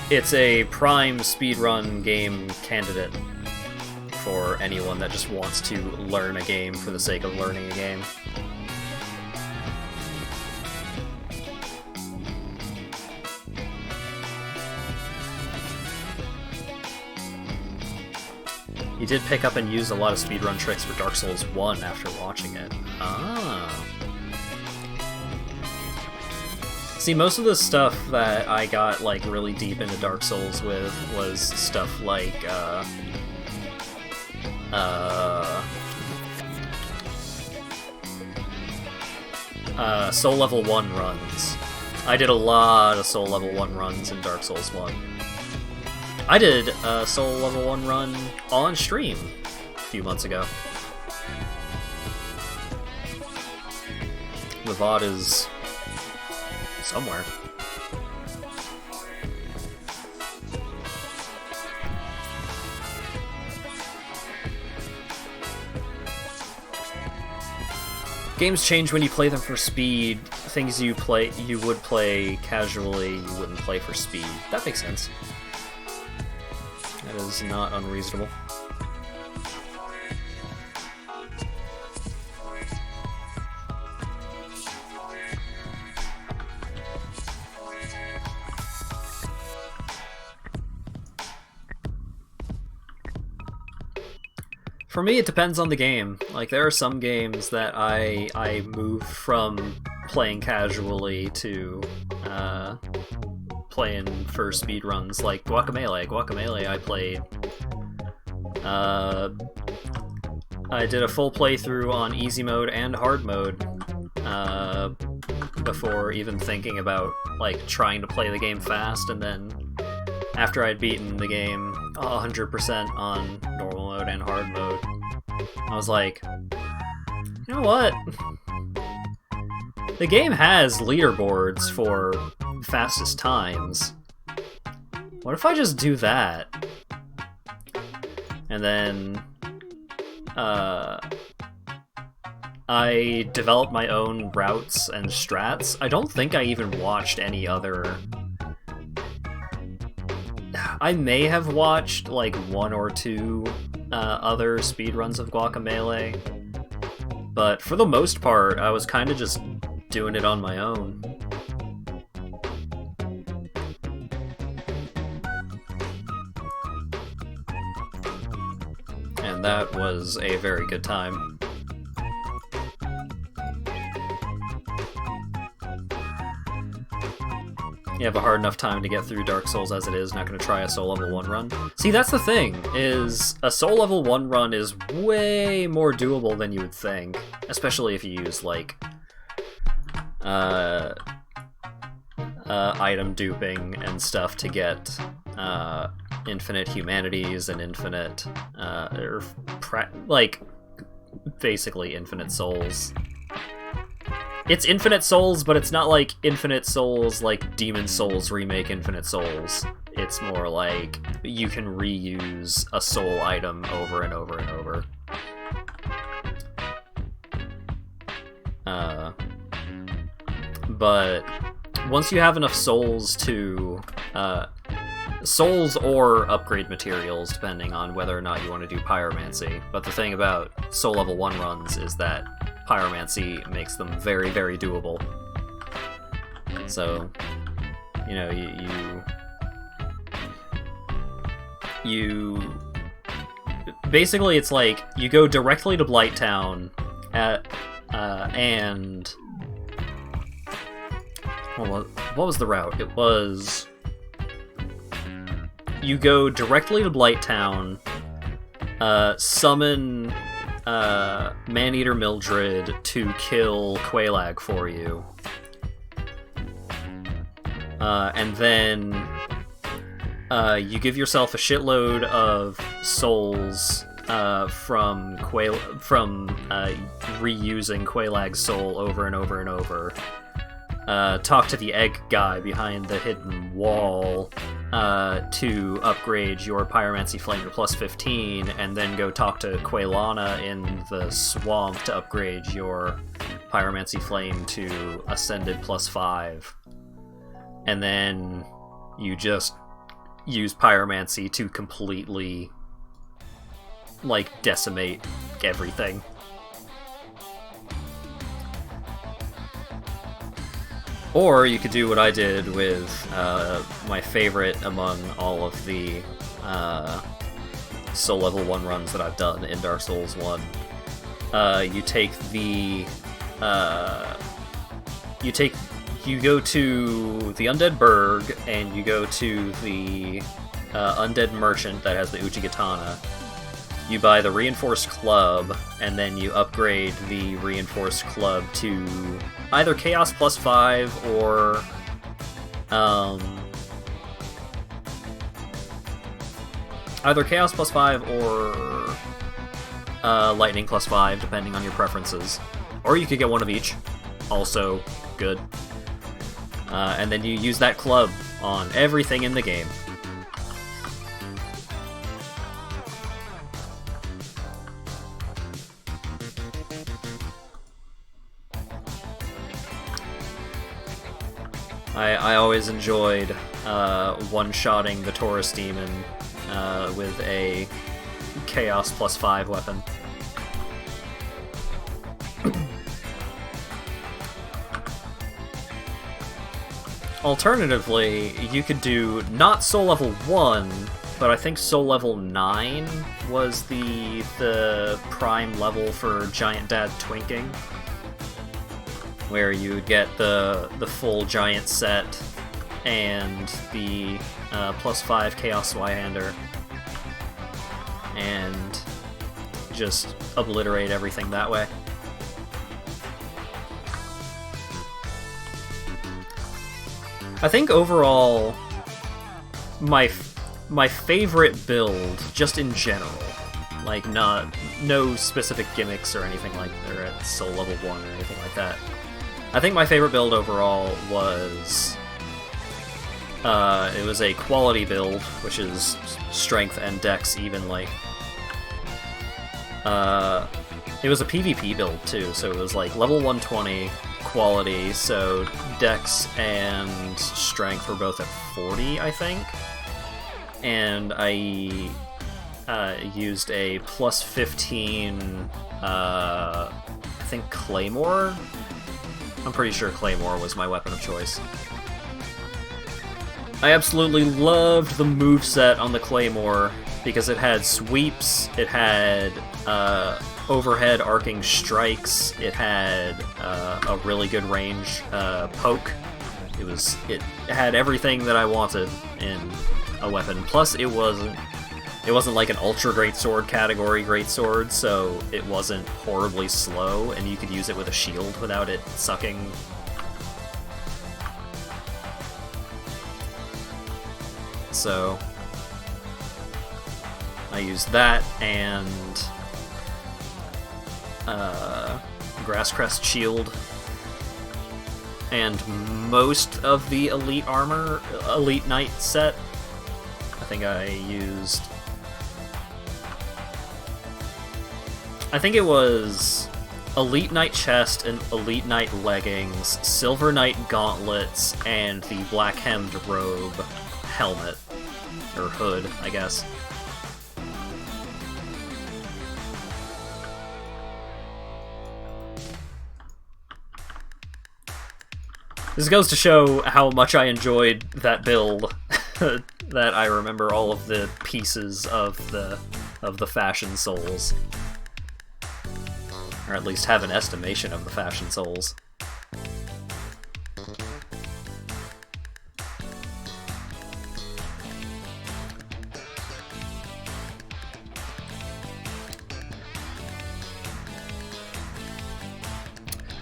it's a prime speedrun game candidate for anyone that just wants to learn a game for the sake of learning a game. You did pick up and use a lot of speedrun tricks for Dark Souls 1 after watching it. Ah. See, most of the stuff that I got, like, really deep into Dark Souls with was stuff like, Soul Level 1 runs. I did a lot of Soul Level 1 runs in Dark Souls 1. I did a Soul Level 1 run on stream a few months ago. The VOD is somewhere. Games change when you play them for speed. Things you would play casually, you wouldn't play for speed. That makes sense. That is not unreasonable. For me, it depends on the game. Like, there are some games that I move from playing casually to playing for speedruns, like Guacamelee. Guacamelee I played. I did a full playthrough on easy mode and hard mode before even thinking about, like, trying to play the game fast, and then after I'd beaten the game 100% on normal mode and hard mode, I was like, you know what? The game has leaderboards for fastest times. What if I just do that? And then I developed my own routes and strats. I don't think I even watched any other... I may have watched like one or two other speedruns of Guacamelee, but for the most part, I was kind of just doing it on my own. And that was a very good time. You have a hard enough time to get through Dark Souls as it is, not going to try a Soul Level 1 run. See, that's the thing, is a Soul Level 1 run is way more doable than you would think. Especially if you use, like, item duping and stuff to get infinite humanities and infinite, like, basically infinite souls. It's Infinite Souls, but it's not like Infinite Souls like Demon Souls remake Infinite Souls. It's more like you can reuse a soul item over and over and over. But once you have enough souls to... souls or upgrade materials, depending on whether or not you want to do pyromancy. But the thing about Soul Level 1 runs is that pyromancy makes them very, very doable. So, you know, you basically, it's like you go directly to Blighttown and what was the route? It was you go directly to Blighttown, summon Maneater Mildred to kill Quelaag for you. And then you give yourself a shitload of souls from reusing Quelaag's soul over and over and over. Talk to the egg guy behind the hidden wall to upgrade your Pyromancy Flame to plus 15, and then go talk to Quelana in the swamp to upgrade your Pyromancy Flame to Ascended plus 5. And then you just use Pyromancy to completely, like, decimate everything. Or you could do what I did with my favorite among all of the Soul Level 1 runs that I've done in Dark Souls 1. You you go to the Undead Burg, and you go to the Undead Merchant that has the Uchigatana, you buy the Reinforced Club, and then you upgrade the Reinforced Club to either Chaos plus 5 or either Chaos plus 5 or Lightning plus 5, depending on your preferences. Or you could get one of each. Also good. And then you use that club on everything in the game. I always enjoyed one-shotting the Taurus Demon with a Chaos plus 5 weapon. Alternatively, you could do not Soul Level 1, but I think Soul Level 9 was the prime level for Giant Dad Twinking, where you would get the full Giant set and the plus 5 Chaos Zweihander, and just obliterate everything that way. I think overall, my favorite build, just in general, like no specific gimmicks or anything like that, or at Soul Level 1 or anything like that. I think my favorite build overall was it was a quality build, which is strength and dex evenly. It was a PvP build too, so it was like level 120 quality, so dex and strength were both at 40, I think. And I used a plus 15, I think Claymore? I'm pretty sure Claymore was my weapon of choice. I absolutely loved the moveset on the Claymore, because it had sweeps, it had overhead arcing strikes, it had a really good range poke. It had everything that I wanted in a weapon. Plus, it wasn't like an ultra greatsword category greatsword, so it wasn't horribly slow, and you could use it with a shield without it sucking. So I used that and Grasscrest shield and most of the elite armor, elite knight set. I think it was elite knight chest and elite knight leggings, silver knight gauntlets, and the black hemmed robe helmet, or hood, I guess. This goes to show how much I enjoyed that build, that I remember all of the pieces of the fashion souls. Or at least have an estimation of the fashion souls.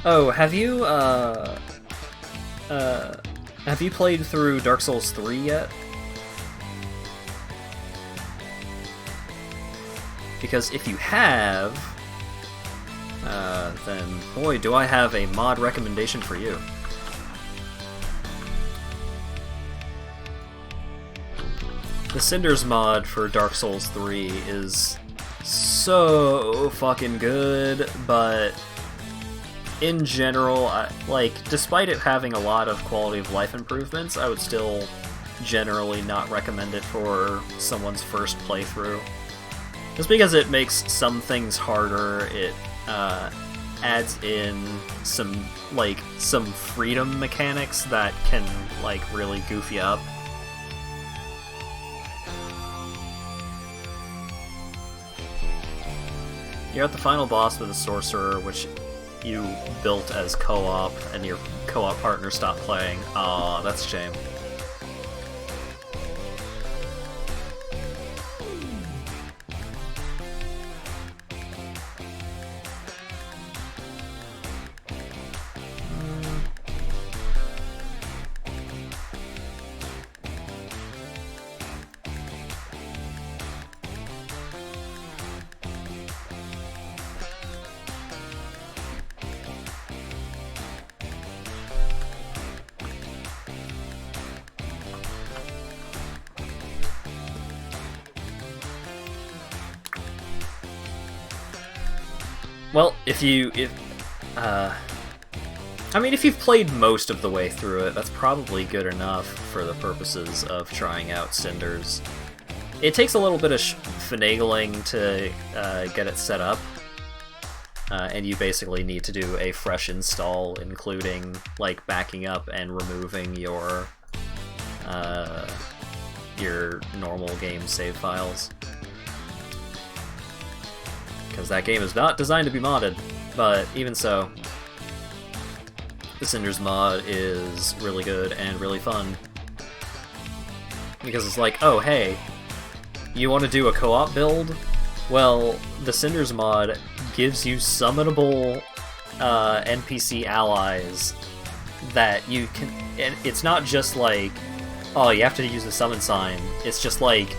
Oh, have you played through Dark Souls 3 yet? Because if you have, then boy, do I have a mod recommendation for you. The Cinders mod for Dark Souls 3 is so fucking good, but in general, despite it having a lot of quality of life improvements, I would still generally not recommend it for someone's first playthrough. Just because it makes some things harder, it adds in some freedom mechanics that can, really goof you up. You're at the final boss with a sorcerer, which you built as co-op and your co-op partner stopped playing. Aw, that's a shame. Well, if you've played most of the way through it, that's probably good enough for the purposes of trying out Cinders. It takes a little bit of finagling to get it set up, and you basically need to do a fresh install, including like backing up and removing your normal game save files. Because that game is not designed to be modded, but even so, the Cinders mod is really good and really fun. Because it's like, oh hey, you want to do a co-op build? Well, the Cinders mod gives you summonable NPC allies that you can... And it's not just like, oh, you have to use the summon sign. It's just like,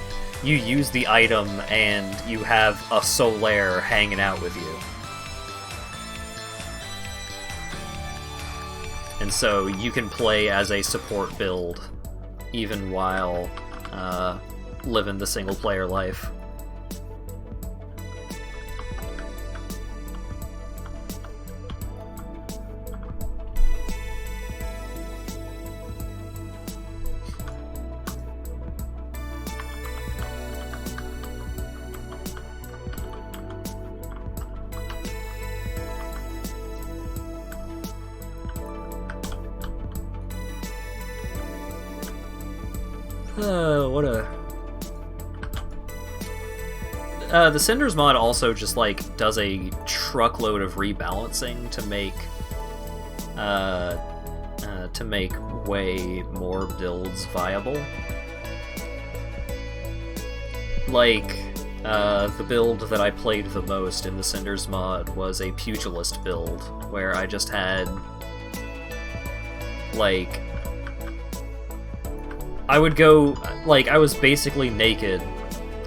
you use the item and you have a Solaire hanging out with you. And so you can play as a support build even while living the single player life. The Cinders mod also just like does a truckload of rebalancing to make way more builds viable. Like the build that I played the most in the Cinders mod was a pugilist build where I just had like I would go like I was basically naked.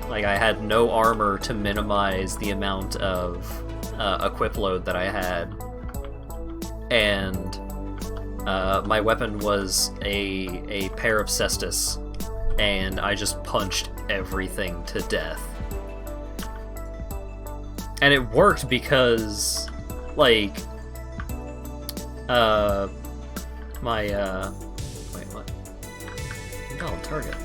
Like, I had no armor to minimize the amount of equip load that I had. And my weapon was a pair of cestus, and I just punched everything to death. And it worked because, like, wait, what? Oh, target.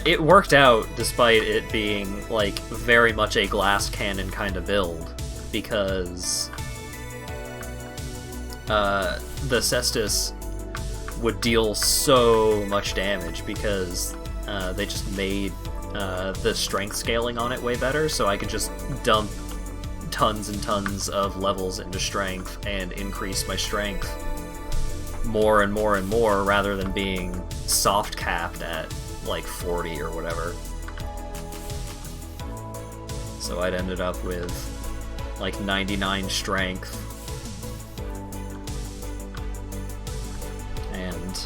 It worked out despite it being, like, very much a glass cannon kind of build, because the Cestus would deal so much damage because they just made the strength scaling on it way better, so I could just dump tons and tons of levels into strength and increase my strength more and more and more rather than being soft capped at like 40 or whatever. So I'd ended up with like 99 strength and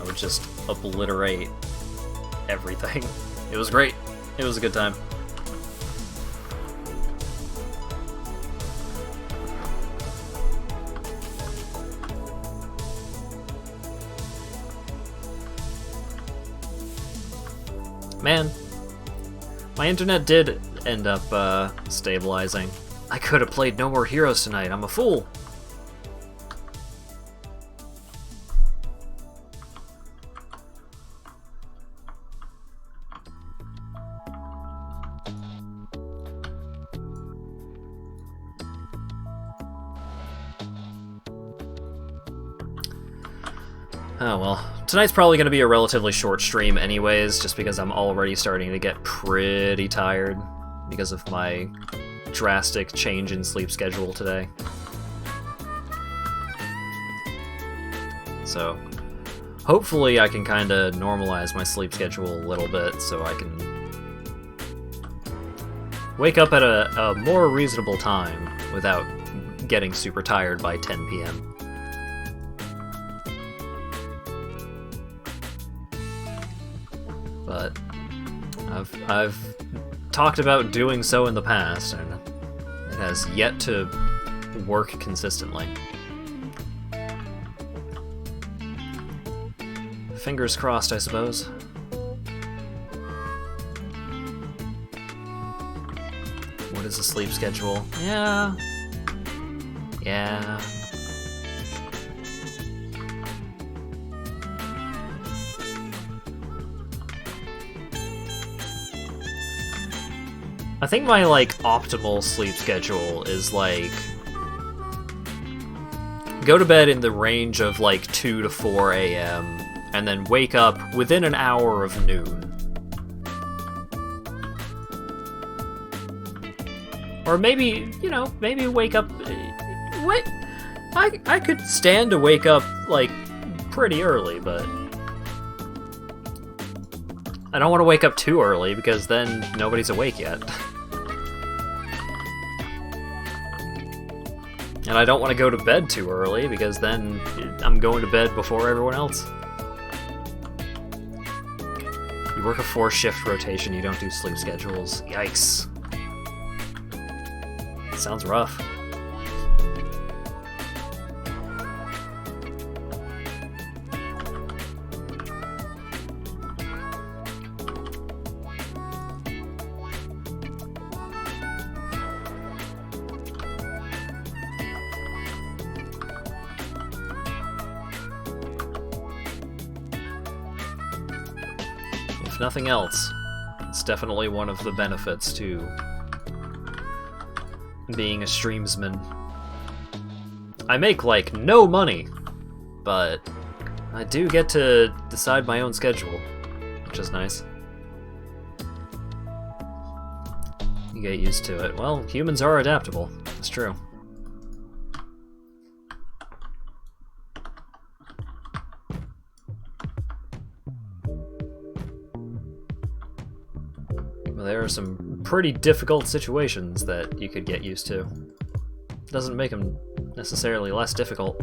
I would just obliterate everything. It was great. It was a good time. Man, my internet did end up stabilizing. I could have played No More Heroes tonight. I'm a fool. Oh well. Tonight's probably going to be a relatively short stream anyways, just because I'm already starting to get pretty tired because of my drastic change in sleep schedule today. So, hopefully I can kind of normalize my sleep schedule a little bit so I can wake up at a more reasonable time without getting super tired by 10 p.m. But I've talked about doing so in the past, and it has yet to work consistently. Fingers crossed, I suppose. What is the sleep schedule? Yeah. I think my, like, optimal sleep schedule is, like, go to bed in the range of, like, 2 to 4 a.m., and then wake up within an hour of noon. Or maybe, you know, maybe wake up... What? I could stand to wake up, like, pretty early, but... I don't want to wake up too early, because then nobody's awake yet. And I don't want to go to bed too early, because then I'm going to bed before everyone else. You work a 4-shift rotation, you don't do sleep schedules. Yikes. Sounds rough. If nothing else, it's definitely one of the benefits to being a streamsman. I make, like, no money, but I do get to decide my own schedule, which is nice. You get used to it. Well, humans are adaptable. It's true. There are some pretty difficult situations that you could get used to. Doesn't make them necessarily less difficult.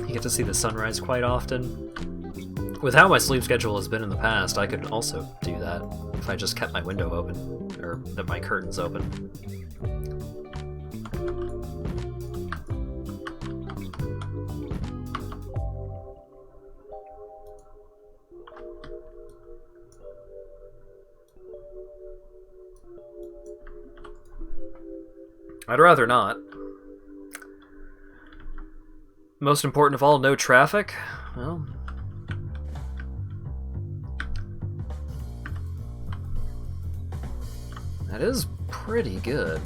You get to see the sunrise quite often. With how my sleep schedule has been in the past, I could also do that if I just kept my window open, or my curtains open. I'd rather not. Most important of all, no traffic? Well... that is pretty good.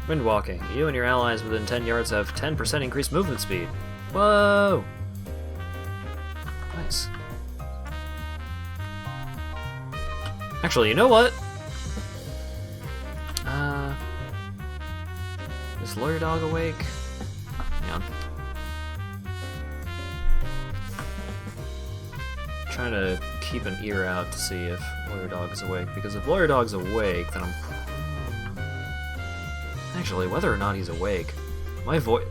Windwalking. You and your allies within 10 yards have 10% increased movement speed. Whoa! Nice. Actually, you know what? Is Lawyer Dog awake? Hang on. I'm trying to keep an ear out to see if Lawyer Dog is awake, because if Lawyer Dog's awake, then I'm... Actually, whether or not he's awake, my voice...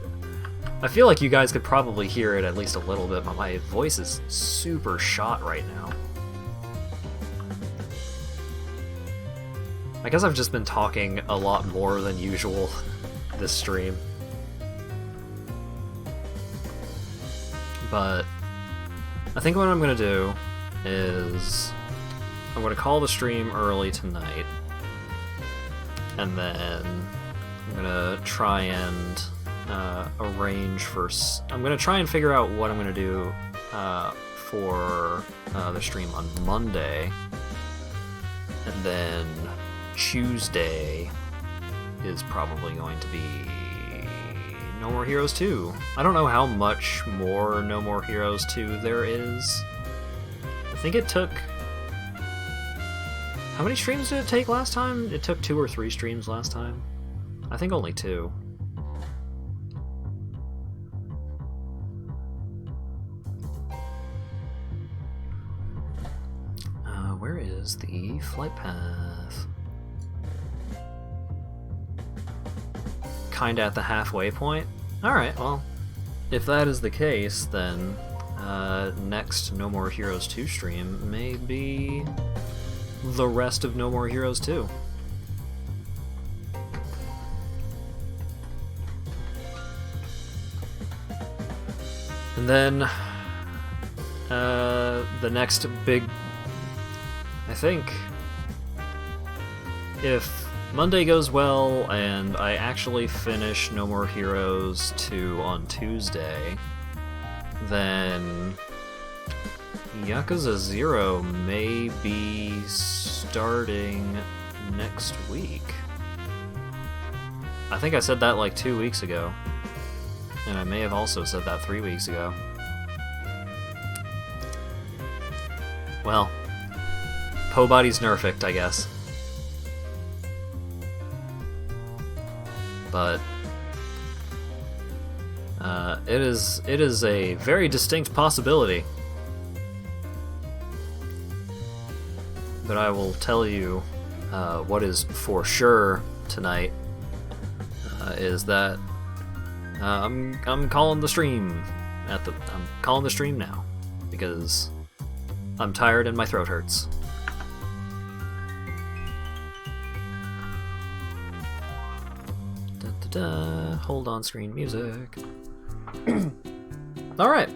I feel like you guys could probably hear it at least a little bit, but my voice is super shot right now. I guess I've just been talking a lot more than usual. this stream. But I think what I'm gonna do is I'm gonna call the stream early tonight, and then I'm gonna try and arrange for. I'm gonna try and figure out what I'm gonna do for the stream on Monday, and then Tuesday is probably going to be No More Heroes 2. I don't know how much more No More Heroes 2 there is. I think it took... How many streams did it take last time? It took 2 or 3 streams last time. I think only 2. Where is the flight path? Kinda at the halfway point? Alright, well, if that is the case, then next No More Heroes 2 stream may be the rest of No More Heroes 2. And then the next big... I think if Monday goes well and I actually finish No More Heroes 2 on Tuesday, then Yakuza 0 may be starting next week. I think I said that like 2 weeks ago, and I may have also said that 3 weeks ago. Well, Pobody's nerfed, I guess. But it is a very distinct possibility. But I will tell you what is for sure tonight is that I'm calling the stream I'm calling the stream now because I'm tired and my throat hurts. Hold on screen music. Alright.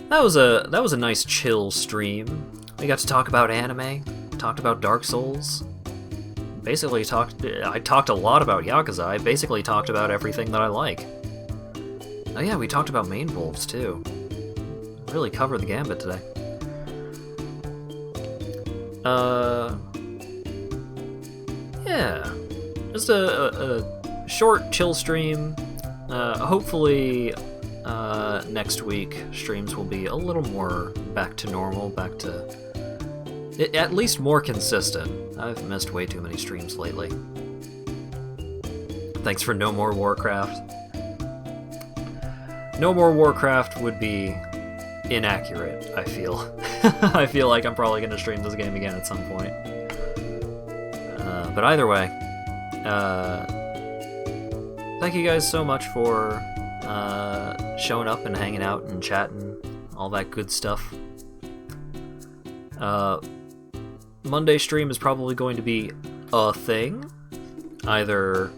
That was a nice chill stream. We got to talk about anime, talked about Dark Souls. Basically I talked a lot about Yakuza. I basically talked about everything that I like. Oh yeah, we talked about main wolves too. Really covered the gambit today. Yeah. Just a short, chill stream. Hopefully, next week streams will be a little more back to normal, back to at least more consistent. I've missed way too many streams lately. Thanks for No More Warcraft. No More Warcraft would be inaccurate, I feel. I feel like I'm probably going to stream this game again at some point. But either way, thank you guys so much for showing up and hanging out and chatting, all that good stuff. Monday stream is probably going to be a thing. Either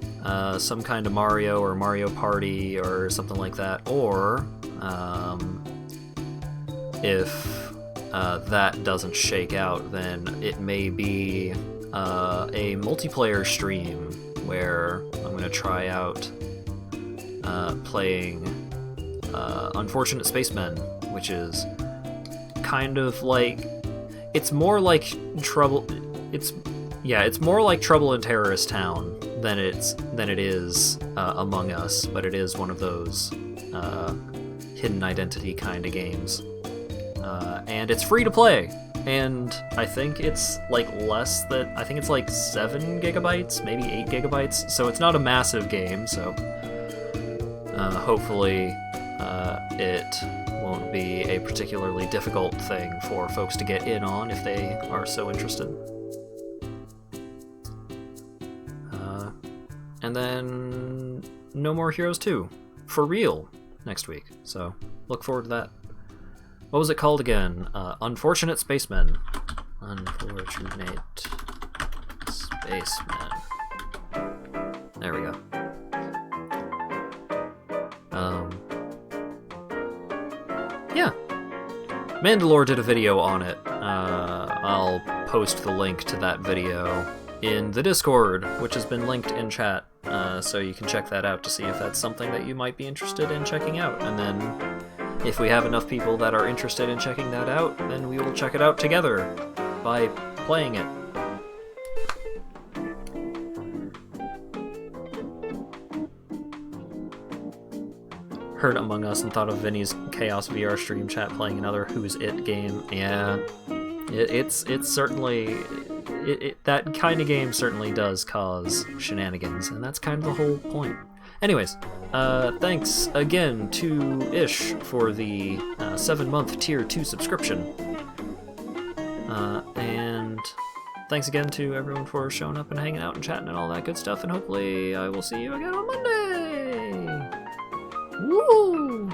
some kind of Mario or Mario Party or something like that, or if that doesn't shake out, then it may be a multiplayer stream where I'm going to try out playing Unfortunate Spacemen, which is kind of like... It's more like Trouble... It's more like Trouble in Terrorist Town than it is Among Us, but it is one of those hidden identity kind of games. And it's free to play. And I think it's like I think it's like 7 gigabytes, maybe 8 gigabytes, so it's not a massive game, so hopefully it won't be a particularly difficult thing for folks to get in on if they are so interested. And then No More Heroes 2, for real, next week, so look forward to that. What was it called again? Unfortunate Spacemen. Unfortunate Spacemen. There we go. Yeah. Mandalore did a video on it. I'll post the link to that video in the Discord, which has been linked in chat, so you can check that out to see if that's something that you might be interested in checking out. And then, if we have enough people that are interested in checking that out, then we will check it out together by playing it. Heard Among Us and thought of Vinny's Chaos VR stream chat playing another Who's It game. Yeah, it's certainly that kind of game certainly does cause shenanigans, and that's kind of the whole point. Anyways, thanks again to Ish for the 7-month Tier 2 subscription, and thanks again to everyone for showing up and hanging out and chatting and all that good stuff. And hopefully I will see you again on Monday. Woo!